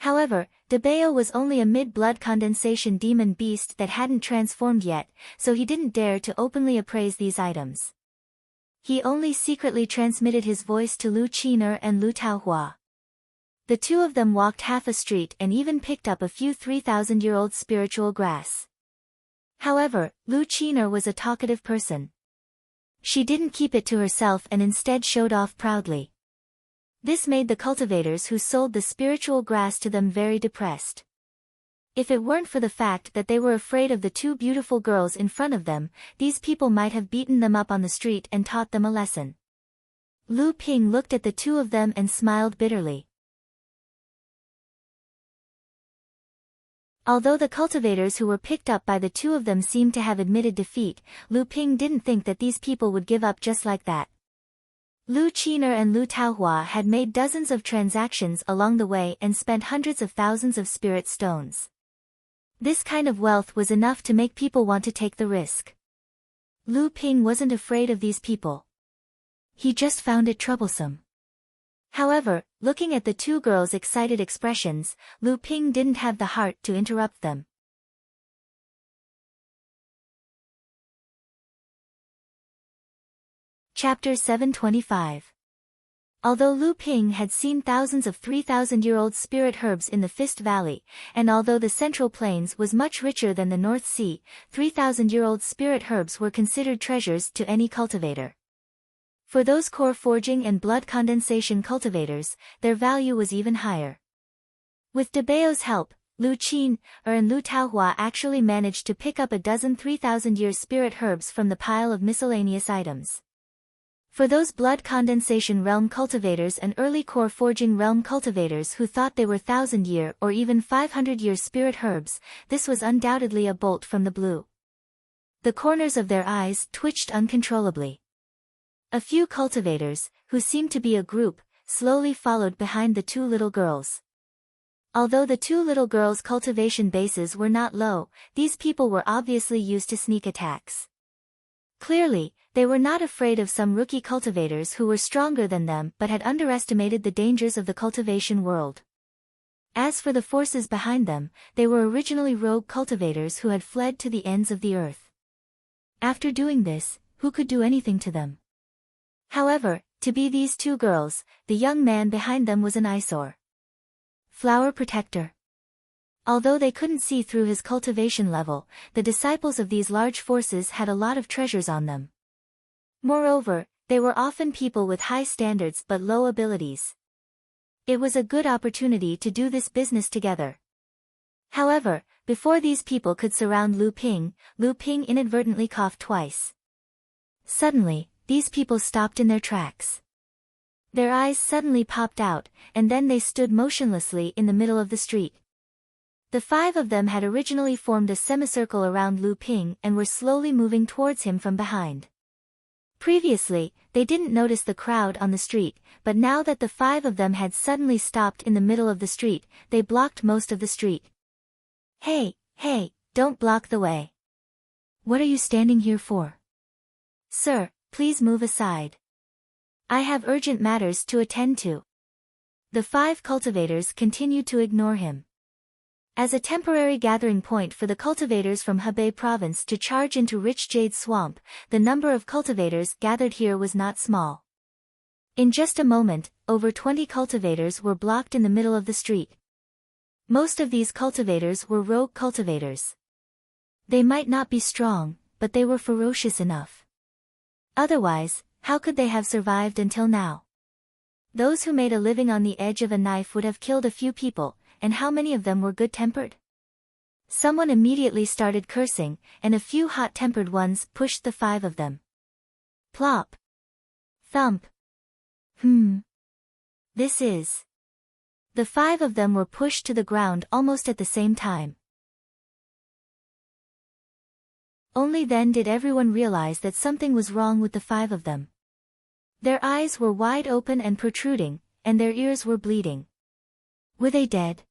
However, Debao was only a mid-blood condensation demon beast that hadn't transformed yet, so he didn't dare to openly appraise these items. He only secretly transmitted his voice to Lu Qiner and Lu Taohua. The two of them walked half a street and even picked up a few 3,000-year-old spiritual grass. However, Lu Qiner was a talkative person. She didn't keep it to herself and instead showed off proudly. This made the cultivators who sold the spiritual grass to them very depressed. If it weren't for the fact that they were afraid of the two beautiful girls in front of them, these people might have beaten them up on the street and taught them a lesson. Lu Ping looked at the two of them and smiled bitterly. Although the cultivators who were picked up by the two of them seemed to have admitted defeat, Lu Ping didn't think that these people would give up just like that. Lu Qiner and Lu Taohua had made dozens of transactions along the way and spent hundreds of thousands of spirit stones. This kind of wealth was enough to make people want to take the risk. Lu Ping wasn't afraid of these people. He just found it troublesome. However, looking at the two girls' excited expressions, Lu Ping didn't have the heart to interrupt them. Chapter 725. Although Lu Ping had seen thousands of 3,000-year-old spirit herbs in the Fist Valley, and although the Central Plains was much richer than the North Sea, 3,000-year-old spirit herbs were considered treasures to any cultivator. For those core forging and blood condensation cultivators, their value was even higher. With Debao's help, Lu Qiner and Lu Taohua actually managed to pick up a dozen 3,000-year spirit herbs from the pile of miscellaneous items. For those blood condensation realm cultivators and early core forging realm cultivators who thought they were 1,000-year or even 500-year spirit herbs, this was undoubtedly a bolt from the blue. The corners of their eyes twitched uncontrollably. A few cultivators, who seemed to be a group, slowly followed behind the two little girls. Although the two little girls' cultivation bases were not low, these people were obviously used to sneak attacks. Clearly, they were not afraid of some rookie cultivators who were stronger than them but had underestimated the dangers of the cultivation world. As for the forces behind them, they were originally rogue cultivators who had fled to the ends of the earth. After doing this, who could do anything to them? However, to be these two girls, the young man behind them was an eyesore. Flower Protector. Although they couldn't see through his cultivation level, the disciples of these large forces had a lot of treasures on them. Moreover, they were often people with high standards but low abilities. It was a good opportunity to do this business together. However, before these people could surround Lu Ping inadvertently coughed twice. Suddenly, these people stopped in their tracks. Their eyes suddenly popped out, and then they stood motionlessly in the middle of the street. The five of them had originally formed a semicircle around Lu Ping and were slowly moving towards him from behind. Previously, they didn't notice the crowd on the street, but now that the 5 of them had suddenly stopped in the middle of the street, they blocked most of the street. Hey, don't block the way. What are you standing here for? Sir, please move aside. I have urgent matters to attend to. The 5 cultivators continued to ignore him. As a temporary gathering point for the cultivators from Hebei province to charge into Rich Jade Swamp, the number of cultivators gathered here was not small. In just a moment, over 20 cultivators were blocked in the middle of the street. Most of these cultivators were rogue cultivators. They might not be strong, but they were ferocious enough. Otherwise, how could they have survived until now? Those who made a living on the edge of a knife would have killed a few people, and how many of them were good-tempered? Someone immediately started cursing, and a few hot-tempered ones pushed the 5 of them. Plop. Thump. This is... The 5 of them were pushed to the ground almost at the same time. Only then did everyone realize that something was wrong with the 5 of them. Their eyes were wide open and protruding, and their ears were bleeding. Were they dead?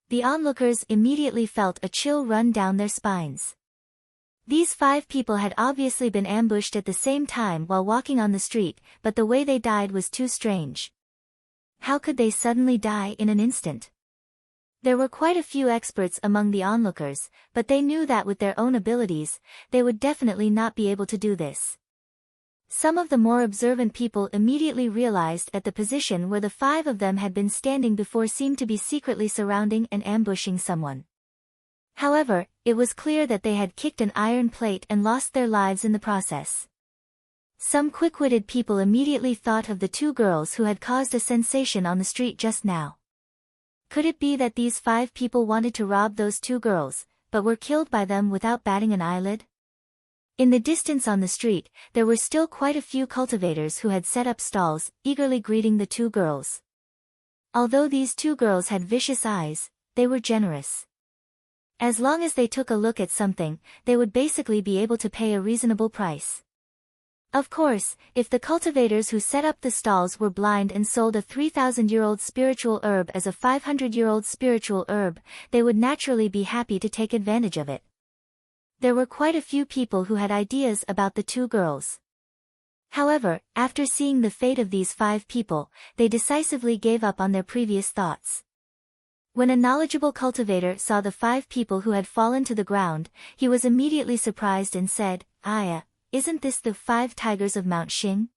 The onlookers immediately felt a chill run down their spines. These 5 people had obviously been ambushed at the same time while walking on the street, but the way they died was too strange. How could they suddenly die in an instant? There were quite a few experts among the onlookers, but they knew that with their own abilities, they would definitely not be able to do this. Some of the more observant people immediately realized that the position where the 5 of them had been standing before seemed to be secretly surrounding and ambushing someone. However, it was clear that they had kicked an iron plate and lost their lives in the process. Some quick-witted people immediately thought of the 2 girls who had caused a sensation on the street just now. Could it be that these 5 people wanted to rob those 2 girls, but were killed by them without batting an eyelid? In the distance on the street, there were still quite a few cultivators who had set up stalls, eagerly greeting the 2 girls. Although these 2 girls had vicious eyes, they were generous. As long as they took a look at something, they would basically be able to pay a reasonable price. Of course, if the cultivators who set up the stalls were blind and sold a 3,000-year-old spiritual herb as a 500-year-old spiritual herb, they would naturally be happy to take advantage of it. There were quite a few people who had ideas about the 2 girls. However, after seeing the fate of these 5 people, they decisively gave up on their previous thoughts. When a knowledgeable cultivator saw the 5 people who had fallen to the ground, he was immediately surprised and said, "Aya, isn't this the 5 tigers of Mount Xing?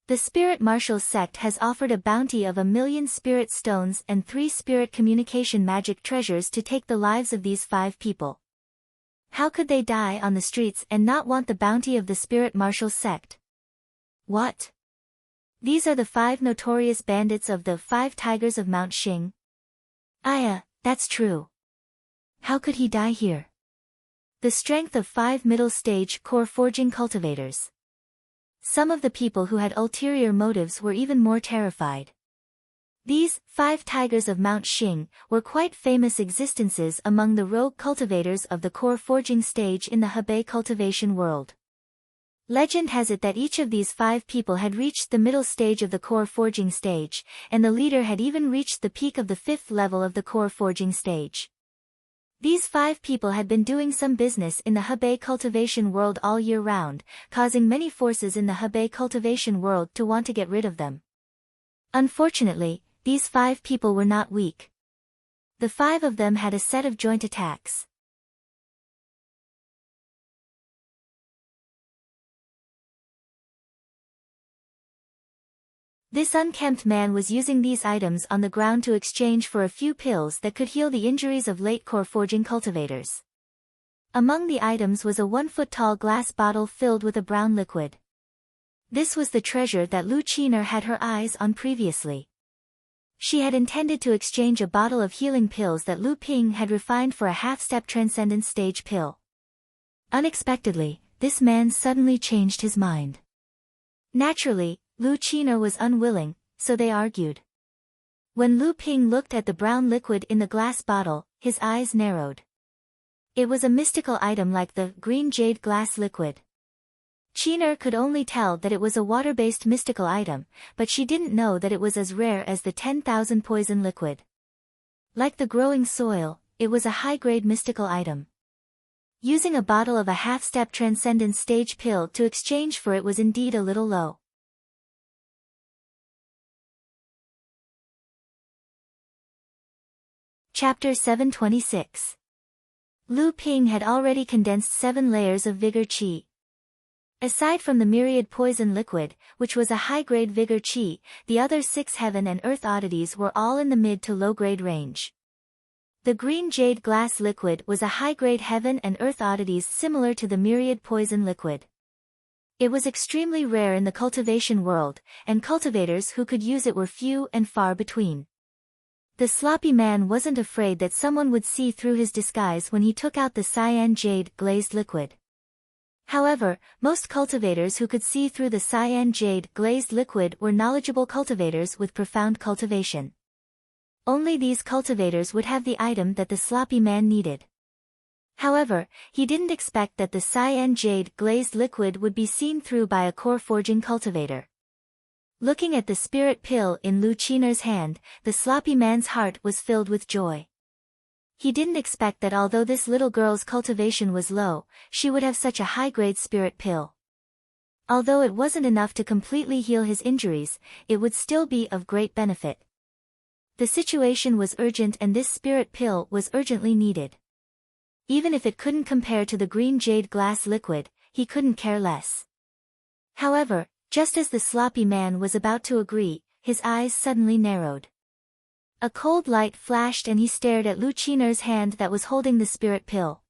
The Spirit Marshal sect has offered a bounty of 1,000,000 spirit stones and 3 spirit communication magic treasures to take the lives of these 5 people. How could they die on the streets and not want the bounty of the Spirit Marshal sect? What? These are the 5 notorious bandits of the 5 tigers of Mount Xing? Aya, that's true. How could he die here? The strength of 5 middle-stage core forging cultivators. Some of the people who had ulterior motives were even more terrified. These 5 tigers of Mount Xing were quite famous existences among the rogue cultivators of the core forging stage in the Hebei cultivation world. Legend has it that each of these 5 people had reached the middle stage of the core forging stage, and the leader had even reached the peak of the 5th level of the core forging stage. These 5 people had been doing some business in the Hebei cultivation world all year round, causing many forces in the Hebei cultivation world to want to get rid of them. Unfortunately, these 5 people were not weak. The 5 of them had a set of joint attacks. This unkempt man was using these items on the ground to exchange for a few pills that could heal the injuries of late core forging cultivators. Among the items was a 1-foot-tall glass bottle filled with a brown liquid. This was the treasure that Lu Qiner had her eyes on previously. She had intended to exchange a bottle of healing pills that Lu Ping had refined for a half-step transcendence stage pill. Unexpectedly, this man suddenly changed his mind. Naturally, Lu Qiner was unwilling, so they argued. When Lu Ping looked at the brown liquid in the glass bottle, his eyes narrowed. It was a mystical item like the green jade glass liquid. Qiner could only tell that it was a water-based mystical item, but she didn't know that it was as rare as the 10,000 poison liquid. Like the growing soil, it was a high-grade mystical item. Using a bottle of a half-step transcendence stage pill to exchange for it was indeed a little low. Chapter 726. Lu Ping had already condensed 7 layers of vigor qi. Aside from the myriad poison liquid, which was a high-grade vigor qi, the other 6 heaven and earth oddities were all in the mid to low-grade range. The green jade glass liquid was a high-grade heaven and earth oddities similar to the myriad poison liquid. It was extremely rare in the cultivation world, and cultivators who could use it were few and far between. The sloppy man wasn't afraid that someone would see through his disguise when he took out the cyan jade glazed liquid. However, most cultivators who could see through the cyan jade glazed liquid were knowledgeable cultivators with profound cultivation. Only these cultivators would have the item that the sloppy man needed. However, he didn't expect that the cyan jade glazed liquid would be seen through by a core forging cultivator. Looking at the spirit pill in Lu Qiner's hand, the sloppy man's heart was filled with joy. He didn't expect that although this little girl's cultivation was low, she would have such a high-grade spirit pill. Although it wasn't enough to completely heal his injuries, it would still be of great benefit. The situation was urgent and this spirit pill was urgently needed. Even if it couldn't compare to the green jade glass liquid, he couldn't care less. However, just as the sloppy man was about to agree, his eyes suddenly narrowed. A cold light flashed and he stared at Lu Qiner's hand that was holding the spirit pill.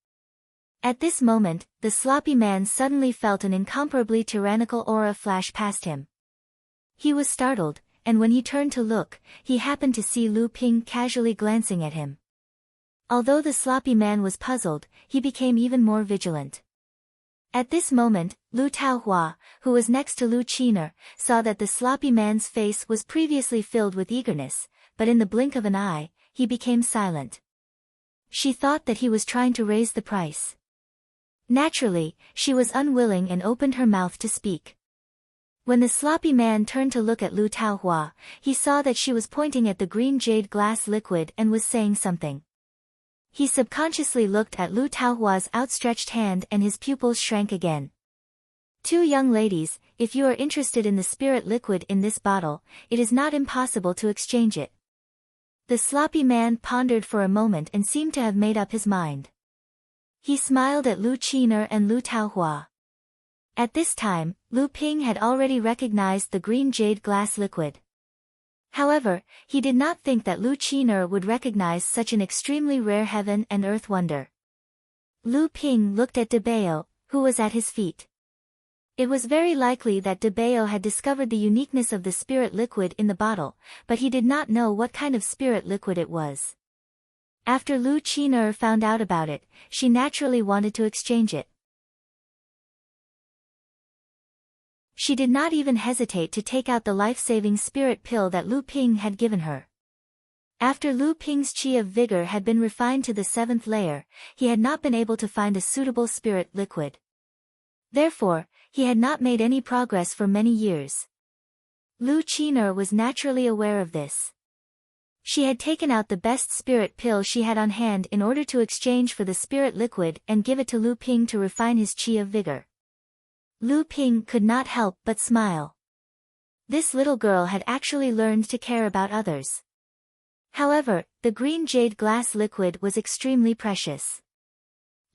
At this moment, the sloppy man suddenly felt an incomparably tyrannical aura flash past him. He was startled, and when he turned to look, he happened to see Lu Ping casually glancing at him. Although the sloppy man was puzzled, he became even more vigilant. At this moment, Lu Taohua, who was next to Lu Qiner, saw that the sloppy man's face was previously filled with eagerness, but in the blink of an eye, he became silent. She thought that he was trying to raise the price. Naturally, she was unwilling and opened her mouth to speak. When the sloppy man turned to look at Lu Taohua, he saw that she was pointing at the green jade glass liquid and was saying something. He subconsciously looked at Lu Taohua's outstretched hand and his pupils shrank again. 2 young ladies, if you are interested in the spirit liquid in this bottle, it is not impossible to exchange it. The sloppy man pondered for a moment and seemed to have made up his mind. He smiled at Lu Qiner and Lu Taohua. At this time, Lu Ping had already recognized the green jade glass liquid. However, he did not think that Lu Qiner would recognize such an extremely rare heaven and earth wonder. Lu Ping looked at De Bao, who was at his feet. It was very likely that De Bao had discovered the uniqueness of the spirit liquid in the bottle, but he did not know what kind of spirit liquid it was. After Lu Qiner found out about it, she naturally wanted to exchange it. She did not even hesitate to take out the life-saving spirit pill that Lu Ping had given her. After Lu Ping's qi of vigor had been refined to the 7th layer, he had not been able to find a suitable spirit liquid. Therefore, he had not made any progress for many years. Lu Qiner was naturally aware of this. She had taken out the best spirit pill she had on hand in order to exchange for the spirit liquid and give it to Lu Ping to refine his qi of vigor. Lu Ping could not help but smile. This little girl had actually learned to care about others. However, the green jade glass liquid was extremely precious.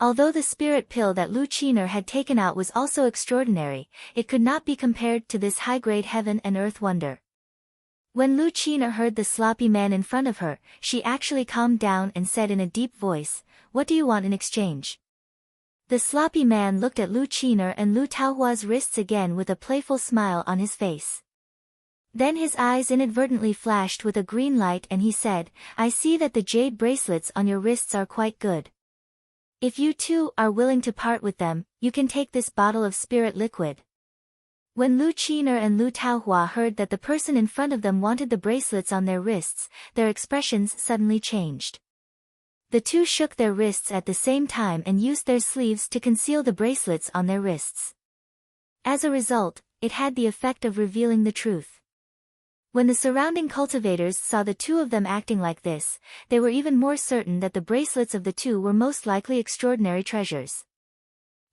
Although the spirit pill that Lu Qiner had taken out was also extraordinary, it could not be compared to this high-grade heaven and earth wonder. When Lu Qiner heard the sloppy man in front of her, she actually calmed down and said in a deep voice, "What do you want in exchange?" The sloppy man looked at Lu Qiner and Lu Taohua's wrists again with a playful smile on his face. Then his eyes inadvertently flashed with a green light and he said, "I see that the jade bracelets on your wrists are quite good. If you two are willing to part with them, you can take this bottle of spirit liquid." When Lu Qiner and Lu Taohua heard that the person in front of them wanted the bracelets on their wrists, their expressions suddenly changed. The two shook their wrists at the same time and used their sleeves to conceal the bracelets on their wrists. As a result, it had the effect of revealing the truth. When the surrounding cultivators saw the two of them acting like this, they were even more certain that the bracelets of the two were most likely extraordinary treasures.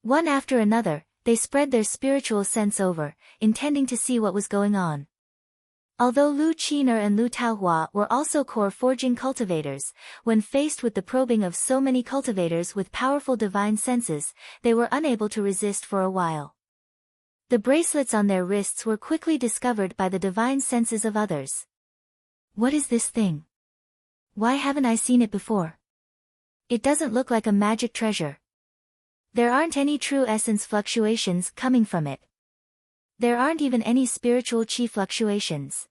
One after another, they spread their spiritual sense over, intending to see what was going on. Although Lu Qiner and Lu Taohua were also core forging cultivators, when faced with the probing of so many cultivators with powerful divine senses, they were unable to resist for a while. The bracelets on their wrists were quickly discovered by the divine senses of others. What is this thing? Why haven't I seen it before? It doesn't look like a magic treasure. There aren't any true essence fluctuations coming from it. There aren't even any spiritual chi fluctuations.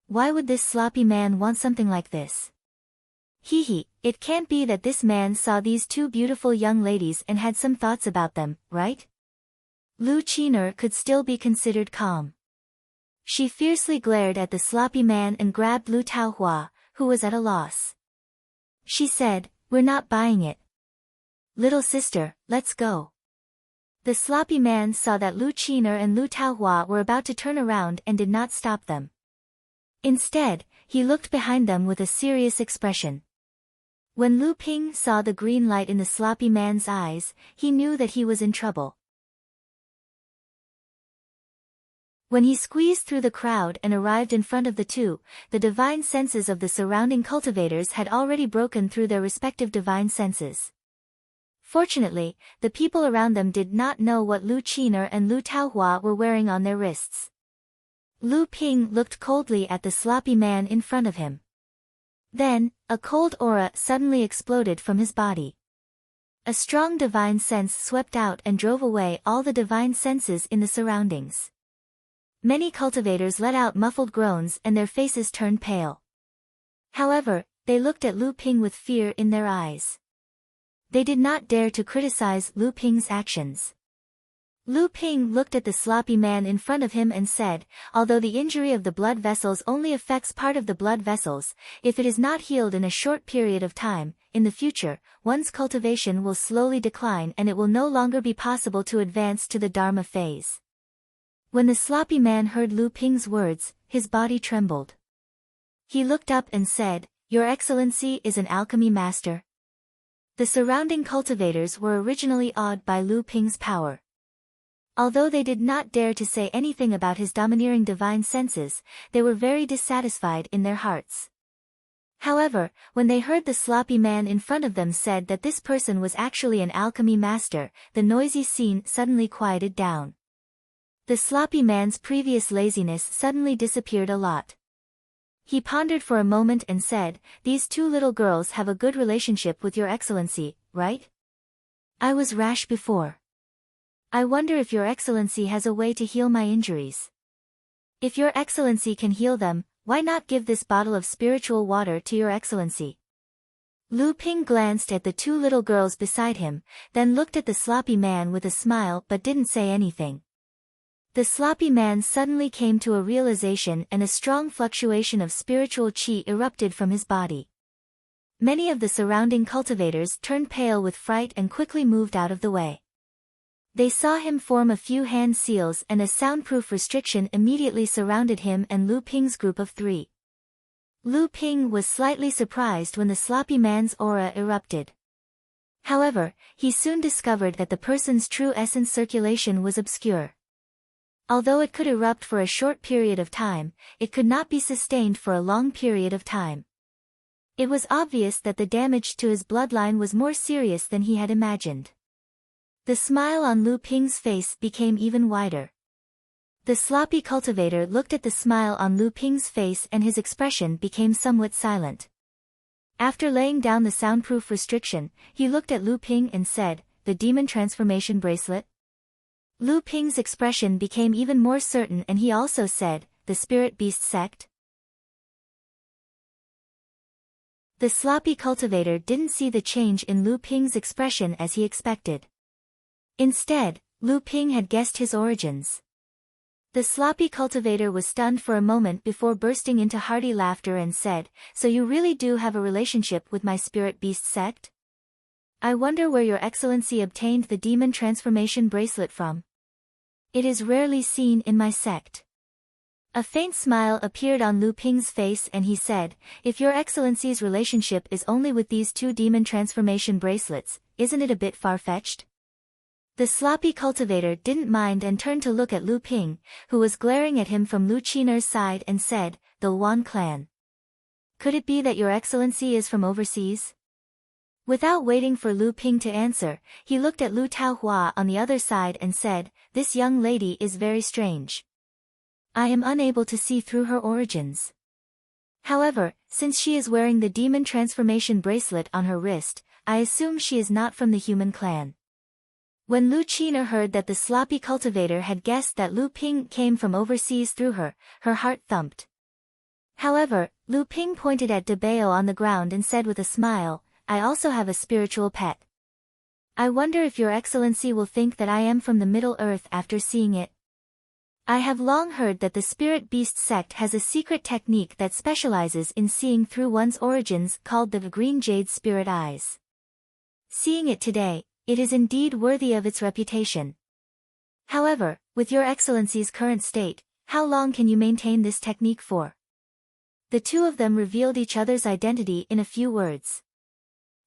Why would this sloppy man want something like this? It can't be that this man saw these two beautiful young ladies and had some thoughts about them, right? Lu Qiner could still be considered calm. She fiercely glared at the sloppy man and grabbed Lu Taohua, who was at a loss. She said, "We're not buying it. Little sister, let's go." The sloppy man saw that Lu Qiner and Lu Taohua were about to turn around and did not stop them. Instead, he looked behind them with a serious expression. When Lu Ping saw the green light in the sloppy man's eyes, he knew that he was in trouble. When he squeezed through the crowd and arrived in front of the two, the divine senses of the surrounding cultivators had already broken through their respective divine senses. Fortunately, the people around them did not know what Lu Qiner and Lu Taohua were wearing on their wrists. Lu Ping looked coldly at the sloppy man in front of him. Then, a cold aura suddenly exploded from his body. A strong divine sense swept out and drove away all the divine senses in the surroundings. Many cultivators let out muffled groans and their faces turned pale. However, they looked at Lu Ping with fear in their eyes. They did not dare to criticize Lu Ping's actions. Lu Ping looked at the sloppy man in front of him and said, "Although the injury of the blood vessels only affects part of the blood vessels, if it is not healed in a short period of time, in the future, one's cultivation will slowly decline and it will no longer be possible to advance to the Dharma phase." When the sloppy man heard Lu Ping's words, his body trembled. He looked up and said, "Your Excellency is an alchemy master?" The surrounding cultivators were originally awed by Lu Ping's power. Although they did not dare to say anything about his domineering divine senses, they were very dissatisfied in their hearts. However, when they heard the sloppy man in front of them said that this person was actually an alchemy master, the noisy scene suddenly quieted down. The sloppy man's previous laziness suddenly disappeared a lot. He pondered for a moment and said, "These two little girls have a good relationship with Your Excellency, right? I was rash before. I wonder if Your Excellency has a way to heal my injuries. If Your Excellency can heal them, why not give this bottle of spiritual water to Your Excellency?" Lu Ping glanced at the two little girls beside him, then looked at the sloppy man with a smile but didn't say anything. The sloppy man suddenly came to a realization and a strong fluctuation of spiritual chi erupted from his body. Many of the surrounding cultivators turned pale with fright and quickly moved out of the way. They saw him form a few hand seals and a soundproof restriction immediately surrounded him and Lu Ping's group of three. Lu Ping was slightly surprised when the sloppy man's aura erupted. However, he soon discovered that the person's true essence circulation was obscure. Although it could erupt for a short period of time, it could not be sustained for a long period of time. It was obvious that the damage to his bloodline was more serious than he had imagined. The smile on Lu Ping's face became even wider. The sloppy cultivator looked at the smile on Lu Ping's face and his expression became somewhat silent. After laying down the soundproof restriction, he looked at Lu Ping and said, "The demon transformation bracelet?" Lu Ping's expression became even more certain and he also said, "The spirit beast sect?" The sloppy cultivator didn't see the change in Lu Ping's expression as he expected. Instead, Lu Ping had guessed his origins. The sloppy cultivator was stunned for a moment before bursting into hearty laughter and said, "So you really do have a relationship with my spirit beast sect? I wonder where Your Excellency obtained the demon transformation bracelet from." It is rarely seen in my sect. A faint smile appeared on Lu Ping's face and he said, if your excellency's relationship is only with these 2 demon transformation bracelets, isn't it a bit far-fetched? The sloppy cultivator didn't mind and turned to look at Lu Ping, who was glaring at him from Lu Qiner's side and said, the Wan clan. Could it be that your excellency is from overseas? Without waiting for Lu Ping to answer, he looked at Lu Taohua on the other side and said, this young lady is very strange. I am unable to see through her origins. However, since she is wearing the demon transformation bracelet on her wrist, I assume she is not from the human clan. When Lu Qiner heard that the sloppy cultivator had guessed that Lu Ping came from overseas through her, her heart thumped. However, Lu Ping pointed at Dabeo on the ground and said with a smile, I also have a spiritual pet. I wonder if your excellency will think that I am from the Middle Earth after seeing it. I have long heard that the Spirit Beast sect has a secret technique that specializes in seeing through one's origins called the Green Jade Spirit Eyes. Seeing it today, it is indeed worthy of its reputation. However, with your excellency's current state, how long can you maintain this technique for? The 2 of them revealed each other's identity in a few words.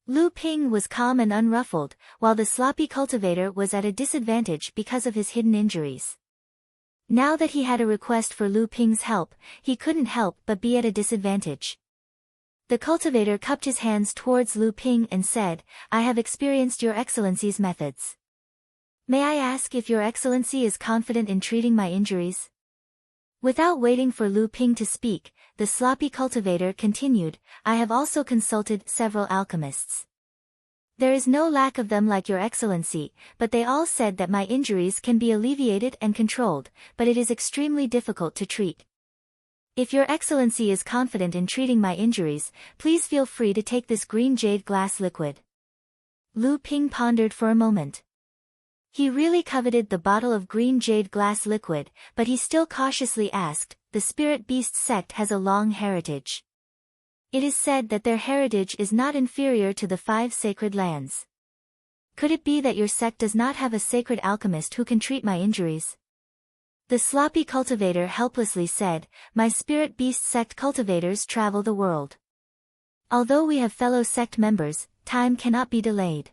Lu Ping was calm and unruffled, while the sloppy cultivator was at a disadvantage because of his hidden injuries. Now that he had a request for Lu Ping's help, he couldn't help but be at a disadvantage. The cultivator cupped his hands towards Lu Ping and said, I have experienced your excellency's methods. May I ask if your excellency is confident in treating my injuries? Without waiting for Lu Ping to speak, the sloppy cultivator continued, I have also consulted several alchemists. There is no lack of them like your excellency, but they all said that my injuries can be alleviated and controlled, but it is extremely difficult to treat. If your excellency is confident in treating my injuries, please feel free to take this green jade glass liquid. Lu Ping pondered for a moment. He really coveted the bottle of green jade glass liquid, but he still cautiously asked, the Spirit Beast sect has a long heritage. It is said that their heritage is not inferior to the 5 sacred lands. Could it be that your sect does not have a sacred alchemist who can treat my injuries? The sloppy cultivator helplessly said, my Spirit Beast sect cultivators travel the world. Although we have fellow sect members, time cannot be delayed.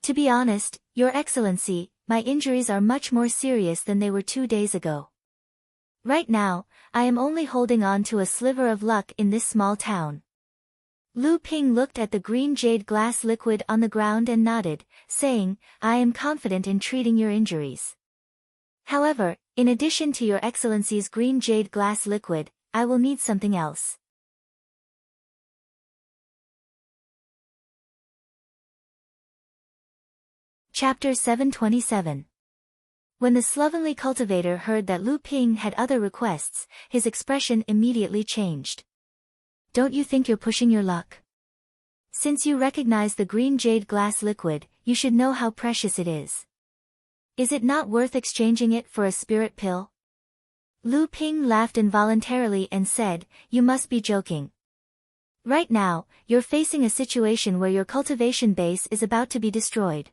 To be honest, your excellency, my injuries are much more serious than they were 2 days ago. Right now, I am only holding on to a sliver of luck in this small town. Lu Ping looked at the green jade glass liquid on the ground and nodded, saying, I am confident in treating your injuries. However, in addition to your excellency's green jade glass liquid, I will need something else. Chapter 727. When the slovenly cultivator heard that Lu Ping had other requests, his expression immediately changed. Don't you think you're pushing your luck? Since you recognize the green jade glass liquid, you should know how precious it is. Is it not worth exchanging it for a spirit pill? Lu Ping laughed involuntarily and said, you must be joking. Right now, you're facing a situation where your cultivation base is about to be destroyed.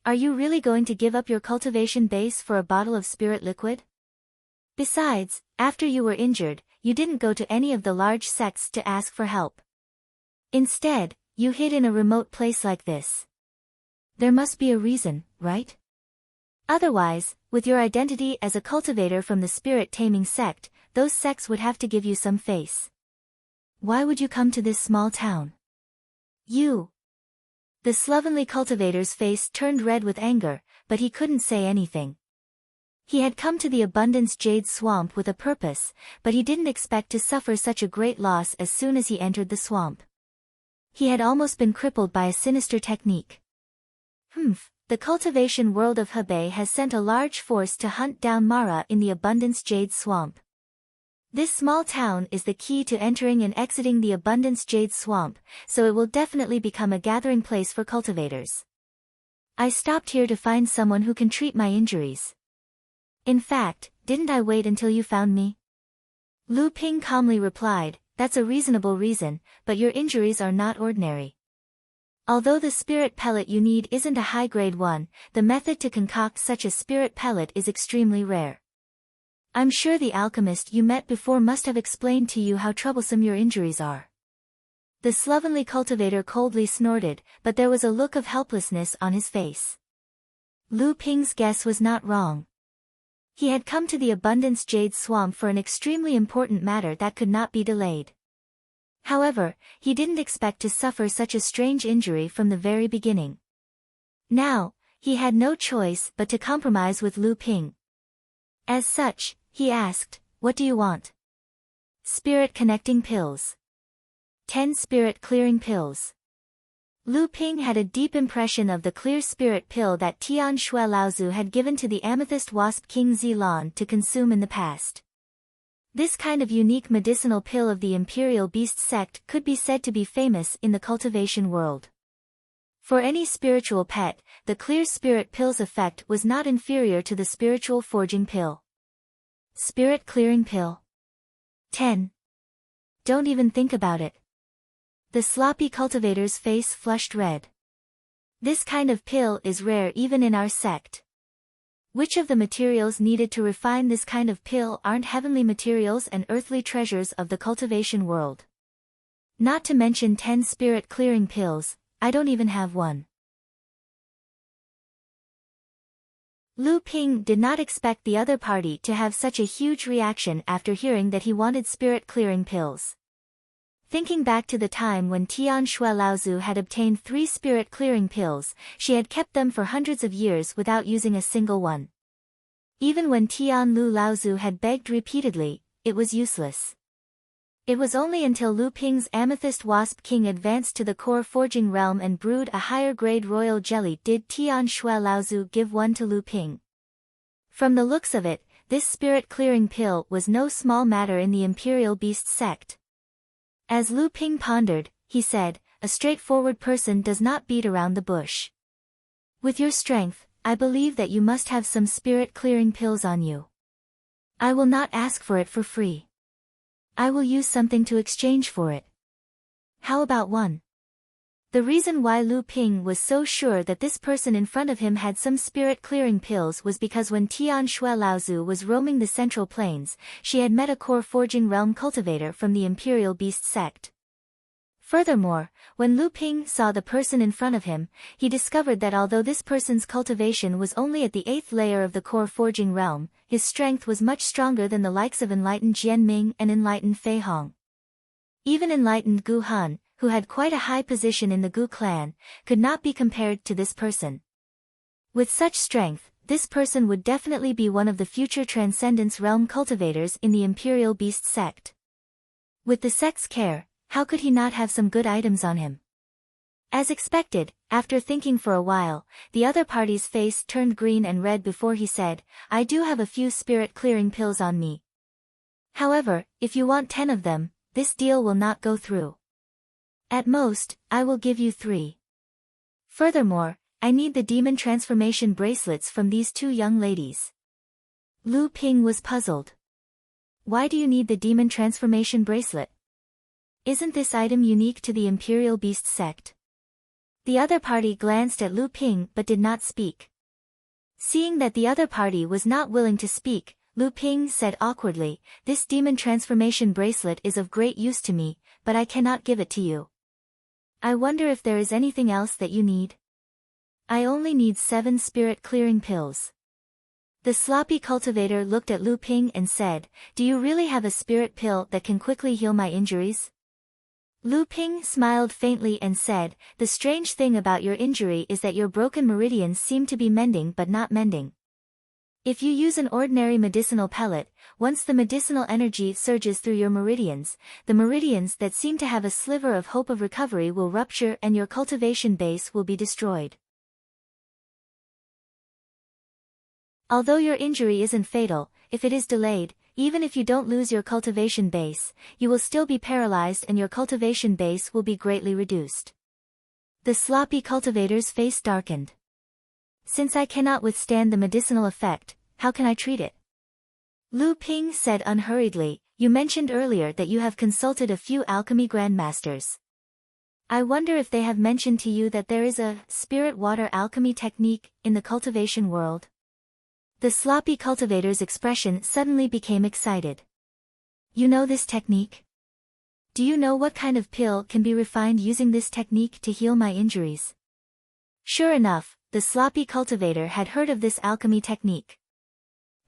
Are you really going to give up your cultivation base for a bottle of spirit liquid? Besides, after you were injured, you didn't go to any of the large sects to ask for help. Instead, you hid in a remote place like this. There must be a reason, right? Otherwise, with your identity as a cultivator from the spirit-taming sect, those sects would have to give you some face. Why would you come to this small town? The slovenly cultivator's face turned red with anger, but he couldn't say anything. He had come to the Abundance Jade Swamp with a purpose, but he didn't expect to suffer such a great loss as soon as he entered the swamp. He had almost been crippled by a sinister technique. The cultivation world of Hebei has sent a large force to hunt down Mara in the Abundance Jade Swamp. This small town is the key to entering and exiting the Abundance Jade Swamp, so it will definitely become a gathering place for cultivators. I stopped here to find someone who can treat my injuries. In fact, didn't I wait until you found me? Lu Ping calmly replied, that's a reasonable reason, but your injuries are not ordinary. Although the spirit pellet you need isn't a high-grade one, the method to concoct such a spirit pellet is extremely rare. I'm sure the alchemist you met before must have explained to you how troublesome your injuries are. The slovenly cultivator coldly snorted, but there was a look of helplessness on his face. Lu Ping's guess was not wrong. He had come to the Abundance Jade Swamp for an extremely important matter that could not be delayed. However, he didn't expect to suffer such a strange injury from the very beginning. Now, he had no choice but to compromise with Lu Ping. As such, he asked, "What do you want?" "Spirit connecting pills. 10 spirit clearing pills." Lu Ping had a deep impression of the clear spirit pill that Tian Shui Laozu had given to the amethyst wasp King Zilan to consume in the past. This kind of unique medicinal pill of the Imperial Beast sect could be said to be famous in the cultivation world. For any spiritual pet, the clear spirit pill's effect was not inferior to the spiritual forging pill. Spirit clearing pill. 10. Don't even think about it. The sloppy cultivator's face flushed red. This kind of pill is rare even in our sect. Which of the materials needed to refine this kind of pill aren't heavenly materials and earthly treasures of the cultivation world? Not to mention 10 spirit clearing pills, I don't even have one. Lu Ping did not expect the other party to have such a huge reaction after hearing that he wanted spirit clearing pills. Thinking back to the time when Tian Shui Laozu had obtained 3 spirit clearing pills, she had kept them for hundreds of years without using a single one. Even when Tian Lu Laozu had begged repeatedly, it was useless. It was only until Lu Ping's Amethyst Wasp King advanced to the core forging realm and brewed a higher grade royal jelly did Tian Shui Laozu give one to Lu Ping. From the looks of it, this spirit clearing pill was no small matter in the Imperial Beast sect. As Lu Ping pondered, he said, "A straightforward person does not beat around the bush. With your strength, I believe that you must have some spirit-clearing pills on you. I will not ask for it for free. I will use something to exchange for it. How about one?" The reason why Lu Ping was so sure that this person in front of him had some spirit-clearing pills was because when Tian Shui Laozu was roaming the Central Plains, she had met a core forging realm cultivator from the Imperial Beast sect. Furthermore, when Lu Ping saw the person in front of him, he discovered that although this person's cultivation was only at the 8th layer of the core forging realm, his strength was much stronger than the likes of enlightened Jian Ming and enlightened Fei Hong. Even enlightened Gu Han, who had quite a high position in the Gu clan, could not be compared to this person. With such strength, this person would definitely be one of the future Transcendence Realm cultivators in the Imperial Beast sect. With the sect's care, how could he not have some good items on him? As expected, after thinking for a while, the other party's face turned green and red before he said, "I do have a few spirit-clearing pills on me. However, if you want 10 of them, this deal will not go through. At most, I will give you 3. Furthermore, I need the demon transformation bracelets from these 2 young ladies." Lu Ping was puzzled. Why do you need the demon transformation bracelet? Isn't this item unique to the Imperial Beast sect? The other party glanced at Lu Ping but did not speak. Seeing that the other party was not willing to speak, Lu Ping said awkwardly, "This demon transformation bracelet is of great use to me, but I cannot give it to you. I wonder if there is anything else that you need?" "I only need 7 spirit-clearing pills." The sloppy cultivator looked at Lu Ping and said, "Do you really have a spirit pill that can quickly heal my injuries?" Lu Ping smiled faintly and said, "The strange thing about your injury is that your broken meridians seem to be mending but not mending. If you use an ordinary medicinal pellet, once the medicinal energy surges through your meridians, the meridians that seem to have a sliver of hope of recovery will rupture and your cultivation base will be destroyed. Although your injury isn't fatal, if it is delayed, even if you don't lose your cultivation base, you will still be paralyzed and your cultivation base will be greatly reduced." The sloppy cultivator's face darkened. "Since I cannot withstand the medicinal effect, how can I treat it?" Lu Ping said unhurriedly, "You mentioned earlier that you have consulted a few alchemy grandmasters. I wonder if they have mentioned to you that there is a spirit water alchemy technique in the cultivation world. The sloppy cultivator's expression suddenly became excited. You know this technique? Do you know what kind of pill can be refined using this technique to heal my injuries? Sure enough, the sloppy cultivator had heard of this alchemy technique.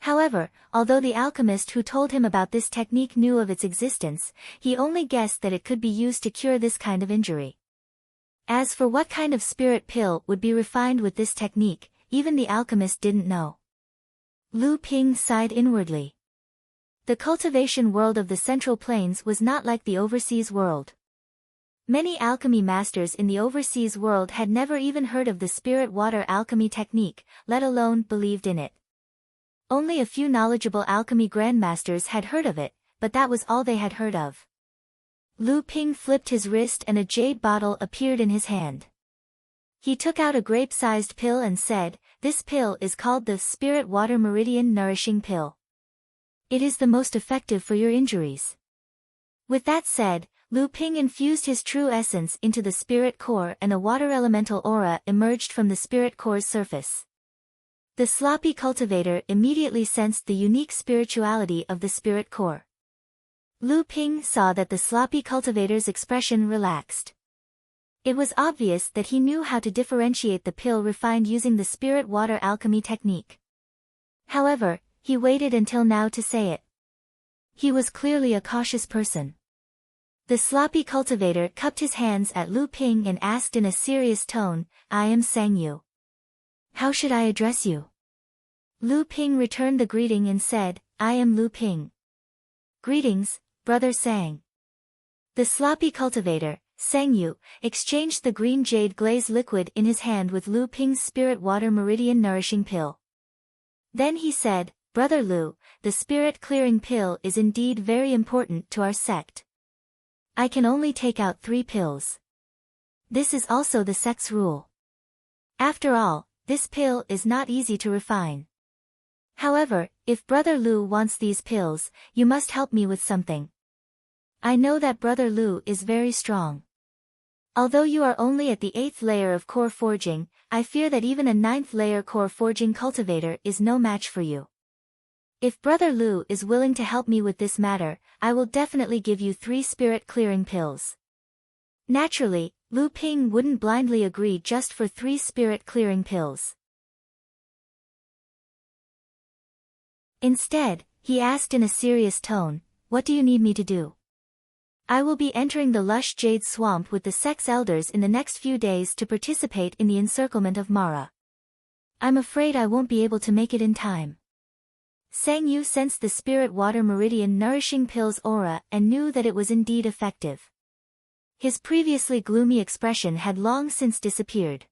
However, although the alchemist who told him about this technique knew of its existence, he only guessed that it could be used to cure this kind of injury. As for what kind of spirit pill would be refined with this technique, even the alchemist didn't know. Lu Ping sighed inwardly. The cultivation world of the Central Plains was not like the overseas world. Many alchemy masters in the overseas world had never even heard of the spirit water alchemy technique, let alone believed in it. Only a few knowledgeable alchemy grandmasters had heard of it, but that was all they had heard of. Lu Ping flipped his wrist and a jade bottle appeared in his hand. He took out a grape-sized pill and said, "This pill is called the Spirit Water Meridian Nourishing Pill. It is the most effective for your injuries." With that said, Lu Ping infused his true essence into the spirit core and a water elemental aura emerged from the spirit core's surface. The sloppy cultivator immediately sensed the unique spirituality of the spirit core. Lu Ping saw that the sloppy cultivator's expression relaxed. It was obvious that he knew how to differentiate the pill refined using the spirit water alchemy technique. However, he waited until now to say it. He was clearly a cautious person. The sloppy cultivator cupped his hands at Lu Ping and asked in a serious tone, "I am Sang Yu. How should I address you?" Lu Ping returned the greeting and said, "I am Lu Ping." "Greetings, Brother Sang." The sloppy cultivator, Sang Yu, exchanged the green jade glaze liquid in his hand with Lu Ping's spirit water meridian nourishing pill. Then he said, "Brother Lu, the spirit clearing pill is indeed very important to our sect. I can only take out 3 pills. This is also the sect's rule. After all, this pill is not easy to refine. However, if Brother Lu wants these pills, you must help me with something. I know that Brother Lu is very strong. Although you are only at the 8th layer of core forging, I fear that even a 9th layer core forging cultivator is no match for you. If Brother Lu is willing to help me with this matter, I will definitely give you 3 spirit clearing pills." Naturally, Lu Ping wouldn't blindly agree just for 3 spirit clearing pills. Instead, he asked in a serious tone, "What do you need me to do?" "I will be entering the lush jade swamp with the sect's elders in the next few days to participate in the encirclement of Mara. I'm afraid I won't be able to make it in time." Sang Yu sensed the spirit water meridian nourishing pill's aura and knew that it was indeed effective. His previously gloomy expression had long since disappeared.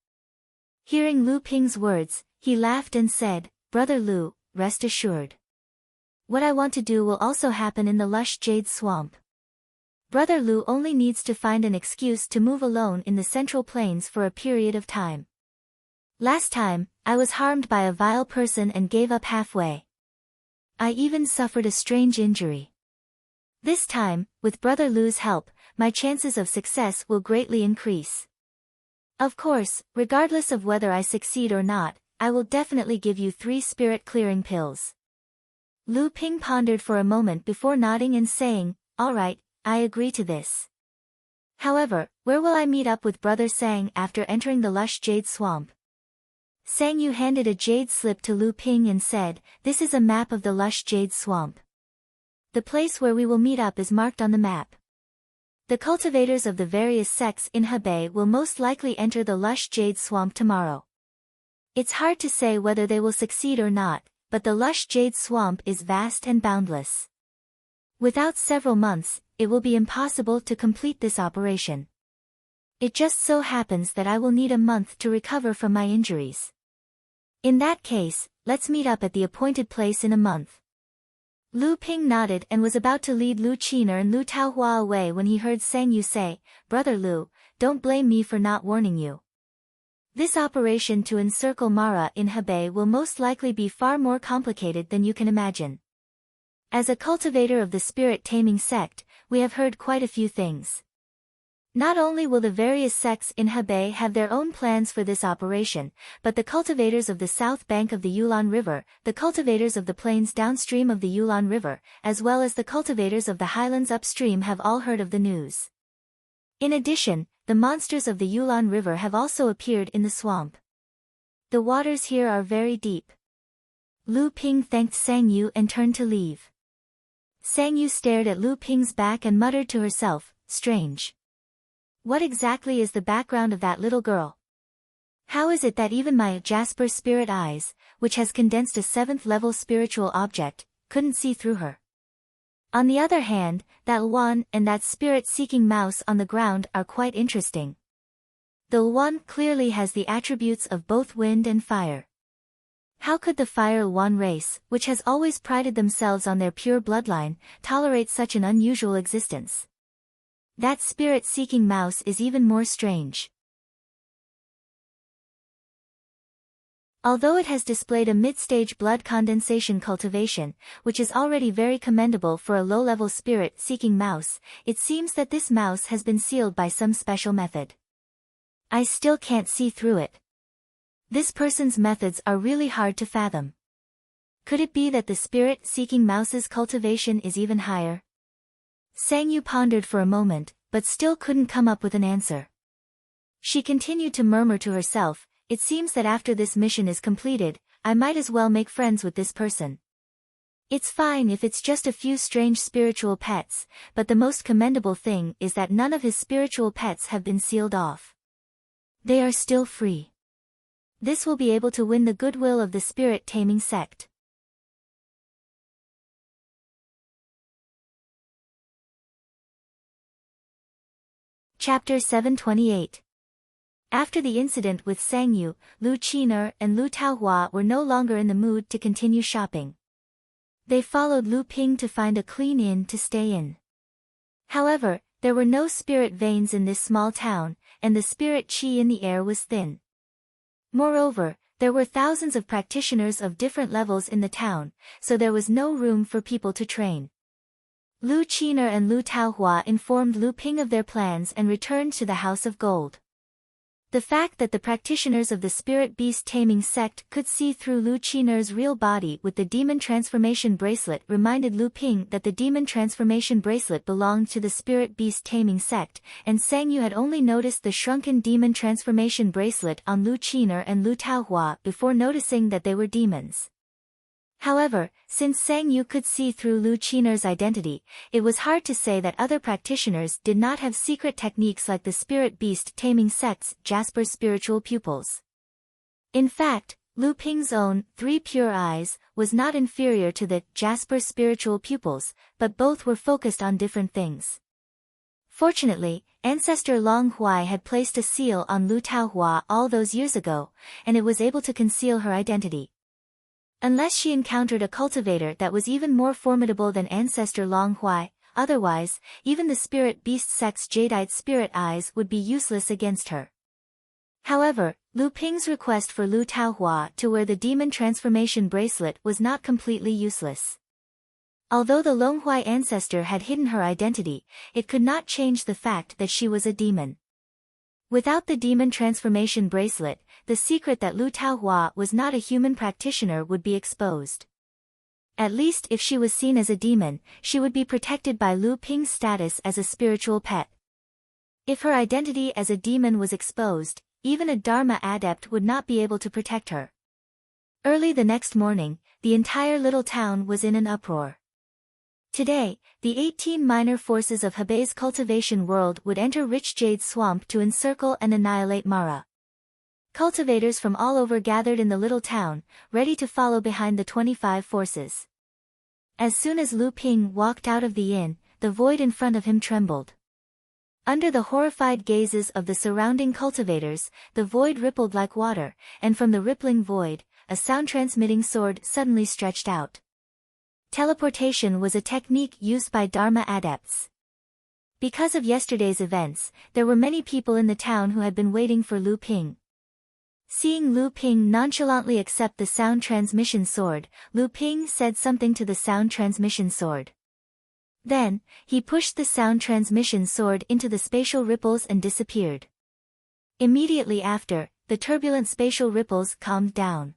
Hearing Lu Ping's words, he laughed and said, "Brother Lu, rest assured. What I want to do will also happen in the lush jade swamp. Brother Lu only needs to find an excuse to move alone in the Central Plains for a period of time. Last time, I was harmed by a vile person and gave up halfway. I even suffered a strange injury. This time, with Brother Lu's help, my chances of success will greatly increase. Of course, regardless of whether I succeed or not, I will definitely give you 3 spirit clearing pills." Lu Ping pondered for a moment before nodding and saying, "All right, I agree to this. However, where will I meet up with Brother Sang after entering the lush jade swamp?" Sang Yu handed a jade slip to Lu Ping and said, "This is a map of the lush jade swamp. The place where we will meet up is marked on the map. The cultivators of the various sects in Hebei will most likely enter the lush jade swamp tomorrow. It's hard to say whether they will succeed or not, but the lush jade swamp is vast and boundless. Without several months, it will be impossible to complete this operation. It just so happens that I will need a month to recover from my injuries. In that case, let's meet up at the appointed place in a month." Lu Ping nodded and was about to lead Lu Qiner and Lu Taohua away when he heard Sang Yu say, "Brother Lu, don't blame me for not warning you. This operation to encircle Mara in Hebei will most likely be far more complicated than you can imagine. As a cultivator of the spirit-taming sect, we have heard quite a few things. Not only will the various sects in Hebei have their own plans for this operation, but the cultivators of the south bank of the Yulon River, the cultivators of the plains downstream of the Yulon River, as well as the cultivators of the highlands upstream have all heard of the news. In addition, the monsters of the Yulon River have also appeared in the swamp. The waters here are very deep. Lu Ping thanked Sang Yu and turned to leave. Sang Yu stared at Lu Ping's back and muttered to herself, "Strange. What exactly is the background of that little girl? How is it that even my Jasper spirit eyes, which has condensed a 7th-level spiritual object, couldn't see through her?" On the other hand, that Luan and that spirit-seeking mouse on the ground are quite interesting. The Luan clearly has the attributes of both wind and fire. How could the Fire Luan race, which has always prided themselves on their pure bloodline, tolerate such an unusual existence? That spirit-seeking mouse is even more strange. Although it has displayed a mid-stage blood condensation cultivation, which is already very commendable for a low-level spirit-seeking mouse, it seems that this mouse has been sealed by some special method. I still can't see through it. This person's methods are really hard to fathom. Could it be that the spirit-seeking mouse's cultivation is even higher? Sang Yu pondered for a moment, but still couldn't come up with an answer. She continued to murmur to herself, "It seems that after this mission is completed, I might as well make friends with this person. It's fine if it's just a few strange spiritual pets, but the most commendable thing is that none of his spiritual pets have been sealed off. They are still free. This will be able to win the goodwill of the spirit-taming sect." Chapter 728. After the incident with Sang Yu, Lu Qiner and Lu Taohua were no longer in the mood to continue shopping. They followed Lu Ping to find a clean inn to stay in. However, there were no spirit veins in this small town, and the spirit qi in the air was thin. Moreover, there were thousands of practitioners of different levels in the town, so there was no room for people to train. Lu Qiner and Lu Taohua informed Lu Ping of their plans and returned to the House of Gold. The fact that the practitioners of the spirit beast taming sect could see through Lu Qiner's real body with the demon transformation bracelet reminded Lu Ping that the demon transformation bracelet belonged to the spirit beast taming sect, and Sang Yu had only noticed the shrunken demon transformation bracelet on Lu Qiner and Lu Taohua before noticing that they were demons. However, since Sang Yu could see through Lu Qiner's identity, it was hard to say that other practitioners did not have secret techniques like the spirit beast taming sect's Jasper's spiritual pupils. In fact, Lu Ping's own 3 pure eyes was not inferior to the Jasper's spiritual pupils, but both were focused on different things. Fortunately, Ancestor Long Huai had placed a seal on Lu Taohua all those years ago, and it was able to conceal her identity. Unless she encountered a cultivator that was even more formidable than Ancestor Long Huai, otherwise, even the spirit beast sect's jadeite spirit eyes would be useless against her. However, Lu Ping's request for Lu Taohua to wear the demon transformation bracelet was not completely useless. Although the Long Huai ancestor had hidden her identity, it could not change the fact that she was a demon. Without the demon transformation bracelet, the secret that Lu Taohua was not a human practitioner would be exposed. At least if she was seen as a demon, she would be protected by Lu Ping's status as a spiritual pet. If her identity as a demon was exposed, even a Dharma adept would not be able to protect her. Early the next morning, the entire little town was in an uproar. Today, the 18 minor forces of Hebei's cultivation world would enter Rich Jade Swamp to encircle and annihilate Mara. Cultivators from all over gathered in the little town, ready to follow behind the 25 forces. As soon as Lu Ping walked out of the inn, the void in front of him trembled. Under the horrified gazes of the surrounding cultivators, the void rippled like water, and from the rippling void, a sound-transmitting sword suddenly stretched out. Teleportation was a technique used by Dharma adepts. Because of yesterday's events, there were many people in the town who had been waiting for Lu Ping. Seeing Lu Ping nonchalantly accept the sound transmission sword, Lu Ping said something to the sound transmission sword. Then, he pushed the sound transmission sword into the spatial ripples and disappeared. Immediately after, the turbulent spatial ripples calmed down.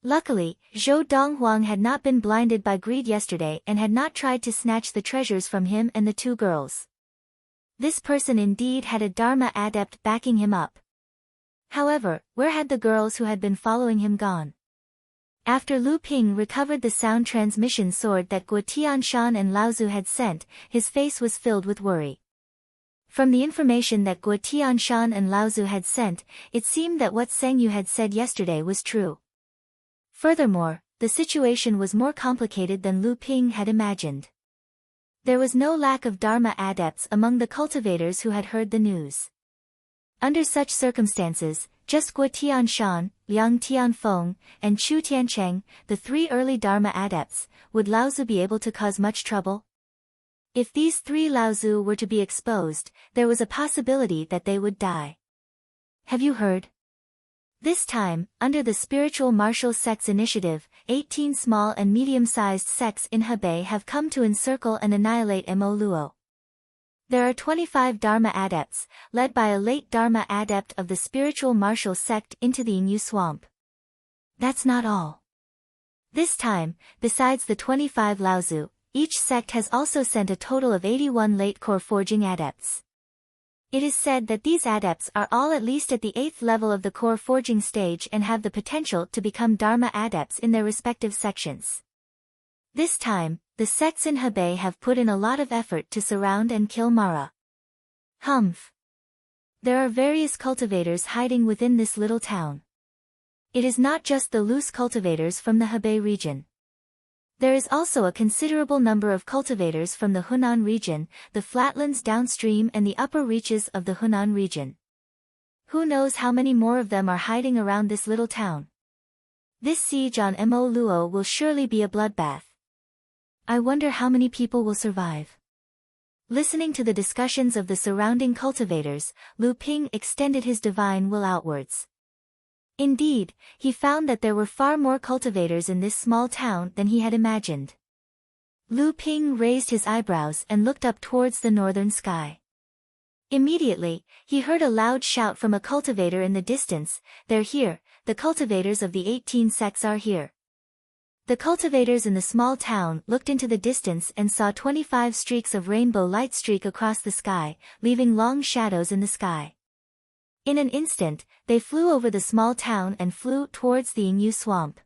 Luckily, Zhou Donghuang had not been blinded by greed yesterday and had not tried to snatch the treasures from him and the two girls. This person indeed had a Dharma adept backing him up. However, where had the girls who had been following him gone? After Lu Ping recovered the sound transmission sword that Guo Tianshan and Lao Zu had sent, his face was filled with worry. From the information that Guo Tianshan and Lao Zu had sent, it seemed that what Seng Yu had said yesterday was true. Furthermore, the situation was more complicated than Lu Ping had imagined. There was no lack of Dharma adepts among the cultivators who had heard the news. Under such circumstances, just Guo Tianshan, Liang Tianfeng, and Chu Tiancheng, the three early Dharma adepts, would Lao Zu be able to cause much trouble? If these three Lao Zu were to be exposed, there was a possibility that they would die. Have you heard? This time, under the Spiritual Martial Sects Initiative, 18 small and medium-sized sects in Hebei have come to encircle and annihilate Mo Luo. There are 25 Dharma adepts, led by a late Dharma adept of the Spiritual Martial Sect into the Yingyu Swamp. That's not all. This time, besides the 25 Lao Zu, each sect has also sent a total of 81 late core forging adepts. It is said that these adepts are all at least at the 8th level of the core forging stage and have the potential to become Dharma adepts in their respective sections. This time, the sects in Hebei have put in a lot of effort to surround and kill Mara. Humph. There are various cultivators hiding within this little town. It is not just the loose cultivators from the Hebei region. There is also a considerable number of cultivators from the Hunan region, the flatlands downstream and the upper reaches of the Hunan region. Who knows how many more of them are hiding around this little town? This siege on Mo Luo will surely be a bloodbath. I wonder how many people will survive. Listening to the discussions of the surrounding cultivators, Lu Ping extended his divine will outwards. Indeed, he found that there were far more cultivators in this small town than he had imagined. Lu Ping raised his eyebrows and looked up towards the northern sky. Immediately, he heard a loud shout from a cultivator in the distance, "They're here, the cultivators of the 18 sects are here." The cultivators in the small town looked into the distance and saw 25 streaks of rainbow light streak across the sky, leaving long shadows in the sky. In an instant, they flew over the small town and flew towards the Yingyu Swamp.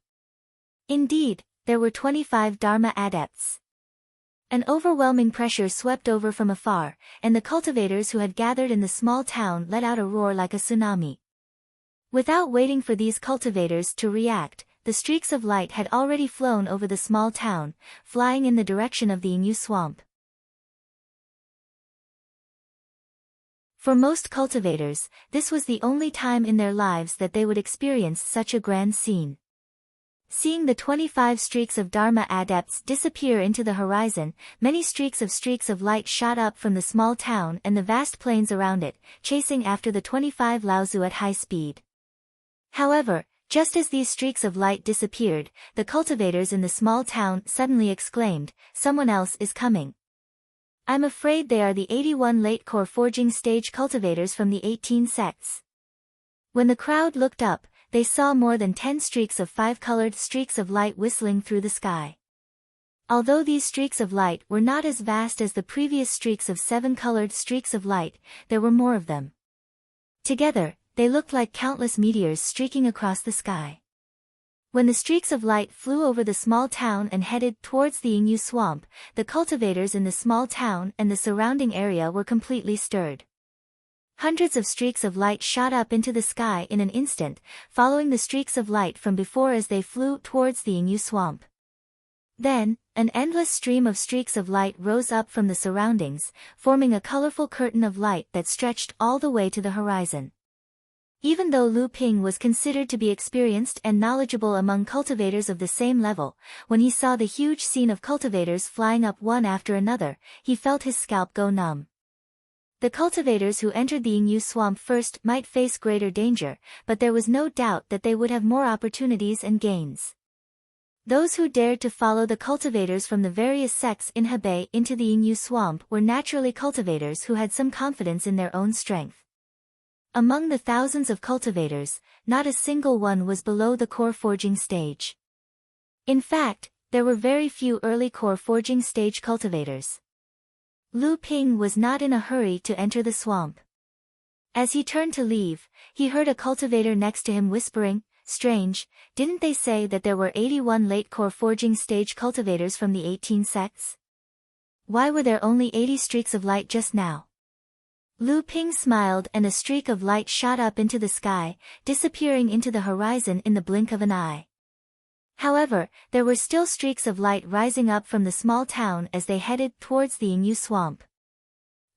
Indeed, there were 25 Dharma adepts. An overwhelming pressure swept over from afar, and the cultivators who had gathered in the small town let out a roar like a tsunami. Without waiting for these cultivators to react, the streaks of light had already flown over the small town, flying in the direction of the Yingyu Swamp. For most cultivators, this was the only time in their lives that they would experience such a grand scene. Seeing the 25 streaks of Dharma adepts disappear into the horizon, many streaks of light shot up from the small town and the vast plains around it, chasing after the 25 Lao Zu at high speed. However, just as these streaks of light disappeared, the cultivators in the small town suddenly exclaimed, "Someone else is coming." I'm afraid they are the 81 late core forging stage cultivators from the 18 sects. When the crowd looked up, they saw more than 10 streaks of 5-colored streaks of light whistling through the sky. Although these streaks of light were not as vast as the previous streaks of 7-colored streaks of light, there were more of them. Together, they looked like countless meteors streaking across the sky. When the streaks of light flew over the small town and headed towards the Yingyu Swamp, the cultivators in the small town and the surrounding area were completely stirred. Hundreds of streaks of light shot up into the sky in an instant, following the streaks of light from before as they flew towards the Yingyu Swamp. Then, an endless stream of streaks of light rose up from the surroundings, forming a colorful curtain of light that stretched all the way to the horizon. Even though Lu Ping was considered to be experienced and knowledgeable among cultivators of the same level, when he saw the huge scene of cultivators flying up one after another, he felt his scalp go numb. The cultivators who entered the Yingyu Swamp first might face greater danger, but there was no doubt that they would have more opportunities and gains. Those who dared to follow the cultivators from the various sects in Hebei into the Yingyu swamp were naturally cultivators who had some confidence in their own strength. Among the thousands of cultivators, not a single one was below the core forging stage. In fact, there were very few early core forging stage cultivators. Lu Ping was not in a hurry to enter the swamp. As he turned to leave, he heard a cultivator next to him whispering, "Strange, didn't they say that there were 81 late core forging stage cultivators from the 18 sects? Why were there only 80 streaks of light just now?" Lu Ping smiled and a streak of light shot up into the sky, disappearing into the horizon in the blink of an eye. However, there were still streaks of light rising up from the small town as they headed towards the Yingyu swamp.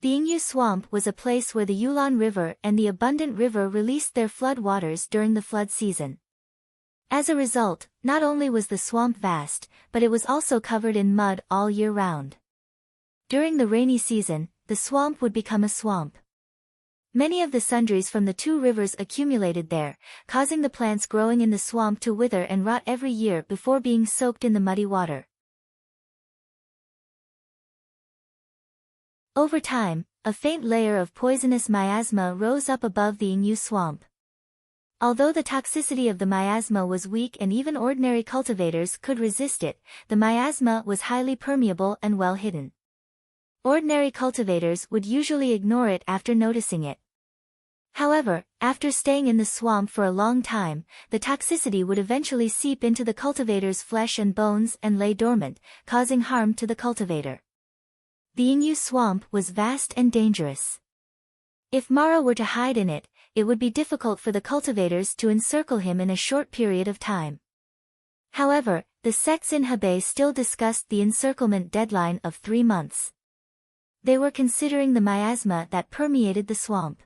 The Yingyu swamp was a place where the Yulon River and the Abundant River released their flood waters during the flood season. As a result, not only was the swamp vast, but it was also covered in mud all year round. During the rainy season, the swamp would become a swamp. Many of the sundries from the two rivers accumulated there, causing the plants growing in the swamp to wither and rot every year before being soaked in the muddy water. Over time, a faint layer of poisonous miasma rose up above the Yingyu swamp. Although the toxicity of the miasma was weak and even ordinary cultivators could resist it, the miasma was highly permeable and well hidden. Ordinary cultivators would usually ignore it after noticing it. However, after staying in the swamp for a long time, the toxicity would eventually seep into the cultivator's flesh and bones and lay dormant, causing harm to the cultivator. The Yingyu swamp was vast and dangerous. If Mara were to hide in it, it would be difficult for the cultivators to encircle him in a short period of time. However, the sects in Hebei still discussed the encirclement deadline of 3 months. They were considering the miasma that permeated the swamp.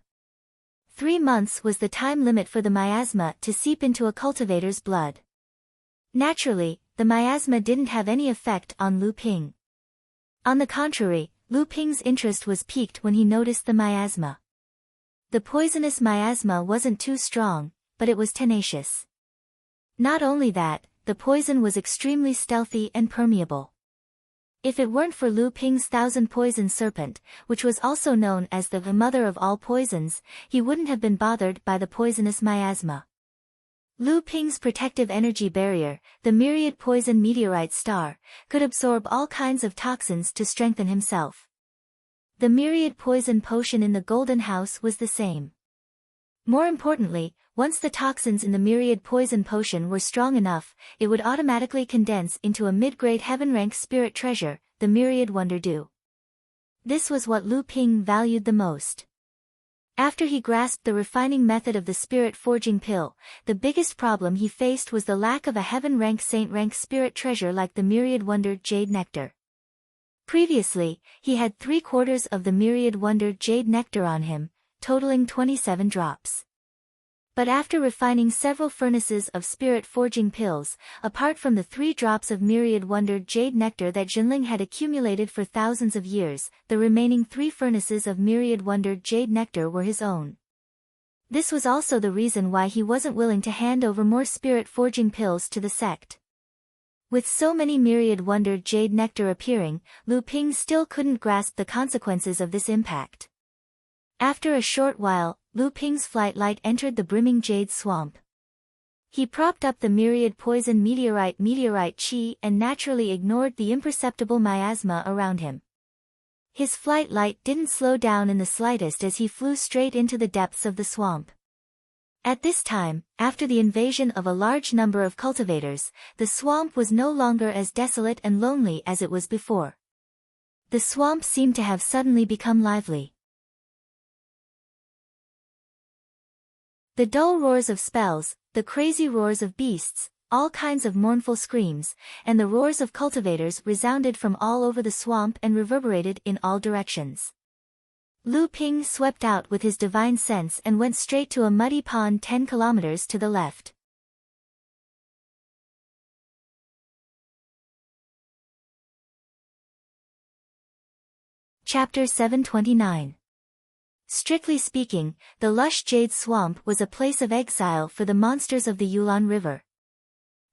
3 months was the time limit for the miasma to seep into a cultivator's blood. Naturally, the miasma didn't have any effect on Lu Ping. On the contrary, Lu Ping's interest was piqued when he noticed the miasma. The poisonous miasma wasn't too strong, but it was tenacious. Not only that, the poison was extremely stealthy and permeable. If it weren't for Lu Ping's thousand poison serpent, which was also known as the mother of all poisons, he wouldn't have been bothered by the poisonous miasma. Lu Ping's protective energy barrier, the myriad poison meteorite star, could absorb all kinds of toxins to strengthen himself. The myriad poison potion in the Golden House was the same. More importantly, once the toxins in the myriad poison potion were strong enough, it would automatically condense into a mid-grade heaven-rank spirit treasure, the myriad wonder dew. This was what Lu Ping valued the most. After he grasped the refining method of the spirit forging pill, the biggest problem he faced was the lack of a heaven-rank saint-rank spirit treasure like the myriad wonder jade nectar. Previously, he had 3/4 of the myriad wonder jade nectar on him, totaling 27 drops. But after refining several furnaces of spirit forging pills, apart from the 3 drops of myriad wonder jade nectar that Jinling had accumulated for thousands of years, the remaining 3 furnaces of myriad wonder jade nectar were his own. This was also the reason why he wasn't willing to hand over more spirit forging pills to the sect. With so many myriad wonder jade nectar appearing, Lu Ping still couldn't grasp the consequences of this impact. After a short while, Lu Ping's flight light entered the brimming jade swamp. He propped up the myriad poison meteorite chi and naturally ignored the imperceptible miasma around him. His flight light didn't slow down in the slightest as he flew straight into the depths of the swamp. At this time, after the invasion of a large number of cultivators, the swamp was no longer as desolate and lonely as it was before. The swamp seemed to have suddenly become lively. The dull roars of spells, the crazy roars of beasts, all kinds of mournful screams, and the roars of cultivators resounded from all over the swamp and reverberated in all directions. Lu Ping swept out with his divine sense and went straight to a muddy pond 10 kilometers to the left. Chapter 729. Strictly speaking, the lush jade swamp was a place of exile for the monsters of the Yulon River.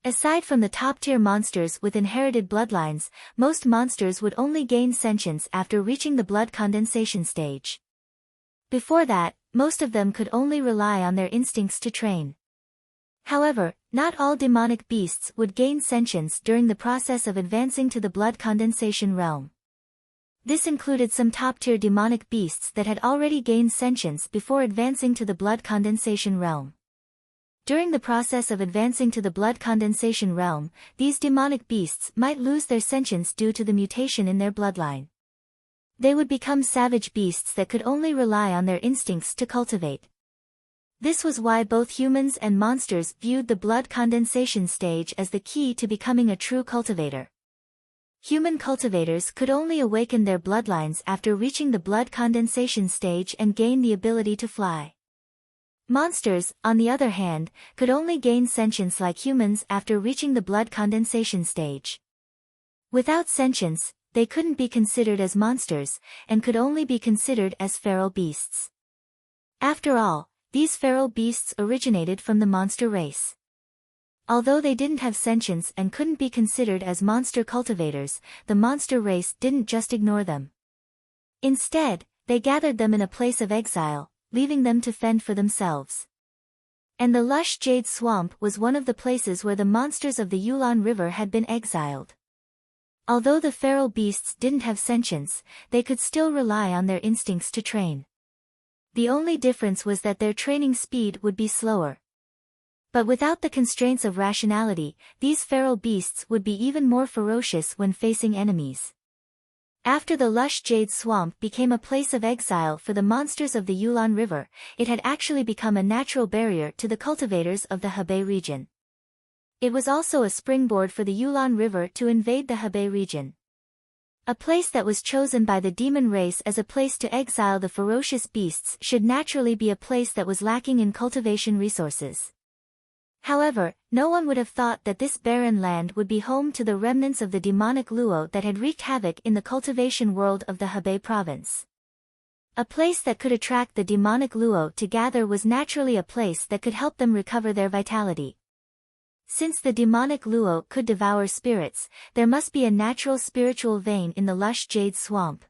Aside from the top-tier monsters with inherited bloodlines, most monsters would only gain sentience after reaching the blood condensation stage. Before that, most of them could only rely on their instincts to train. However, not all demonic beasts would gain sentience during the process of advancing to the blood condensation realm. This included some top-tier demonic beasts that had already gained sentience before advancing to the blood condensation realm. During the process of advancing to the blood condensation realm, these demonic beasts might lose their sentience due to the mutation in their bloodline. They would become savage beasts that could only rely on their instincts to cultivate. This was why both humans and monsters viewed the blood condensation stage as the key to becoming a true cultivator. Human cultivators could only awaken their bloodlines after reaching the blood condensation stage and gain the ability to fly. Monsters, on the other hand, could only gain sentience like humans after reaching the blood condensation stage. Without sentience, they couldn't be considered as monsters, and could only be considered as feral beasts. After all, these feral beasts originated from the monster race. Although they didn't have sentience and couldn't be considered as monster cultivators, the monster race didn't just ignore them. Instead, they gathered them in a place of exile, leaving them to fend for themselves. And the lush jade swamp was one of the places where the monsters of the Yulon River had been exiled. Although the feral beasts didn't have sentience, they could still rely on their instincts to train. The only difference was that their training speed would be slower. But without the constraints of rationality, these feral beasts would be even more ferocious when facing enemies. After the lush jade swamp became a place of exile for the monsters of the Yulon River, it had actually become a natural barrier to the cultivators of the Hebei region. It was also a springboard for the Yulon River to invade the Hebei region. A place that was chosen by the demon race as a place to exile the ferocious beasts should naturally be a place that was lacking in cultivation resources. However, no one would have thought that this barren land would be home to the remnants of the demonic luo that had wreaked havoc in the cultivation world of the Hebei province. A place that could attract the demonic luo to gather was naturally a place that could help them recover their vitality. Since the demonic luo could devour spirits, there must be a natural spiritual vein in the lush jade swamp.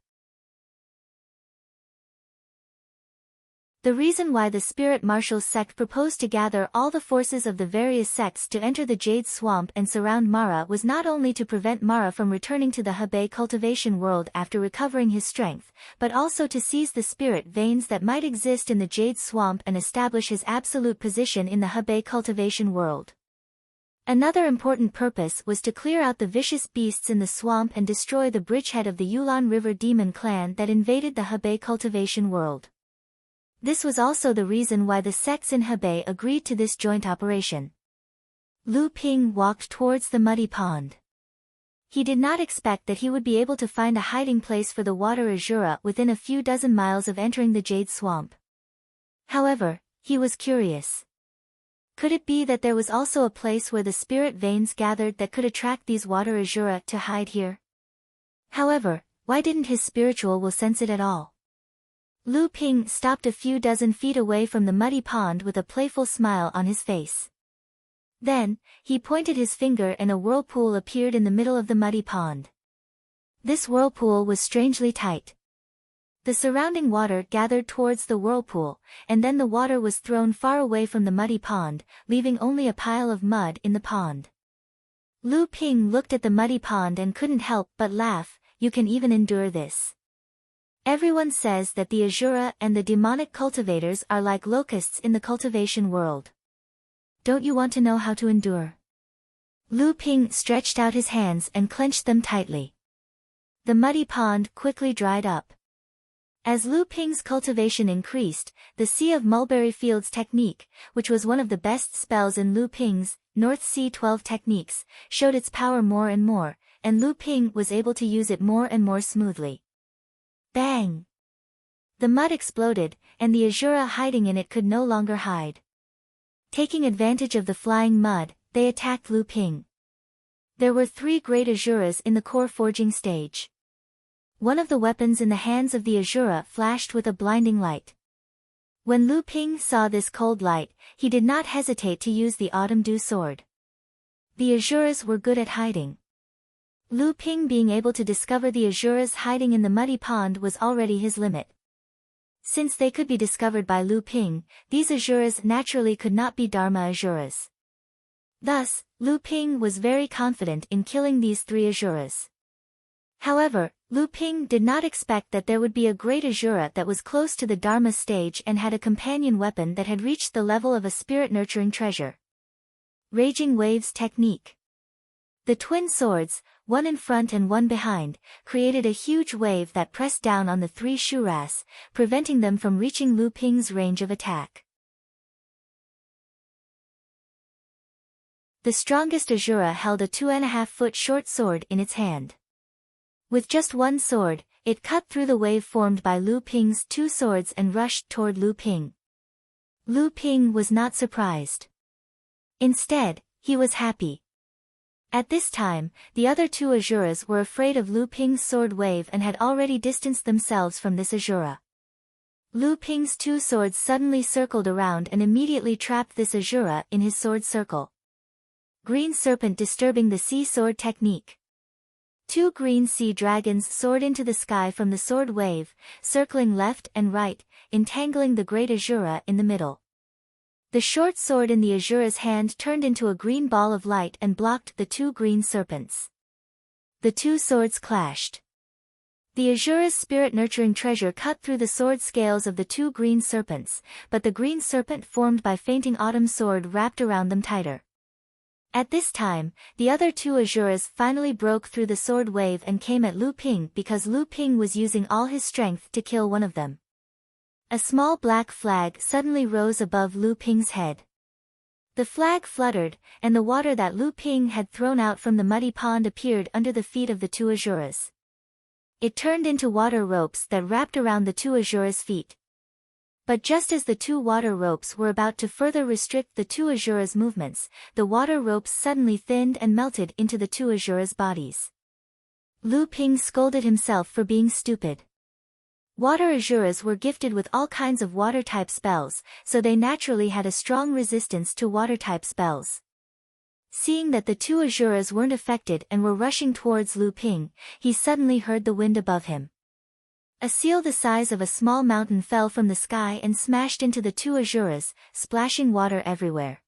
The reason why the Spirit Marshals sect proposed to gather all the forces of the various sects to enter the Jade Swamp and surround Mara was not only to prevent Mara from returning to the Hebei cultivation world after recovering his strength, but also to seize the spirit veins that might exist in the Jade Swamp and establish his absolute position in the Hebei cultivation world. Another important purpose was to clear out the vicious beasts in the swamp and destroy the bridgehead of the Yulon River demon clan that invaded the Hebei cultivation world. This was also the reason why the sects in Hebei agreed to this joint operation. Lu Ping walked towards the muddy pond. He did not expect that he would be able to find a hiding place for the water azura within a few dozen miles of entering the Jade Swamp. However, he was curious. Could it be that there was also a place where the spirit veins gathered that could attract these water azura to hide here? However, why didn't his spiritual will sense it at all? Lu Ping stopped a few dozen feet away from the muddy pond with a playful smile on his face. Then, he pointed his finger and a whirlpool appeared in the middle of the muddy pond. This whirlpool was strangely tight. The surrounding water gathered towards the whirlpool, and then the water was thrown far away from the muddy pond, leaving only a pile of mud in the pond. Lu Ping looked at the muddy pond and couldn't help but laugh. You can even endure this. Everyone says that the Azura and the demonic cultivators are like locusts in the cultivation world. Don't you want to know how to endure? Lu Ping stretched out his hands and clenched them tightly. The muddy pond quickly dried up. As Lu Ping's cultivation increased, the Sea of Mulberry Fields technique, which was one of the best spells in Lu Ping's North Sea 12 techniques, showed its power more and more, and Lu Ping was able to use it more and more smoothly. Bang! The mud exploded, and the Azura hiding in it could no longer hide. Taking advantage of the flying mud, they attacked Lu Ping. There were 3 great Azuras in the core forging stage. One of the weapons in the hands of the Azura flashed with a blinding light. When Lu Ping saw this cold light, he did not hesitate to use the Autumn Dew sword. The Azuras were good at hiding. Lu Ping being able to discover the Azuras hiding in the muddy pond was already his limit. Since they could be discovered by Lu Ping, these Azuras naturally could not be Dharma Azuras. Thus, Lu Ping was very confident in killing these 3 Azuras. However, Lu Ping did not expect that there would be a great Azura that was close to the Dharma stage and had a companion weapon that had reached the level of a spirit-nurturing treasure. Raging Waves Technique. The twin swords, one in front and one behind, created a huge wave that pressed down on the 3 Shuras, preventing them from reaching Lu Ping's range of attack. The strongest Azura held a 2.5-foot short sword in its hand. With just one sword, it cut through the wave formed by Lu Ping's 2 swords and rushed toward Lu Ping. Lu Ping was not surprised. Instead, he was happy. At this time, the other 2 Azuras were afraid of Lu Ping's sword wave and had already distanced themselves from this Azura. Lu Ping's 2 swords suddenly circled around and immediately trapped this Azura in his sword circle. Green Serpent disturbing the sea sword technique. 2 green sea dragons soared into the sky from the sword wave, circling left and right, entangling the great Azura in the middle. The short sword in the Azura's hand turned into a green ball of light and blocked the 2 green serpents. The 2 swords clashed. The Azura's spirit-nurturing treasure cut through the sword scales of the 2 green serpents, but the green serpent formed by fainting autumn sword wrapped around them tighter. At this time, the other 2 Azuras finally broke through the sword wave and came at Lu Ping because Lu Ping was using all his strength to kill one of them. A small black flag suddenly rose above Lu Ping's head. The flag fluttered, and the water that Lu Ping had thrown out from the muddy pond appeared under the feet of the 2 Azuras. It turned into water ropes that wrapped around the 2 Azuras' feet. But just as the 2 water ropes were about to further restrict the 2 Azuras' movements, the water ropes suddenly thinned and melted into the 2 Azuras' bodies. Lu Ping scolded himself for being stupid. Water Azuras were gifted with all kinds of water-type spells, so they naturally had a strong resistance to water-type spells. Seeing that the 2 Azuras weren't affected and were rushing towards Lu Ping, he suddenly heard the wind above him. A seal the size of a small mountain fell from the sky and smashed into the 2 Azuras, splashing water everywhere.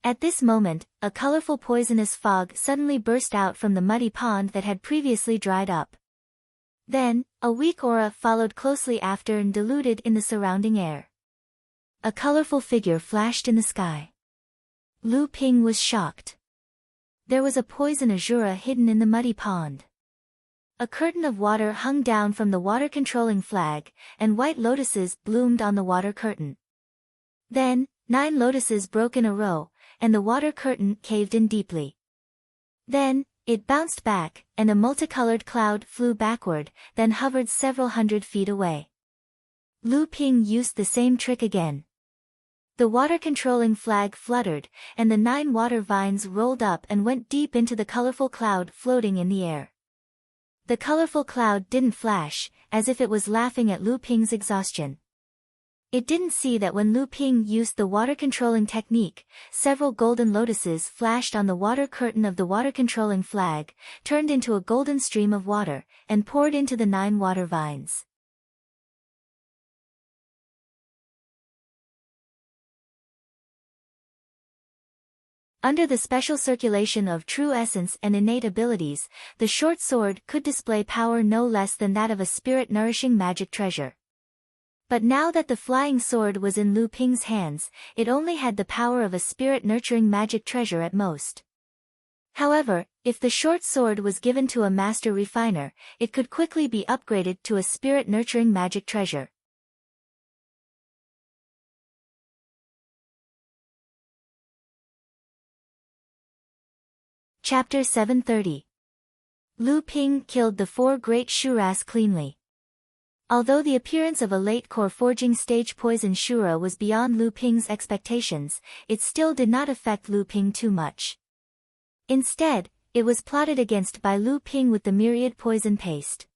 At this moment, a colorful poisonous fog suddenly burst out from the muddy pond that had previously dried up. Then, a weak aura followed closely after and diluted in the surrounding air. A colorful figure flashed in the sky. Lu Ping was shocked. There was a poison Azura hidden in the muddy pond. A curtain of water hung down from the water-controlling flag, and white lotuses bloomed on the water curtain. Then, 9 lotuses broke in a row, and the water curtain caved in deeply. Then, it bounced back, and a multicolored cloud flew backward, then hovered several hundred feet away. Lu Ping used the same trick again. The water-controlling flag fluttered, and the 9 water vines rolled up and went deep into the colorful cloud floating in the air. The colorful cloud didn't flash, as if it was laughing at Lu Ping's exhaustion. It didn't see that when Lu Ping used the water-controlling technique, several golden lotuses flashed on the water curtain of the water-controlling flag, turned into a golden stream of water, and poured into the 9 water vines. Under the special circulation of true essence and innate abilities, the short sword could display power no less than that of a spirit-nourishing magic treasure. But now that the flying sword was in Lu Ping's hands, it only had the power of a spirit-nurturing magic treasure at most. However, if the short sword was given to a master refiner, it could quickly be upgraded to a spirit-nurturing magic treasure. Chapter 730. Lu Ping killed the 4 great Shuras cleanly. Although the appearance of a late core forging stage poison Shura was beyond Lu Ping's expectations, it still did not affect Lu Ping too much. Instead, it was plotted against by Lu Ping with the myriad poison paste.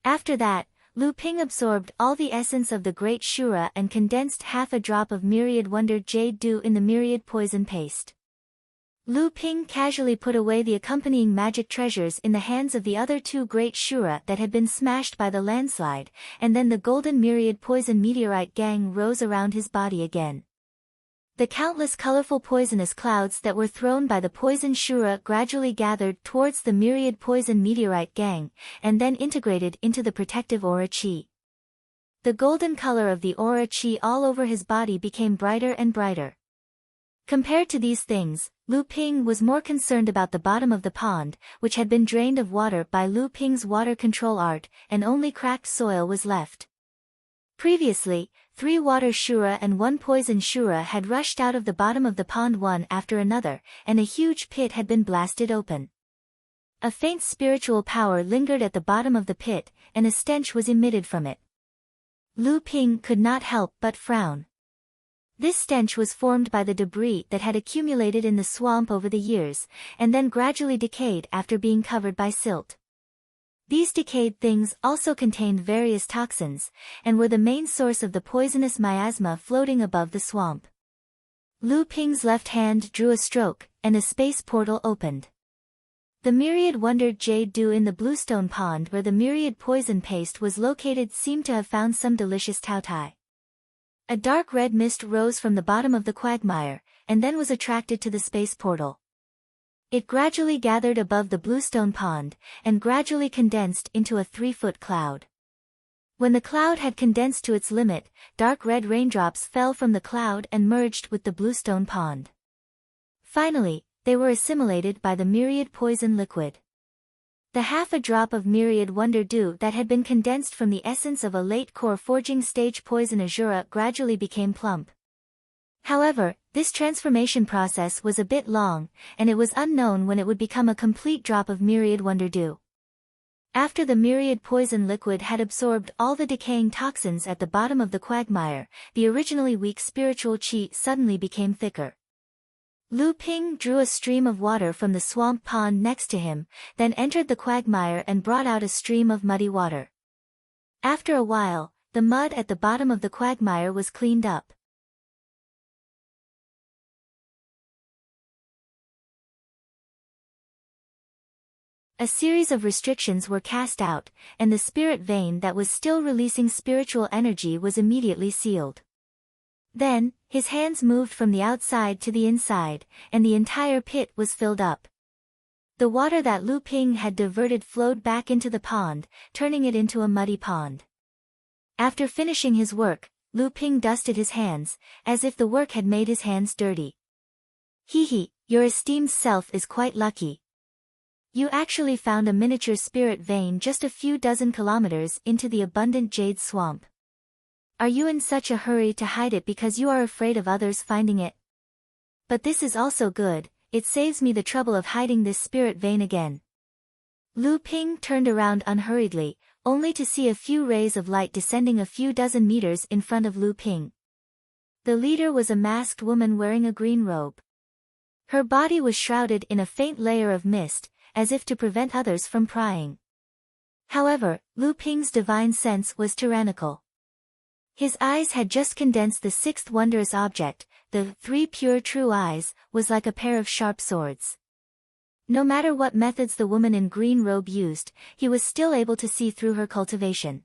After that, Lu Ping absorbed all the essence of the great Shura and condensed half a drop of myriad wonder jade dew in the myriad poison paste. Lu Ping casually put away the accompanying magic treasures in the hands of the other two great Shura that had been smashed by the landslide, and then the golden myriad poison meteorite gang rose around his body again. The countless colorful poisonous clouds that were thrown by the poison Shura gradually gathered towards the myriad poison meteorite gang, and then integrated into the protective aura chi. The golden color of the aura chi all over his body became brighter and brighter. Compared to these things, Lu Ping was more concerned about the bottom of the pond, which had been drained of water by Lu Ping's water control art, and only cracked soil was left. Previously, 3 water Shura and 1 poison Shura had rushed out of the bottom of the pond one after another, and a huge pit had been blasted open. A faint spiritual power lingered at the bottom of the pit, and a stench was emitted from it. Lu Ping could not help but frown. This stench was formed by the debris that had accumulated in the swamp over the years, and then gradually decayed after being covered by silt. These decayed things also contained various toxins, and were the main source of the poisonous miasma floating above the swamp. Lu Ping's left hand drew a stroke, and a space portal opened. The myriad wondered jade dew in the bluestone pond where the myriad poison paste was located seemed to have found some delicious tautai. A dark red mist rose from the bottom of the quagmire, and then was attracted to the space portal. It gradually gathered above the bluestone pond, and gradually condensed into a 3-foot cloud. When the cloud had condensed to its limit, dark red raindrops fell from the cloud and merged with the bluestone pond. Finally, they were assimilated by the myriad poison liquid. The half a drop of myriad wonder dew that had been condensed from the essence of a late core forging stage poison azura gradually became plump. However, this transformation process was a bit long, and it was unknown when it would become a complete drop of myriad wonder dew. After the myriad poison liquid had absorbed all the decaying toxins at the bottom of the quagmire, the originally weak spiritual chi suddenly became thicker. Lu Ping drew a stream of water from the swamp pond next to him, then entered the quagmire and brought out a stream of muddy water. After a while, the mud at the bottom of the quagmire was cleaned up. A series of restrictions were cast out, and the spirit vein that was still releasing spiritual energy was immediately sealed. Then, his hands moved from the outside to the inside, and the entire pit was filled up. The water that Lu Ping had diverted flowed back into the pond, turning it into a muddy pond. After finishing his work, Lu Ping dusted his hands, as if the work had made his hands dirty. Hee, your esteemed self is quite lucky. You actually found a miniature spirit vein just a few dozen kilometers into the abundant jade swamp. Are you in such a hurry to hide it because you are afraid of others finding it? But this is also good, it saves me the trouble of hiding this spirit vein again. Lu Ping turned around unhurriedly, only to see a few rays of light descending a few dozen meters in front of Lu Ping. The leader was a masked woman wearing a green robe. Her body was shrouded in a faint layer of mist, as if to prevent others from prying. However, Lu Ping's divine sense was tyrannical. His eyes had just condensed the 6th wondrous object, the 3 pure true eyes, was like a pair of sharp swords. No matter what methods the woman in green robe used, he was still able to see through her cultivation.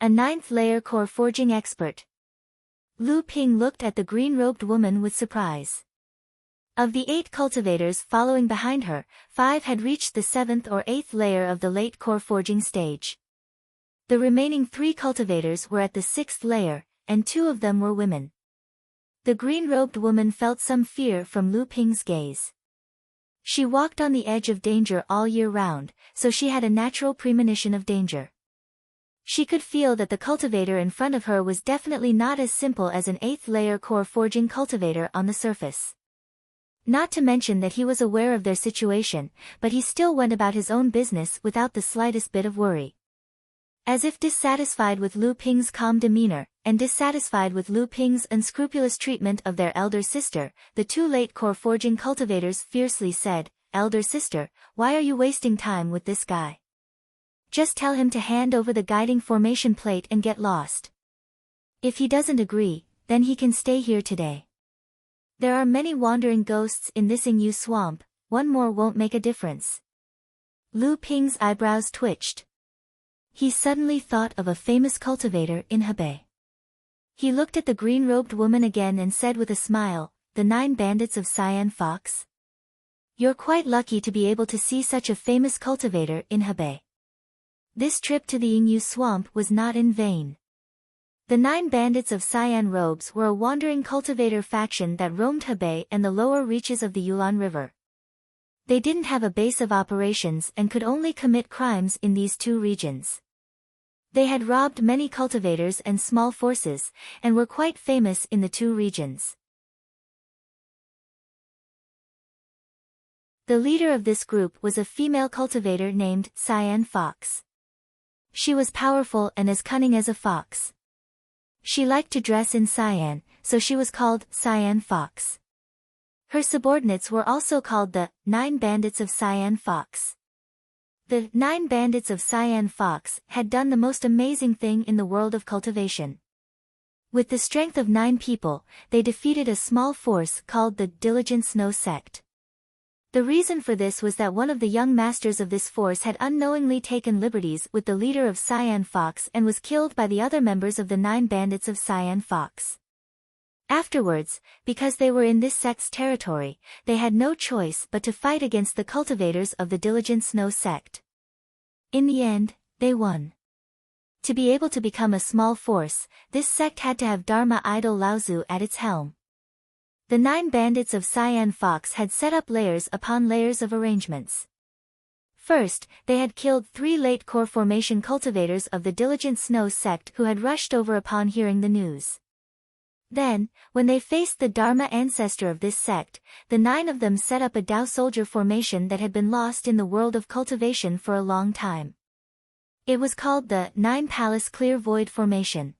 A 9th layer core forging expert. Lu Ping looked at the green-robed woman with surprise. Of the 8 cultivators following behind her, 5 had reached the 7th or 8th layer of the late core forging stage. The remaining 3 cultivators were at the 6th layer, and 2 of them were women. The green-robed woman felt some fear from Lu Ping's gaze. She walked on the edge of danger all year round, so she had a natural premonition of danger. She could feel that the cultivator in front of her was definitely not as simple as an 8th layer core forging cultivator on the surface. Not to mention that he was aware of their situation, but he still went about his own business without the slightest bit of worry. As if dissatisfied with Lu Ping's calm demeanor, and dissatisfied with Lu Ping's unscrupulous treatment of their elder sister, the 2 late core forging cultivators fiercely said, "Elder sister, why are you wasting time with this guy? Just tell him to hand over the guiding formation plate and get lost. If he doesn't agree, then he can stay here today." There are many wandering ghosts in this Yingyu swamp, one more won't make a difference. Lu Ping's eyebrows twitched. He suddenly thought of a famous cultivator in Hebei. He looked at the green-robed woman again and said with a smile, "The 9 bandits of Cyan Fox? You're quite lucky to be able to see such a famous cultivator in Hebei." This trip to the Yingyu swamp was not in vain. The 9 bandits of Cyan Robes were a wandering cultivator faction that roamed Hebei and the lower reaches of the Yulon River. They didn't have a base of operations and could only commit crimes in these 2 regions. They had robbed many cultivators and small forces, and were quite famous in the 2 regions. The leader of this group was a female cultivator named Cyan Fox. She was powerful and as cunning as a fox. She liked to dress in cyan, so she was called Cyan Fox. Her subordinates were also called the 9 bandits of Cyan Fox. The 9 bandits of Cyan Fox had done the most amazing thing in the world of cultivation. With the strength of 9 people, they defeated a small force called the Diligent Snow Sect. The reason for this was that one of the young masters of this force had unknowingly taken liberties with the leader of Cyan Fox and was killed by the other members of the 9 bandits of Cyan Fox. Afterwards, because they were in this sect's territory, they had no choice but to fight against the cultivators of the Diligent Snow Sect. In the end, they won. To be able to become a small force, this sect had to have Dharma idol Laozu at its helm. The 9 bandits of Cyan Fox had set up layers upon layers of arrangements. First, they had killed 3 late core formation cultivators of the Diligent Snow Sect who had rushed over upon hearing the news. Then, when they faced the Dharma ancestor of this sect, the 9 of them set up a Dao soldier formation that had been lost in the world of cultivation for a long time. It was called the 9 Palace Clear Void Formation.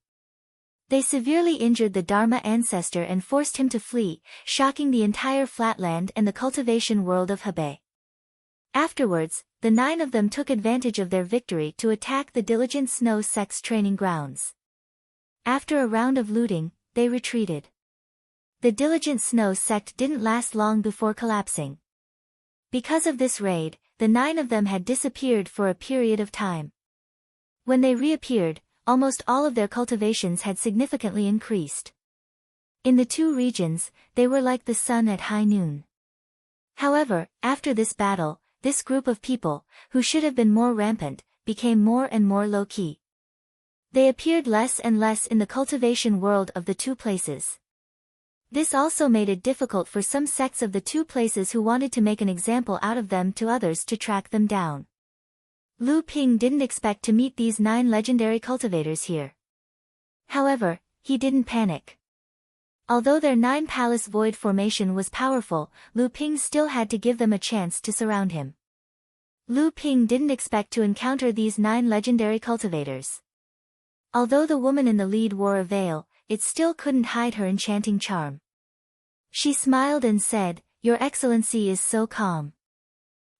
They severely injured the Dharma ancestor and forced him to flee, shocking the entire flatland and the cultivation world of Hebei. Afterwards, the 9 of them took advantage of their victory to attack the Diligent Snow Sect's training grounds. After a round of looting, they retreated. The Diligent Snow Sect didn't last long before collapsing. Because of this raid, the 9 of them had disappeared for a period of time. When they reappeared, almost all of their cultivations had significantly increased. In the 2 regions, they were like the sun at high noon. However, after this battle, this group of people, who should have been more rampant, became more and more low-key. They appeared less and less in the cultivation world of the 2 places. This also made it difficult for some sects of the 2 places who wanted to make an example out of them to others to track them down. Lu Ping didn't expect to meet these 9 legendary cultivators here. However, he didn't panic. Although their 9 palace void formation was powerful, Lu Ping still had to give them a chance to surround him. Lu Ping didn't expect to encounter these 9 legendary cultivators. Although the woman in the lead wore a veil, it still couldn't hide her enchanting charm. She smiled and said, "Your Excellency is so calm.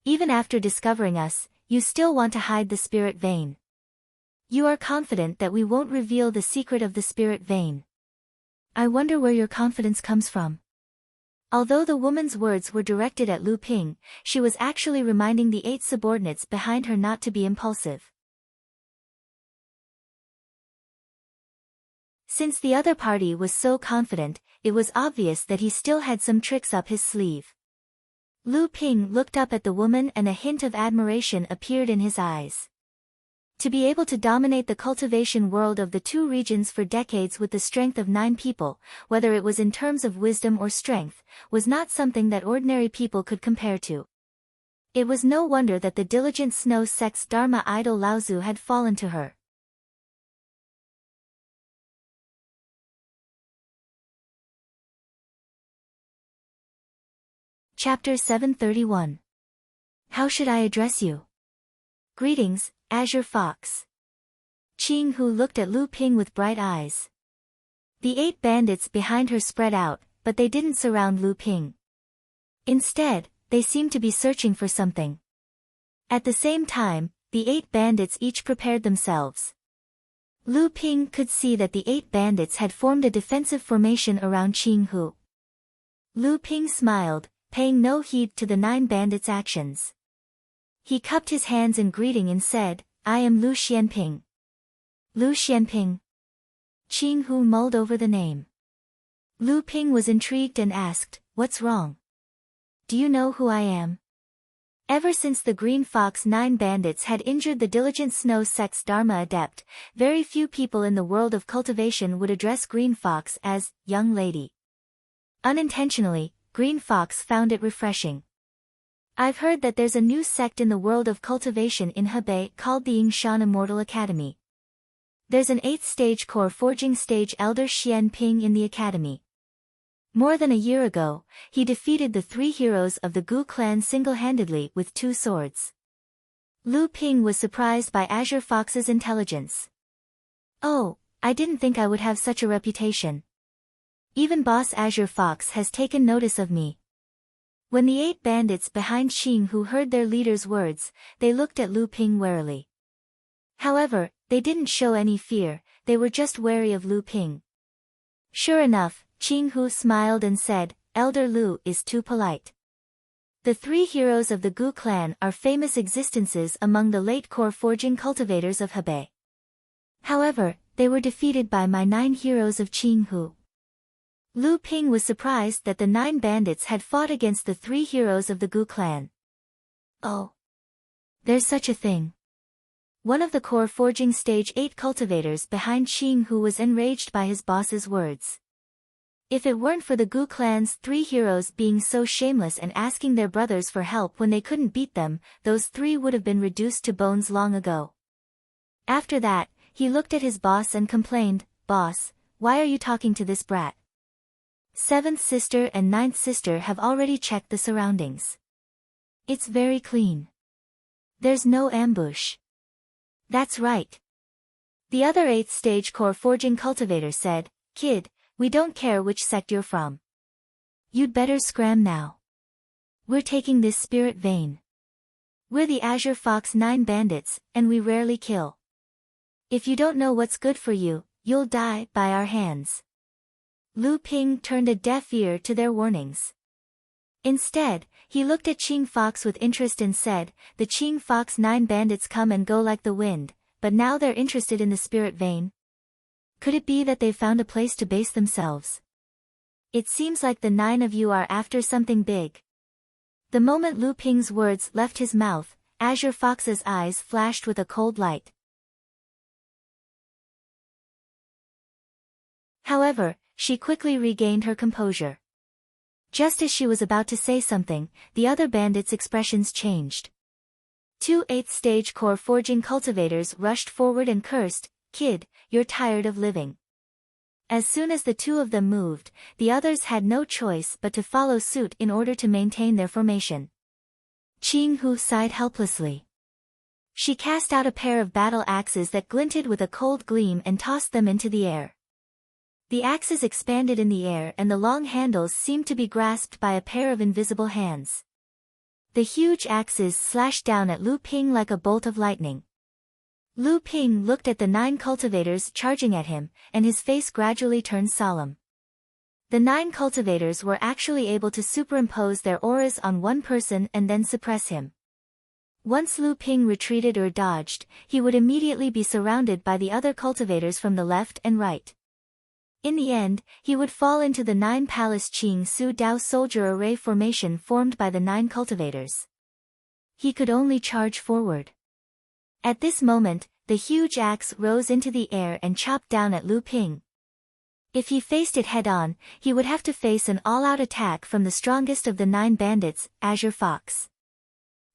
Even after discovering us, you still want to hide the spirit vein. You are confident that we won't reveal the secret of the spirit vein. I wonder where your confidence comes from." Although the woman's words were directed at Lu Ping, she was actually reminding the 8 subordinates behind her not to be impulsive. Since the other party was so confident, it was obvious that he still had some tricks up his sleeve. Lu Ping looked up at the woman and a hint of admiration appeared in his eyes. To be able to dominate the cultivation world of the 2 regions for decades with the strength of 9 people, whether it was in terms of wisdom or strength, was not something that ordinary people could compare to. It was no wonder that the Diligent Snow Sect's Dharma idol Laozu had fallen to her. Chapter 731. How should I address you? Greetings, Azure Fox. Qing Hu looked at Lu Ping with bright eyes. The 8 bandits behind her spread out, but they didn't surround Lu Ping. Instead, they seemed to be searching for something. At the same time, the 8 bandits each prepared themselves. Lu Ping could see that the 8 bandits had formed a defensive formation around Qing Hu. Lu Ping smiled, paying no heed to the 9 bandits' actions. He cupped his hands in greeting and said, I am Lu Xianping. Lu Xianping. Qing Hu mulled over the name. Lu Ping was intrigued and asked, what's wrong? Do you know who I am? Ever since the Green Fox 9 bandits had injured the Diligent Snow Sect's Dharma adept, very few people in the world of cultivation would address Green Fox as, young lady. Unintentionally, Green Fox found it refreshing. I've heard that there's a new sect in the world of cultivation in Hebei called the Yingshan Immortal Academy. There's an 8th stage core forging stage elder Xian Ping in the academy. More than a year ago, he defeated the 3 heroes of the Gu clan single-handedly with 2 swords. Lu Ping was surprised by Azure Fox's intelligence. Oh, I didn't think I would have such a reputation. Even Boss Azure Fox has taken notice of me. When the 8 bandits behind Qing Hu heard their leader's words, they looked at Lu Ping warily. However, they didn't show any fear, they were just wary of Lu Ping. Sure enough, Qing Hu smiled and said, Elder Lu is too polite. The 3 heroes of the Gu clan are famous existences among the late core forging cultivators of Hebei. However, they were defeated by my 9 heroes of Qing Hu. Lu Ping was surprised that the 9 bandits had fought against the 3 heroes of the Gu clan. Oh. There's such a thing. One of the core forging stage 8 cultivators behind Qing Hu was enraged by his boss's words. If it weren't for the Gu clan's 3 heroes being so shameless and asking their brothers for help when they couldn't beat them, those 3 would have been reduced to bones long ago. After that, he looked at his boss and complained, Boss, why are you talking to this brat? 7th sister and 9th sister have already checked the surroundings. It's very clean. There's no ambush. That's right. The other 8th stage core forging cultivator said, Kid, we don't care which sect you're from. You'd better scram now. We're taking this spirit vein. We're the Azure Fox 9 bandits, and we rarely kill. If you don't know what's good for you, you'll die by our hands. Lu Ping turned a deaf ear to their warnings. Instead, he looked at Qing Fox with interest and said, the Qing Fox 9 bandits come and go like the wind, but now they're interested in the spirit vein. Could it be that they've found a place to base themselves? It seems like the 9 of you are after something big. The moment Lu Ping's words left his mouth, Azure Fox's eyes flashed with a cold light. However, she quickly regained her composure. Just as she was about to say something, the other bandits' expressions changed. 2 8th stage core forging cultivators rushed forward and cursed, Kid, you're tired of living. As soon as the 2 of them moved, the others had no choice but to follow suit in order to maintain their formation. Qing Hu sighed helplessly. She cast out a pair of battle axes that glinted with a cold gleam and tossed them into the air. The axes expanded in the air and the long handles seemed to be grasped by a pair of invisible hands. The huge axes slashed down at Lu Ping like a bolt of lightning. Lu Ping looked at the 9 cultivators charging at him, and his face gradually turned solemn. The 9 cultivators were actually able to superimpose their auras on one person and then suppress him. Once Lu Ping retreated or dodged, he would immediately be surrounded by the other cultivators from the left and right. In the end, he would fall into the 9 Palace Qing Su Dao soldier array formation formed by the 9 cultivators. He could only charge forward. At this moment, the huge axe rose into the air and chopped down at Lu Ping. If he faced it head-on, he would have to face an all-out attack from the strongest of the 9 bandits, Azure Fox.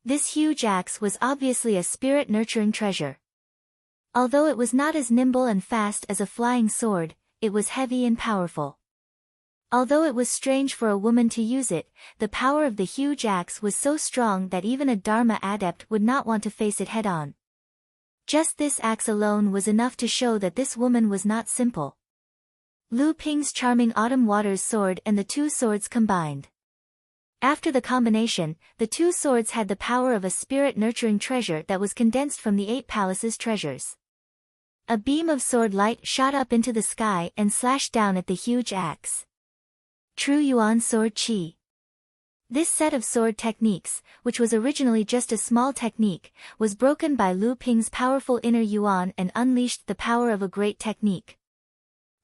This huge axe was obviously a spirit-nurturing treasure. Although it was not as nimble and fast as a flying sword, it was heavy and powerful. Although it was strange for a woman to use it, the power of the huge axe was so strong that even a Dharma adept would not want to face it head-on. Just this axe alone was enough to show that this woman was not simple. Lu Ping's charming Autumn Waters sword and the 2 swords combined. After the combination, the 2 swords had the power of a spirit-nurturing treasure that was condensed from the 8 palaces' treasures. A beam of sword light shot up into the sky and slashed down at the huge axe. True Yuan Sword Chi. This set of sword techniques, which was originally just a small technique, was broken by Lu Ping's powerful inner yuan and unleashed the power of a great technique.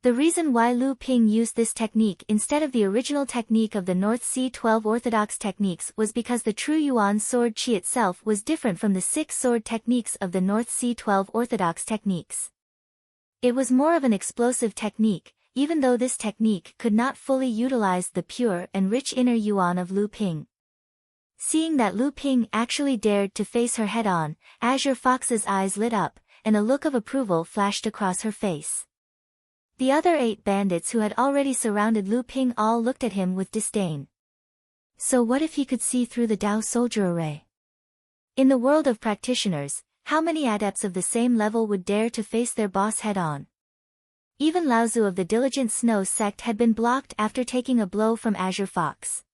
The reason why Lu Ping used this technique instead of the original technique of the North Sea 12 orthodox techniques was because the true yuan sword chi itself was different from the 6 sword techniques of the North Sea 12 orthodox techniques. It was more of an explosive technique, even though this technique could not fully utilize the pure and rich inner yuan of Lu Ping. Seeing that Lu Ping actually dared to face her head-on, Azure Fox's eyes lit up, and a look of approval flashed across her face. The other 8 bandits who had already surrounded Lu Ping all looked at him with disdain. So what if he could see through the Dao soldier array? In the world of practitioners, how many adepts of the same level would dare to face their boss head-on? Even Laozu of the Diligent Snow sect had been blocked after taking a blow from Azure Fox.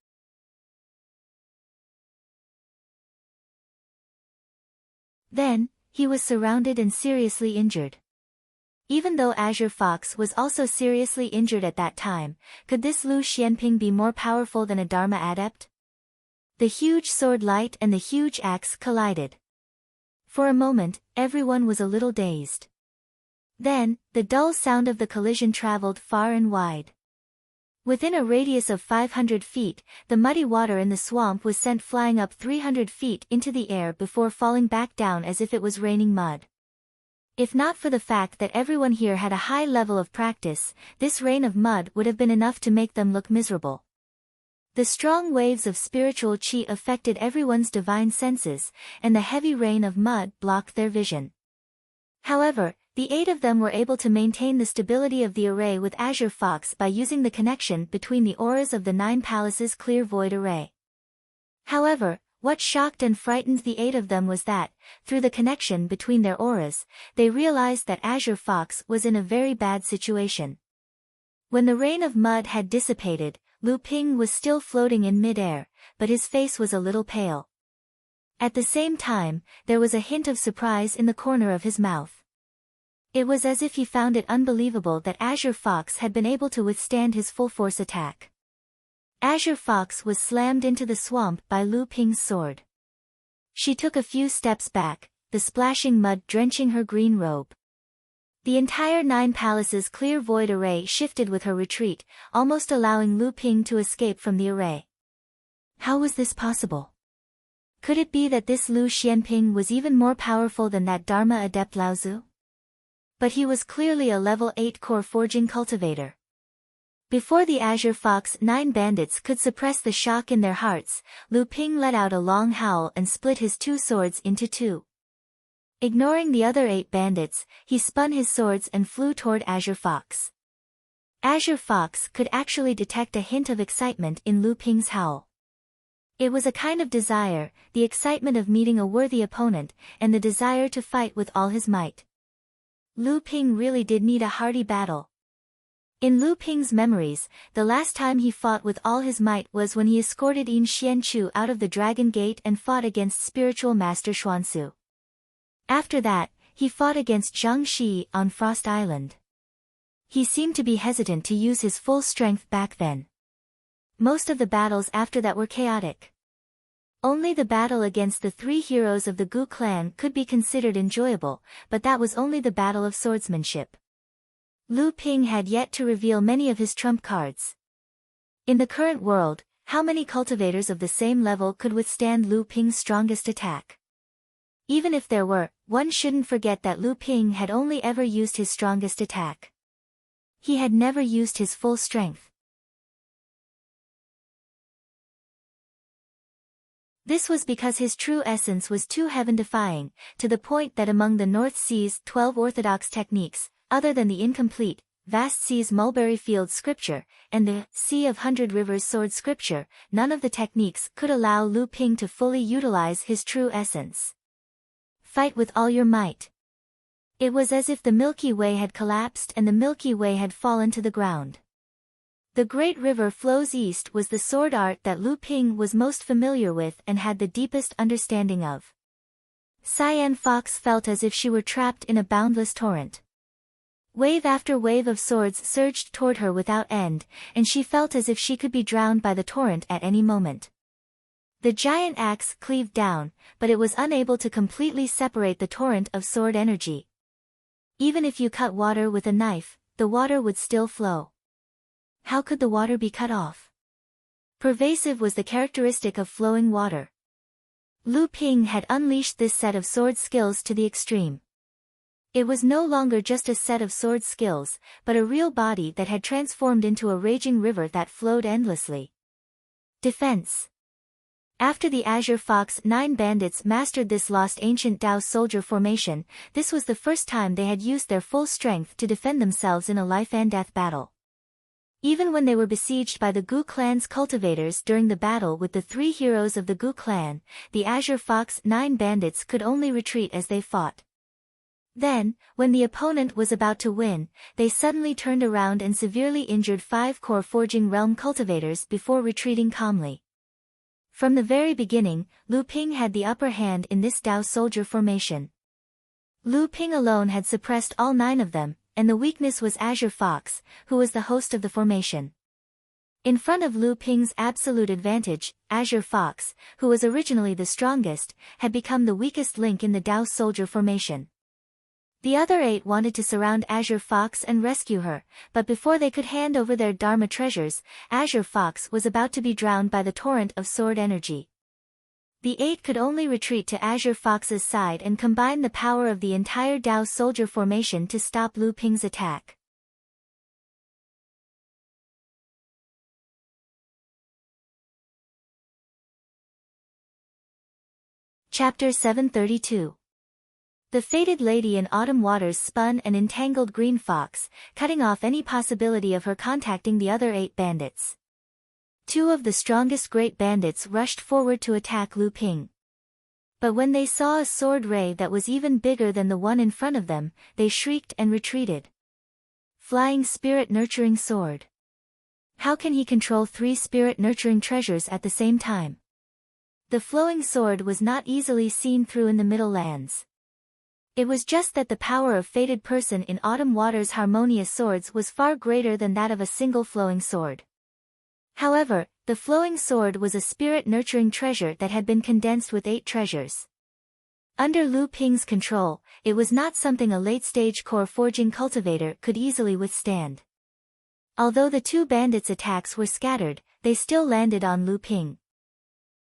Then, he was surrounded and seriously injured. Even though Azure Fox was also seriously injured at that time, could this Lu Xianping be more powerful than a Dharma adept? The huge sword light and the huge axe collided. For a moment, everyone was a little dazed. Then, the dull sound of the collision traveled far and wide. Within a radius of 500 feet, the muddy water in the swamp was sent flying up 300 feet into the air before falling back down as if it was raining mud. If not for the fact that everyone here had a high level of practice, this rain of mud would have been enough to make them look miserable. The strong waves of spiritual chi affected everyone's divine senses, and the heavy rain of mud blocked their vision. However, the 8 of them were able to maintain the stability of the array with Azure Fox by using the connection between the auras of the 9 palaces' clear void array. However, what shocked and frightened the 8 of them was that, through the connection between their auras, they realized that Azure Fox was in a very bad situation. When the rain of mud had dissipated, Lu Ping was still floating in mid-air, but his face was a little pale. At the same time, there was a hint of surprise in the corner of his mouth. It was as if he found it unbelievable that Azure Fox had been able to withstand his full-force attack. Azure Fox was slammed into the swamp by Lu Ping's sword. She took a few steps back, the splashing mud drenching her green robe. The entire 9 palaces' clear void array shifted with her retreat, almost allowing Lu Ping to escape from the array. How was this possible? Could it be that this Lu Xianping was even more powerful than that Dharma adept Laozu? But he was clearly a level 8 core forging cultivator. Before the Azure Fox 9 bandits could suppress the shock in their hearts, Lu Ping let out a long howl and split his 2 swords into 2. Ignoring the other 8 bandits, he spun his swords and flew toward Azure Fox. Azure Fox could actually detect a hint of excitement in Lu Ping's howl. It was a kind of desire, the excitement of meeting a worthy opponent, and the desire to fight with all his might. Lu Ping really did need a hearty battle. In Lu Ping's memories, the last time he fought with all his might was when he escorted Yin Xianchu out of the Dragon Gate and fought against spiritual master Xuansu. After that, he fought against Zhang Shi on Frost Island. He seemed to be hesitant to use his full strength back then. Most of the battles after that were chaotic. Only the battle against the 3 heroes of the Gu clan could be considered enjoyable, but that was only the battle of swordsmanship. Lu Ping had yet to reveal many of his trump cards. In the current world, how many cultivators of the same level could withstand Lu Ping's strongest attack? Even if there were, one shouldn't forget that Lu Ping had only ever used his strongest attack. He had never used his full strength. This was because his true essence was too heaven-defying, to the point that among the North Sea's 12 orthodox techniques, other than the incomplete, Vast Sea's Mulberry Field scripture, and the Sea of Hundred Rivers sword scripture, none of the techniques could allow Lu Ping to fully utilize his true essence. Fight with all your might. It was as if the Milky Way had collapsed and the Milky Way had fallen to the ground. The great river flows east was the sword art that Lu Ping was most familiar with and had the deepest understanding of. Cyan Fox felt as if she were trapped in a boundless torrent. Wave after wave of swords surged toward her without end, and she felt as if she could be drowned by the torrent at any moment. The giant axe cleaved down, but it was unable to completely separate the torrent of sword energy. Even if you cut water with a knife, the water would still flow. How could the water be cut off? Pervasive was the characteristic of flowing water. Lu Ping had unleashed this set of sword skills to the extreme. It was no longer just a set of sword skills, but a real body that had transformed into a raging river that flowed endlessly. Defense. After the Azure Fox 9 bandits mastered this lost ancient Dao soldier formation, this was the first time they had used their full strength to defend themselves in a life-and-death battle. Even when they were besieged by the Gu clan's cultivators during the battle with the 3 heroes of the Gu clan, the Azure Fox 9 bandits could only retreat as they fought. Then, when the opponent was about to win, they suddenly turned around and severely injured 5 core forging realm cultivators before retreating calmly. From the very beginning, Lu Ping had the upper hand in this Dao soldier formation. Lu Ping alone had suppressed all 9 of them, and the weakness was Azure Fox, who was the host of the formation. In front of Lu Ping's absolute advantage, Azure Fox, who was originally the strongest, had become the weakest link in the Dao soldier formation. The other 8 wanted to surround Azure Fox and rescue her, but before they could hand over their Dharma treasures, Azure Fox was about to be drowned by the torrent of sword energy. The 8 could only retreat to Azure Fox's side and combine the power of the entire Dao soldier formation to stop Lu Ping's attack. Chapter 732. The fated lady in autumn waters spun an entangled green fox, cutting off any possibility of her contacting the other 8 bandits. 2 of the strongest great bandits rushed forward to attack Lu Ping. But when they saw a sword ray that was even bigger than the one in front of them, they shrieked and retreated. Flying spirit nurturing sword. How can he control 3 spirit nurturing treasures at the same time? The flowing sword was not easily seen through in the Middle Lands. It was just that the power of fated person in autumn waters' harmonious swords was far greater than that of a single flowing sword. However, the flowing sword was a spirit-nurturing treasure that had been condensed with 8 treasures. Under Lu Ping's control, it was not something a late-stage core forging cultivator could easily withstand. Although the 2 bandits' attacks were scattered, they still landed on Lu Ping.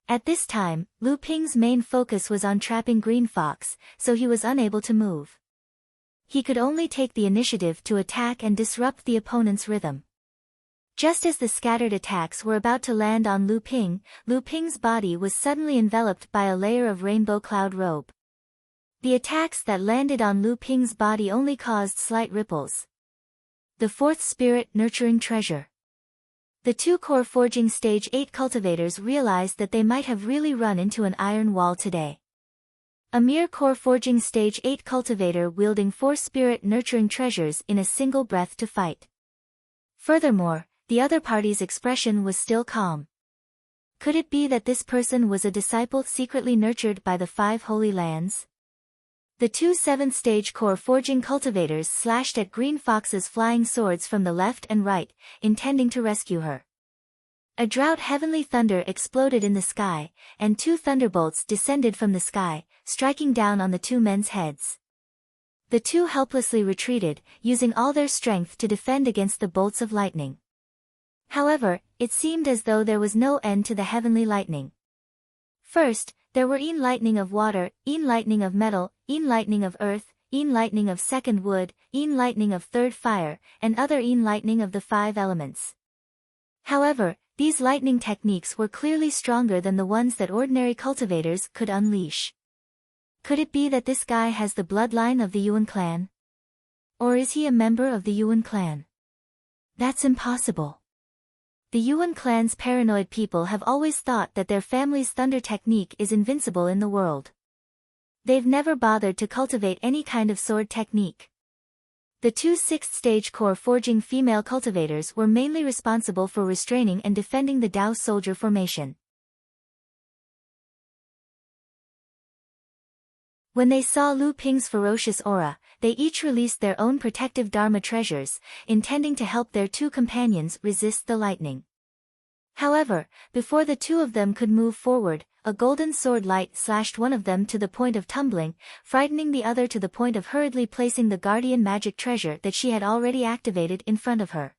At this time, Lu Ping's main focus was on trapping Green Fox, so he was unable to move. He could only take the initiative to attack and disrupt the opponent's rhythm. Just as the scattered attacks were about to land on Lu Ping's body was suddenly enveloped by a layer of rainbow cloud robe. The attacks that landed on Lu Ping's body only caused slight ripples. The 4th spirit nurturing treasure. The 2 core forging stage 8 cultivators realized that they might have really run into an iron wall today. A mere core forging stage 8 cultivator wielding 4 spirit nurturing treasures in a single breath to fight. Furthermore, the other party's expression was still calm. Could it be that this person was a disciple secretly nurtured by the 5 holy lands? The 2 7th stage core forging cultivators slashed at Green Fox's flying swords from the left and right, intending to rescue her. A drought heavenly thunder exploded in the sky, and 2 thunderbolts descended from the sky, striking down on the 2 men's heads. The 2 helplessly retreated, using all their strength to defend against the bolts of lightning. However, it seemed as though there was no end to the heavenly lightning. First, there were een lightning of water, een lightning of metal, een lightning of earth, een lightning of second wood, een lightning of third fire, and other een lightning of the 5 elements. However, these lightning techniques were clearly stronger than the ones that ordinary cultivators could unleash. Could it be that this guy has the bloodline of the Yuan clan? Or is he a member of the Yuan clan? That's impossible. The Yuan clan's paranoid people have always thought that their family's thunder technique is invincible in the world. They've never bothered to cultivate any kind of sword technique. The 2 6th stage core forging female cultivators were mainly responsible for restraining and defending the Dao soldier formation. When they saw Lu Ping's ferocious aura, they each released their own protective Dharma treasures, intending to help their two companions resist the lightning. However, before the two of them could move forward, a golden sword light slashed one of them to the point of tumbling, frightening the other to the point of hurriedly placing the guardian magic treasure that she had already activated in front of her.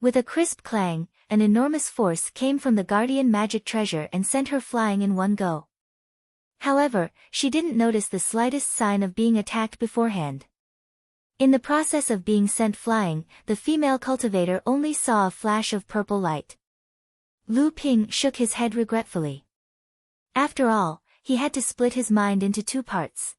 With a crisp clang, an enormous force came from the guardian magic treasure and sent her flying in one go. However, she didn't notice the slightest sign of being attacked beforehand. In the process of being sent flying, the female cultivator only saw a flash of purple light. Lu Ping shook his head regretfully. After all, he had to split his mind into two parts.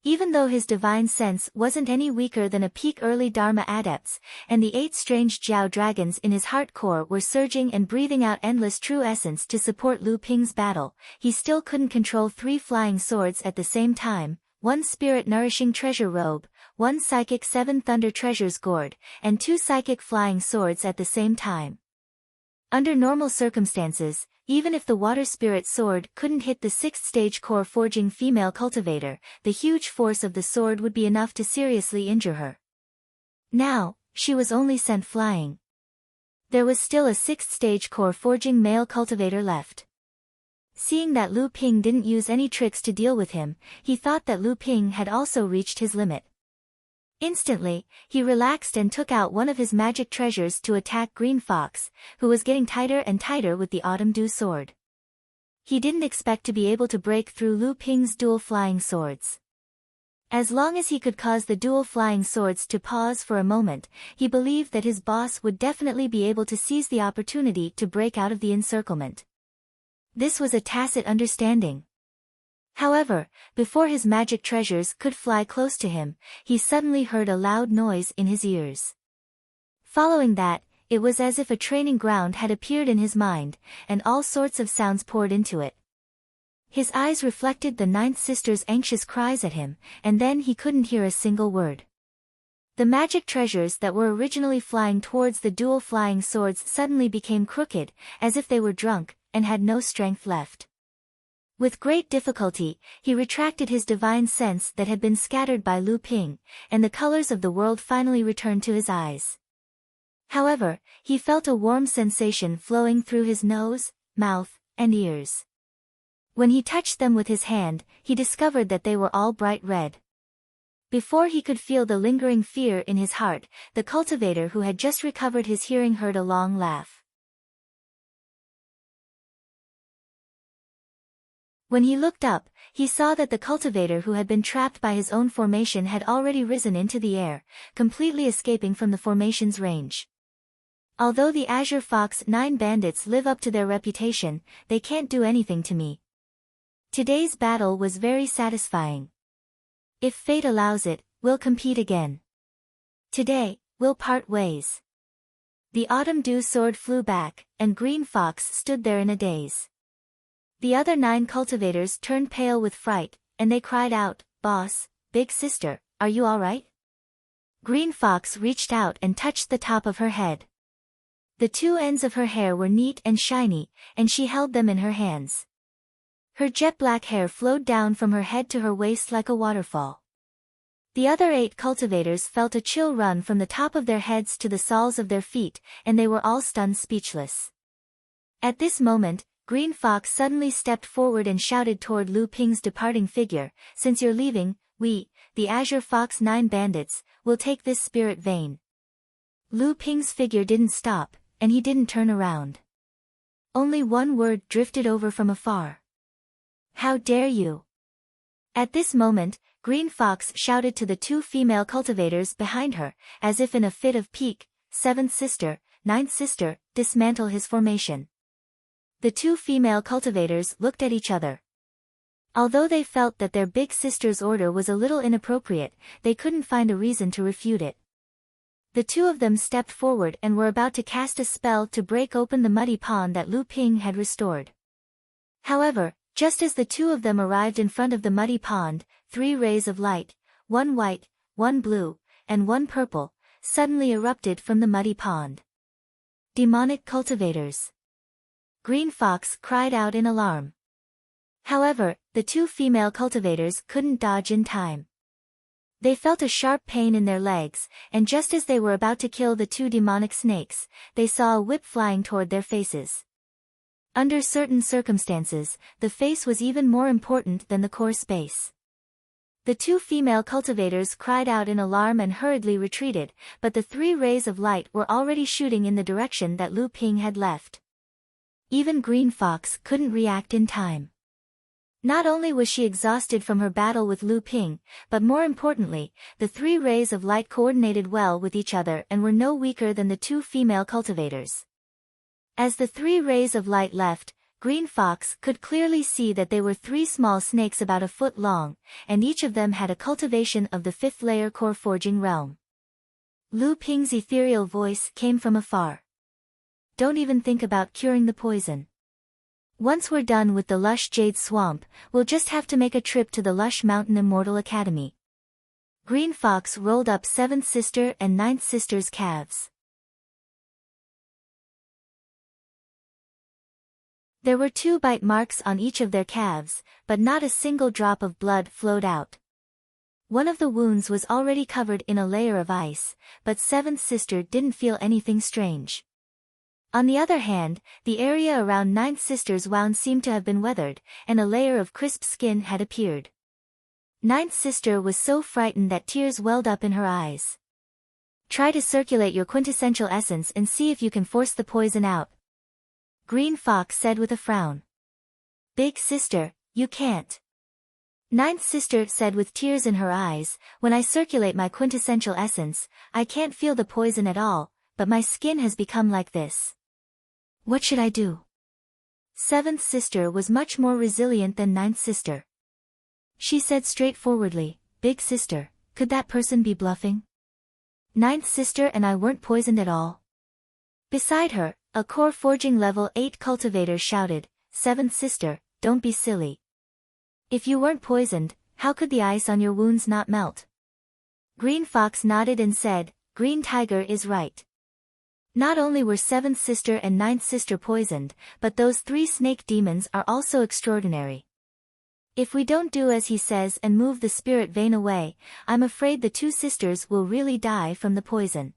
Even though his divine sense wasn't any weaker than a peak early Dharma adept's, and the 8 strange Jiao dragons in his heart core were surging and breathing out endless true essence to support Lu Ping's battle, he still couldn't control 3 flying swords at the same time, 1 spirit-nourishing treasure robe, 1 psychic 7 thunder treasures gourd, and 2 psychic flying swords at the same time. Under normal circumstances, even if the water spirit sword couldn't hit the 6th stage core forging female cultivator, the huge force of the sword would be enough to seriously injure her. Now, she was only sent flying. There was still a 6th stage core forging male cultivator left. Seeing that Lu Ping didn't use any tricks to deal with him, he thought that Lu Ping had also reached his limit. Instantly, he relaxed and took out one of his magic treasures to attack Green Fox, who was getting tighter and tighter with the Autumn Dew sword. He didn't expect to be able to break through Lu Ping's dual flying swords. As long as he could cause the dual flying swords to pause for a moment, he believed that his boss would definitely be able to seize the opportunity to break out of the encirclement. This was a tacit understanding. However, before his magic treasures could fly close to him, he suddenly heard a loud noise in his ears. Following that, it was as if a training ground had appeared in his mind, and all sorts of sounds poured into it. His eyes reflected the 9th sister's anxious cries at him, and then he couldn't hear a single word. The magic treasures that were originally flying towards the dual flying swords suddenly became crooked, as if they were drunk, and had no strength left. With great difficulty, he retracted his divine sense that had been scattered by Lu Ping, and the colors of the world finally returned to his eyes. However, he felt a warm sensation flowing through his nose, mouth, and ears. When he touched them with his hand, he discovered that they were all bright red. Before he could feel the lingering fear in his heart, the cultivator who had just recovered his hearing heard a long laugh. When he looked up, he saw that the cultivator who had been trapped by his own formation had already risen into the air, completely escaping from the formation's range. Although the Azure Fox 9 bandits live up to their reputation, they can't do anything to me. Today's battle was very satisfying. If fate allows it, we'll compete again. Today, we'll part ways. The Autumn Dew sword flew back, and Green Fox stood there in a daze. The other 9 cultivators turned pale with fright, and they cried out, "Boss, big sister, are you all right?" Green Fox reached out and touched the top of her head. The 2 ends of her hair were neat and shiny, and she held them in her hands. Her jet-black hair flowed down from her head to her waist like a waterfall. The other 8 cultivators felt a chill run from the top of their heads to the soles of their feet, and they were all stunned speechless. At this moment, Green Fox suddenly stepped forward and shouted toward Lu Ping's departing figure, "Since you're leaving, we, the Azure Fox 9 bandits, will take this spirit vein." Lu Ping's figure didn't stop, and he didn't turn around. Only one word drifted over from afar. "How dare you!" At this moment, Green Fox shouted to the 2 female cultivators behind her, as if in a fit of pique, "7th sister, 9th sister, dismantle his formation." The 2 female cultivators looked at each other. Although they felt that their big sister's order was a little inappropriate, they couldn't find a reason to refute it. The 2 of them stepped forward and were about to cast a spell to break open the muddy pond that Lu Ping had restored. However, just as the 2 of them arrived in front of the muddy pond, 3 rays of light, 1 white, 1 blue, and 1 purple, suddenly erupted from the muddy pond. Demonic cultivators. Green Fox cried out in alarm. However, the two female cultivators couldn't dodge in time. They felt a sharp pain in their legs, and just as they were about to kill the two demonic snakes, they saw a whip flying toward their faces. Under certain circumstances, the face was even more important than the core space. The two female cultivators cried out in alarm and hurriedly retreated, but the 3 rays of light were already shooting in the direction that Lu Ping had left. Even Green Fox couldn't react in time. Not only was she exhausted from her battle with Lu Ping, but more importantly, the 3 rays of light coordinated well with each other and were no weaker than the 2 female cultivators. As the 3 rays of light left, Green Fox could clearly see that they were 3 small snakes about a foot long, and each of them had a cultivation of the 5th layer core forging realm. Lu Ping's ethereal voice came from afar. Don't even think about curing the poison. Once we're done with the lush jade swamp, we'll just have to make a trip to the lush mountain Immortal Academy. Green Fox rolled up 7th sister and 9th sister's calves. There were 2 bite marks on each of their calves, but not a single drop of blood flowed out. One of the wounds was already covered in a layer of ice, but 7th sister didn't feel anything strange. On the other hand, the area around 9th sister's wound seemed to have been weathered, and a layer of crisp skin had appeared. 9th sister was so frightened that tears welled up in her eyes. Try to circulate your quintessential essence and see if you can force the poison out, Green Fox said with a frown. Big sister, you can't. 9th sister said with tears in her eyes, when I circulate my quintessential essence, I can't feel the poison at all, but my skin has become like this. What should I do? 7th sister was much more resilient than 9th sister. She said straightforwardly, Big sister, could that person be bluffing? 9th sister and I weren't poisoned at all. Beside her, a core forging level 8 cultivator shouted, 7th sister, don't be silly. If you weren't poisoned, how could the ice on your wounds not melt? Green Fox nodded and said, Green Tiger is right. Not only were 7th sister and 9th sister poisoned, but those 3 snake demons are also extraordinary. If we don't do as he says and move the spirit vein away, I'm afraid the 2 sisters will really die from the poison.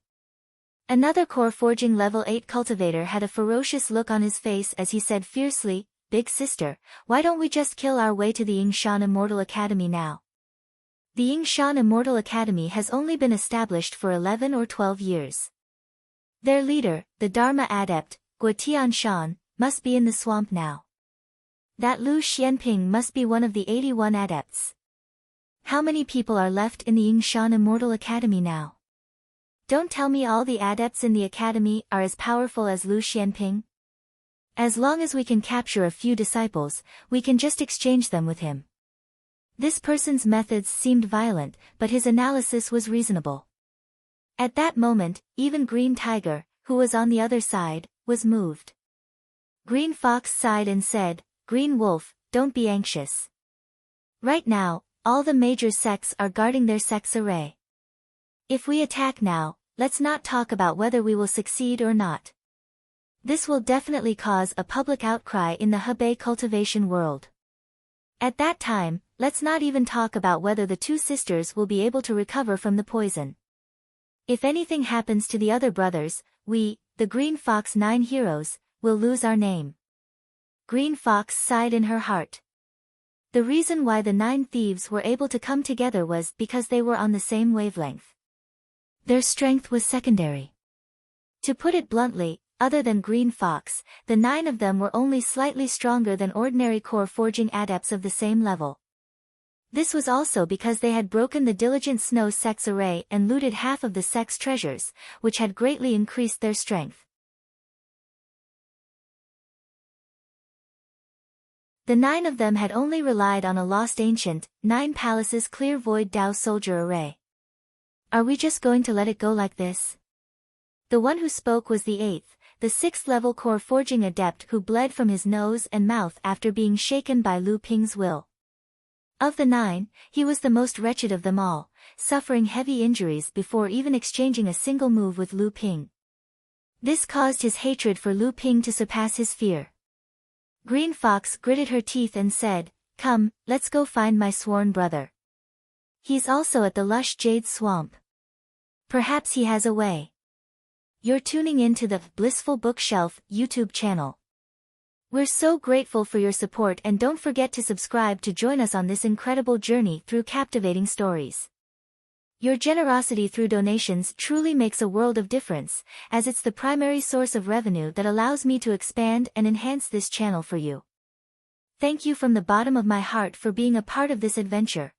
Another core forging level 8 cultivator had a ferocious look on his face as he said fiercely, Big sister, why don't we just kill our way to the Yingshan Immortal Academy now? The Yingshan Immortal Academy has only been established for 11 or 12 years. Their leader, the Dharma adept, Guo Shan, must be in the swamp now. That Lu Xianping must be one of the 81 adepts. How many people are left in the Yingshan Immortal Academy now? Don't tell me all the adepts in the academy are as powerful as Lu Xianping. As long as we can capture a few disciples, we can just exchange them with him. This person's methods seemed violent, but his analysis was reasonable. At that moment, even Green Tiger, who was on the other side, was moved. Green Fox sighed and said, Green Wolf, don't be anxious. Right now, all the major sects are guarding their sects array. If we attack now, let's not talk about whether we will succeed or not. This will definitely cause a public outcry in the Hebei cultivation world. At that time, let's not even talk about whether the 2 sisters will be able to recover from the poison. If anything happens to the other brothers, we, the Green Fox 9 heroes, will lose our name. Green Fox sighed in her heart. The reason why the 9 thieves were able to come together was because they were on the same wavelength. Their strength was secondary. To put it bluntly, other than Green Fox, the 9 of them were only slightly stronger than ordinary core forging adepts of the same level. This was also because they had broken the Diligent Snow sect's array and looted half of the sect's treasures, which had greatly increased their strength. The 9 of them had only relied on a lost ancient, 9 palaces clear void Dao soldier array. Are we just going to let it go like this? The one who spoke was the 8th, the 6th level core forging adept who bled from his nose and mouth after being shaken by Lu Ping's will. Of the 9, he was the most wretched of them all, suffering heavy injuries before even exchanging a single move with Lu Ping. This caused his hatred for Lu Ping to surpass his fear. Green Fox gritted her teeth and said, Come, let's go find my sworn brother. He's also at the lush jade swamp. Perhaps he has a way. You're tuning in to the Blissful Bookshelf YouTube channel. We're so grateful for your support, and don't forget to subscribe to join us on this incredible journey through captivating stories. Your generosity through donations truly makes a world of difference, as it's the primary source of revenue that allows me to expand and enhance this channel for you. Thank you from the bottom of my heart for being a part of this adventure.